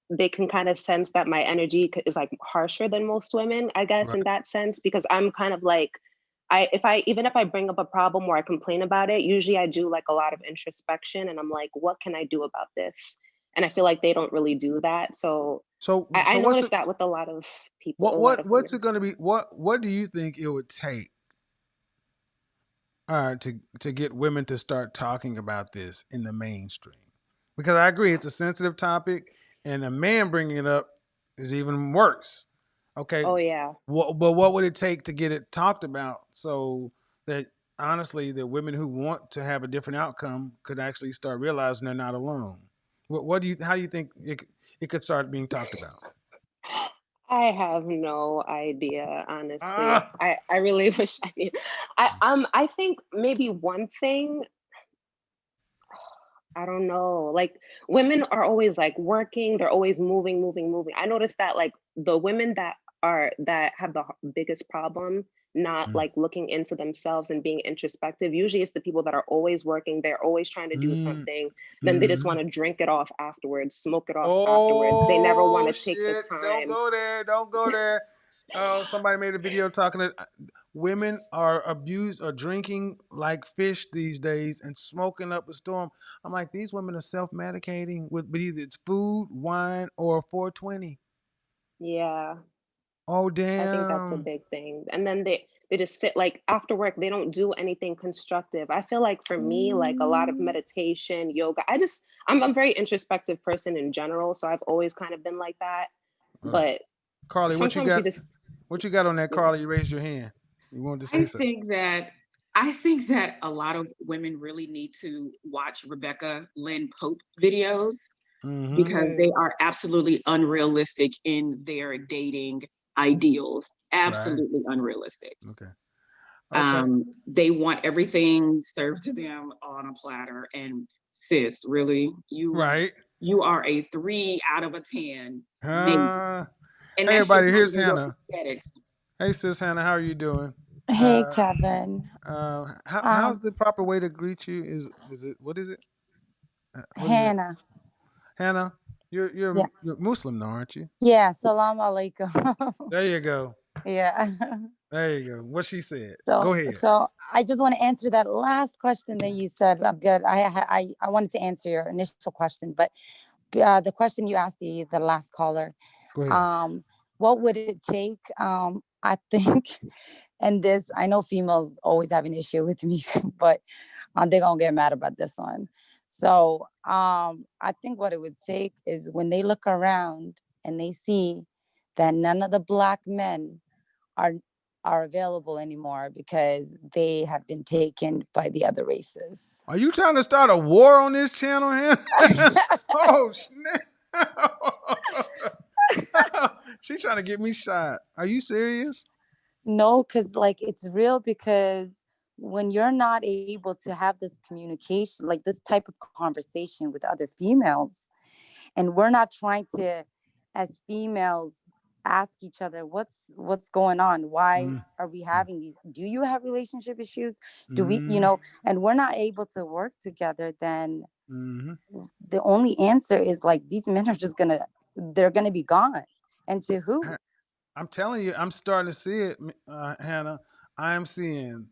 they can kind of sense that my energy is like harsher than most women, I guess, right. in that sense, because I'm kind of like, even if I bring up a problem or I complain about it, usually I do like a lot of introspection and I'm like, what can I do about this? And I feel like they don't really do that. So I So what's noticed it that with a lot of people, a lot of what's women. it going to be? What do you think it would take to get women to start talking about this in the mainstream? Because I agree, it's a sensitive topic, and a man bringing it up is even worse. Okay, Oh yeah. but what would it take to get it talked about so that honestly, the women who want to have a different outcome could actually start realizing they're not alone? What do you? How do you think it could start being talked about? I have no idea, honestly. Ah, I really wish I knew. I think maybe one thing, I don't know. Like women are always like working, they're always moving, moving, moving. I noticed that like the women that have the biggest problem not mm, like looking into themselves and being introspective. Usually it's the people that are always working, they're always trying to do mm, something, then they just mm. want to drink it off afterwards, smoke it off afterwards. They never want Oh to take the shit! Don't time. go there! Don't go there! Oh, somebody made a video talking that women are abused or drinking like fish these days and smoking up a storm. I'm like, these women are self medicating with either it's food, wine, or 420. Yeah. Oh I think that's a damn! big thing. And then they just sit like after work, they don't do anything constructive. I feel like for me, like a lot of meditation, yoga, I'm a very introspective person in general, so I've always kind of been like that. All right, But Carly, what you sometimes you got? just What you got on that, yeah. Carly? You raised your hand. You wanted to say I something. think that I think that a lot of women really need to watch Rebecca Lynn Pope videos Mm-hmm. because they Mm, are absolutely unrealistic in their dating ideals. Right. Absolutely unrealistic. Okay. Okay. They want everything served to them on a platter. And sis, really, Right. you are a 3 out of 10, maybe. Uh, And hey, that's just everybody. not Here's even your Hannah. aesthetics. Hey, sis Hannah. How are you doing? Hey, Uh, Kevin. how's Um, the proper way to greet you? Is it what is it? What is it? Hannah. Hannah, Yeah. you're Muslim, though, aren't you? Yeah. Salam alaikum. There you go. Yeah. There you go. What she said. So, Go ahead. so I just want to answer that last question that you said. I'm good. I wanted to answer your initial question, but the question you asked the last caller, Go ahead. um, what would it take? I think, and this I know females always have an issue with me, but they're gonna get mad about this one. So I think what it would take is when they look around and they see that none of the black men are are available anymore because they have been taken by the other races. Are you trying to start a war on this channel, Hannah? Oh snap! She's trying to get me shot. Are you serious? No, because like it's real because when you're not able to have this communication, like this type of conversation with other females, and we're not trying to, as females, ask each other what's going on, why Mm, are we having these, do you have relationship issues, do we, mm, and we're not able to work together, then mm-hmm. the only answer is like these men are just gonna, they're gonna be gone. And to who? I'm telling you, I'm starting to see it, Hannah. I am seeing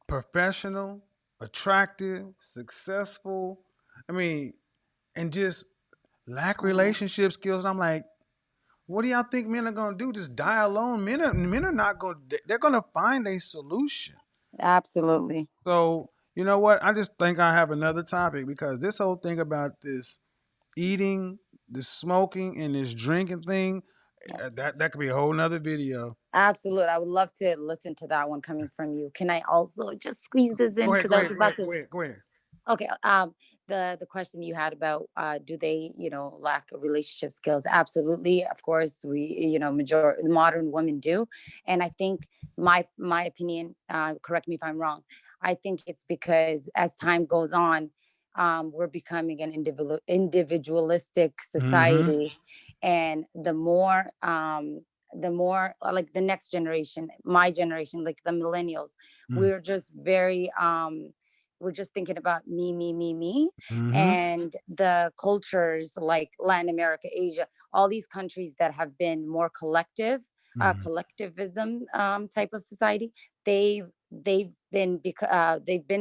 professional, attractive, successful. I mean, and just lack Mhm. relationship skills. And I'm like, what do y'all think men are gonna do? Just die alone? Men are not going. They're gonna find a solution. Absolutely. So You know what? I just think I have another topic because this whole thing about this eating, this smoking, and this drinking thing, that could be a whole nother video. Absolutely. I would love to listen to that one coming from you. Can I also just squeeze this in? Go ahead, Because go I was ahead, go about ahead, to. go ahead, go ahead. Okay. The question you had about do they, lack of relationship skills? Absolutely. Of course, we, major modern women do, and I think my opinion. Correct me if I'm wrong. I think it's because as time goes on, we're becoming an individualistic Mm-hmm. society, and the more like the next generation, my generation, like the millennials, we're just very we're just thinking about me, Mm-hmm. and the cultures like Latin America, Asia, all these countries that have been more collectivism type of society, they've been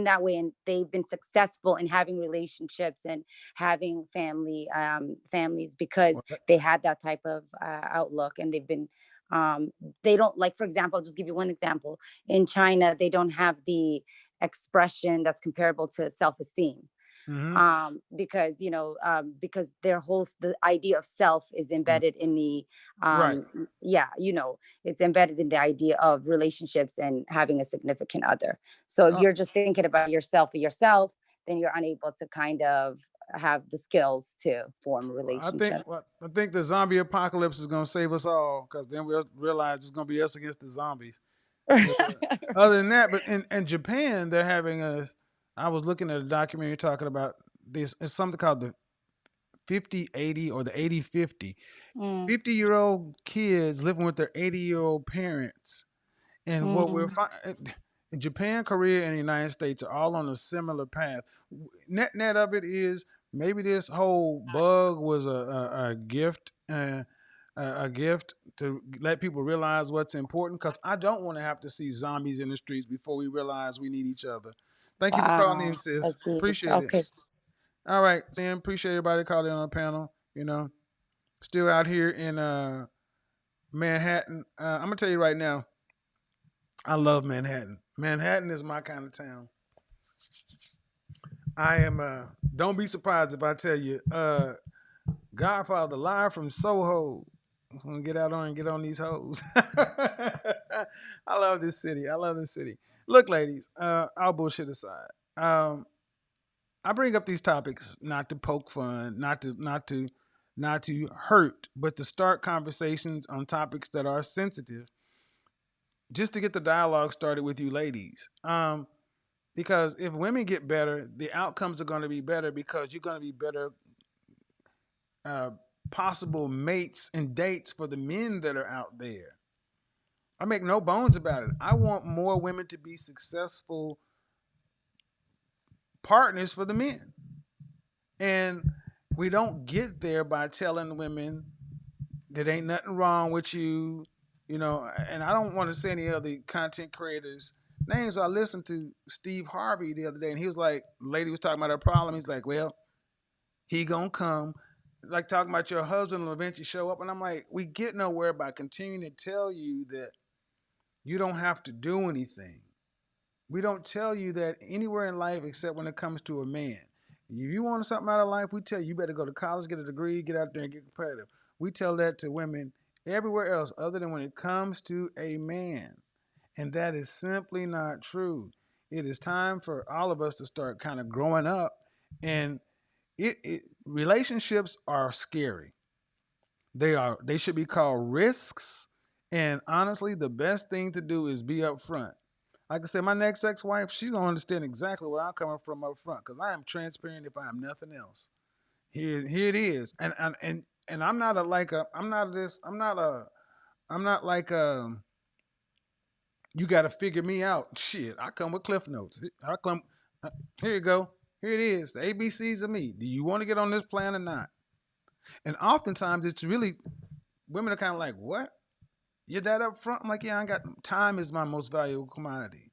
that way, and they've been successful in having relationships and having families because they had that type of outlook, and they've been they don't, like, for example, I'll just give you one example. In China, they don't have the expression that's comparable to self-esteem, Mm-hmm. because the idea of self is embedded in the Right. yeah, it's embedded in the idea of relationships and having a significant other. So if Uh, you're just thinking about yourself, then you're unable to kind of have the skills to form relationships. I think the zombie apocalypse is gonna save us all because then we'll realize it's gonna be us against the zombies. But other than that, but in Japan, they're having a. I was looking at a documentary talking about this. It's something called the 50-80 or the 80-50. Mm, 50-year-old kids living with their 80-year-old parents. And what we're mm, finding in Japan, Korea, and the United States are all on a similar path. Net of it is maybe this whole bug was a gift. A gift to let people realize what's important because I don't want to have to see zombies in the streets before we realize we need each other. Thank you for calling in, wow, sis. that's deep. Appreciate it. Okay. All right, Sam. Appreciate everybody calling in on the panel. Still out here in Manhattan. I'm gonna tell you right now, I love Manhattan. Manhattan is my kind of town. I am. Don't be surprised if I tell you, Godfather live from Soho. I'm gonna get out on and get on these hoes. I love this city. I love this city. Look, ladies, all bullshit aside, I bring up these topics not to poke fun, not to hurt, but to start conversations on topics that are sensitive, just to get the dialogue started with you, ladies. Because if women get better, the outcomes are going to be better because you're going to be better uh, possible mates and dates for the men that are out there. I make no bones about it. I want more women to be successful partners for the men. And we don't get there by telling women that ain't nothing wrong with you, and I don't want to say any other content creators names, but I listened to Steve Harvey the other day and he was like, the lady was talking about her problem. He's like, well, he gonna come. Like talking about your husband will eventually show up. And I'm like, we get nowhere by continuing to tell you that you don't have to do anything. We don't tell you that anywhere in life except when it comes to a man. If you want something out of life, we tell you better go to college, get a degree, get out there and get competitive. We tell that to women everywhere else other than when it comes to a man. And that is simply not true. It is time for all of us to start kind of growing up. And relationships are scary. They should be called risks. And honestly, the best thing to do is be upfront. Like I said, my next ex-wife, she's gonna understand exactly where I'm coming from up front because I am transparent if I am nothing else. Here it is, and I'm not a like a I'm not this I'm not a I'm not like you got to figure me out. Shit, I come with cliff notes. I come here you go. Here it is, the ABCs of me. Do you want to get on this plan or not? And oftentimes it's really women are kind of like, what? You're that up front? I'm like, yeah, I got time is my most valuable commodity.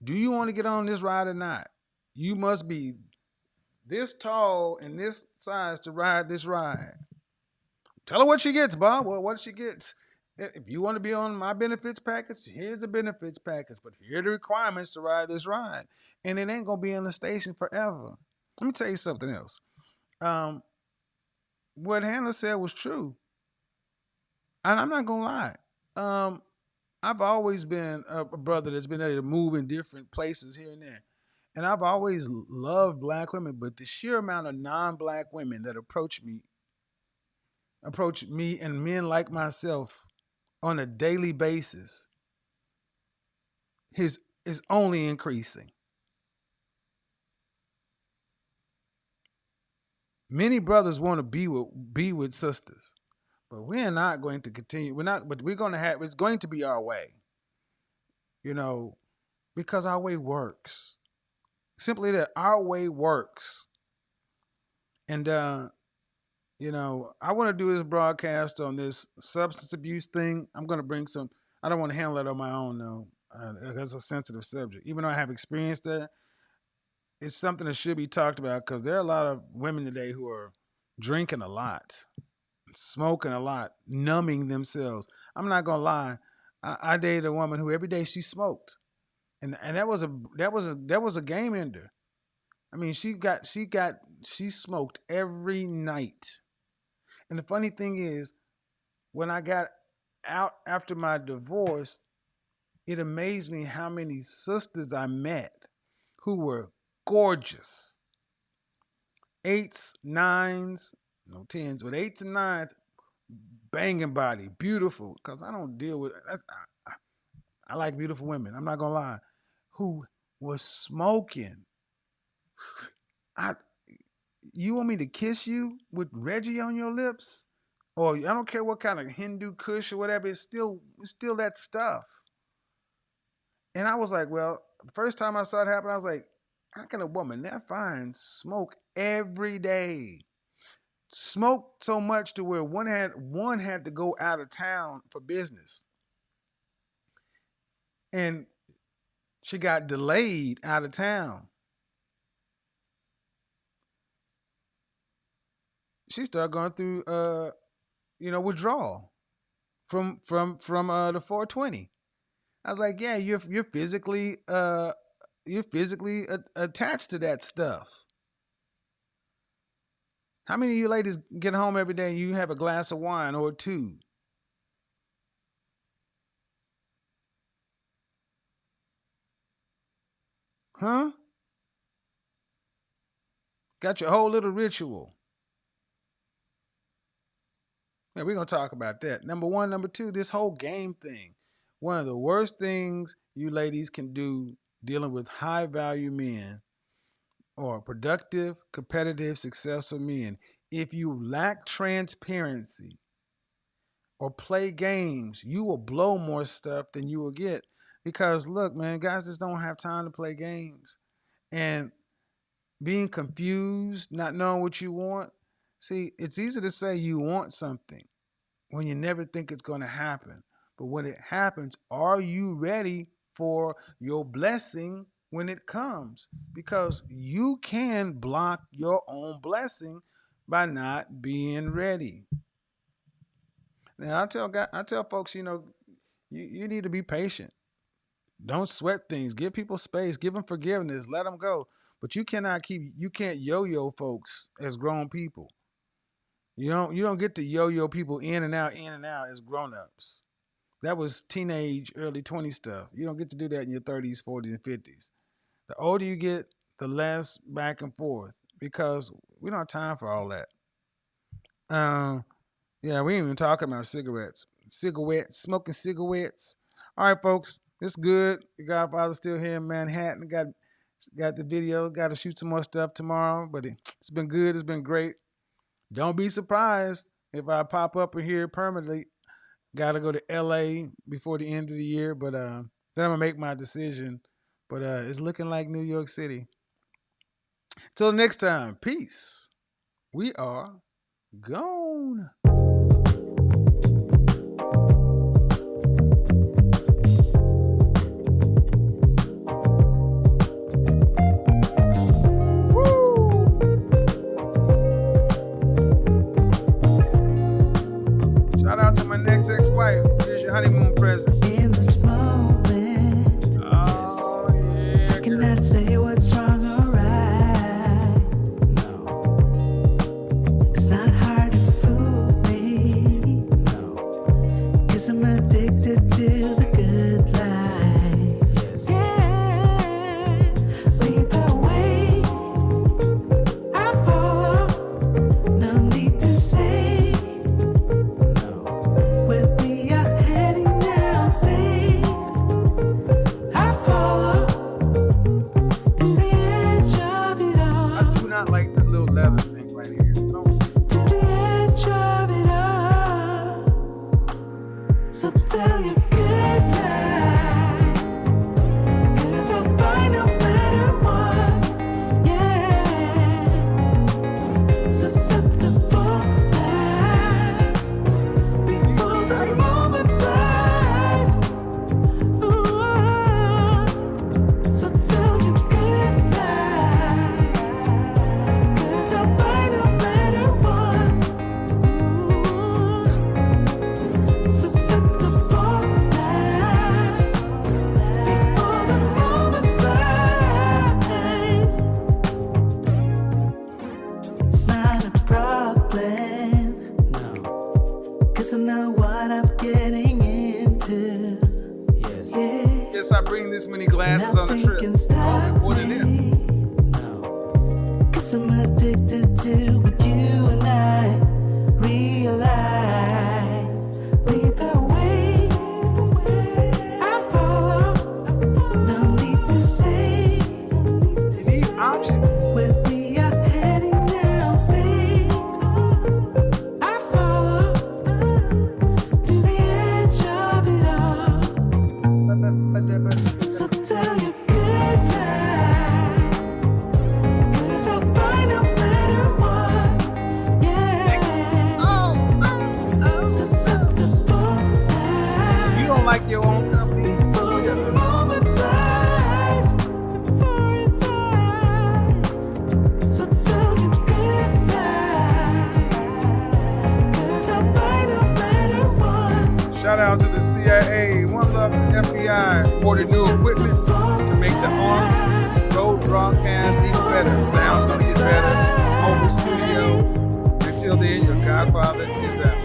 Do you want to get on this ride or not? You must be this tall and this size to ride this ride. Tell her what she gets, Bob. Well, what she gets. If you want to be on my benefits package, here's the benefits package, but here are the requirements to ride this ride. And it ain't gonna be in the station forever. Let me tell you something else. Um, what Hannah said was true. And I'm not gonna lie. Um, I've always been a brother that's been able to move in different places here and there. And I've always loved black women, but the sheer amount of non-black women that approach me and men like myself on a daily basis is only increasing. Many brothers want to be with sisters, but we're not going to continue. We're not, but we're going to have. It's going to be our way, you know, because our way works. Simply that our way works, and I want to do this broadcast on this substance abuse thing. I'm going to bring some. I don't want to handle it on my own though. It's a sensitive subject. Even though I have experience there, it's something that should be talked about because there are a lot of women today who are drinking a lot, smoking a lot, numbing themselves. I'm not gonna lie. I dated a woman who every day she smoked, and that was a game ender. I mean, she smoked every night. And the funny thing is, when I got out after my divorce, it amazed me how many sisters I met who were gorgeous. Eights, nines, no tens, but eights and nines, banging body, beautiful. Because I don't deal with that's, I like beautiful women. I'm not gonna lie. Who was smoking? I You want me to kiss you with Reggie on your lips? Or I don't care what kind of Hindu Kush or whatever. It's still that stuff. And I was like, well, the first time I saw it happen, I was like, how can a woman that fine smoke every day? Smoked so much to where one had to go out of town for business, and she got delayed out of town. She started going through withdrawal from the 420. I was like, yeah, you're physically attached to that stuff. How many of you ladies get home every day and you have a glass of wine or two? Huh? Got your whole little ritual. Yeah, we're gonna talk about that. Number one, number two, this whole game thing. One of the worst things you ladies can do dealing with high value men or productive, competitive, successful men. If you lack transparency or play games, you will blow more stuff than you will get. Because look, man, guys just don't have time to play games. And being confused, not knowing what you want. See, it's easy to say you want something when you never think it's going to happen. But when it happens, are you ready for your blessing when it comes? Because you can block your own blessing by not being ready. Now, I tell folks, you need to be patient. Don't sweat things. Give people space. Give them forgiveness. Let them go. But you can't yo-yo folks as grown people. You don't get to yo-yo people in and out as grown-ups. That was teenage, early 20 stuff. You don't get to do that in your 30s, 40s, and 50s. The older you get, the less back and forth because we don't have time for all that. Yeah, we ain't even talking about cigarettes. Smoking cigarettes. All right, folks, it's good. The Godfather's still here in Manhattan. Got the video. Got to shoot some more stuff tomorrow, but it's been good. It's been great. Don't be surprised if I pop up in here permanently. Got to go to LA before the end of the year, but then I'm gonna make my decision. But it's looking like New York City. Till next time, peace. We are gone. Shout out to my next ex-wife. say what's wrong or right. It's not hard to fool me. 'Cause I'm addicted to the good life. Yeah. Lead the way. I follow. No need to say where we are heading now, babe. I follow to the edge of it all. I do not like this little leather thing right here. No. To the edge of it all. So tell your good lies. 'Cause I'll buy no matter what. Yeah. Susceptible now. Before the moment flies. Ooh. So tell your good lies. 'Cause I'll buy no matter what. Ooh. Susceptible now. Before the moment flies. It's not a problem. No. 'Cause I know what I'm getting into. Yes. Yeah. Yes, I bring this many glasses on the Nothing trip. can stop More than this. me. 'Cause I'm addicted to what you and I realize. Lead the way. I follow. No need to say You need options. where we are heading now, babe. I follow to the edge of it all. So tell your good lies. 'Cause I'll buy no matter what. Yeah. Susceptible now. You don't like your own company? Before the moment flies. Before it flies. So tell your good lies. 'Cause I'll buy no matter what. Shout out to the CIA, One Love to FBI, ordered new equipment to make the on-road broadcast even better. Sound's gonna get better. Over studio. Until then, your Godfather is out.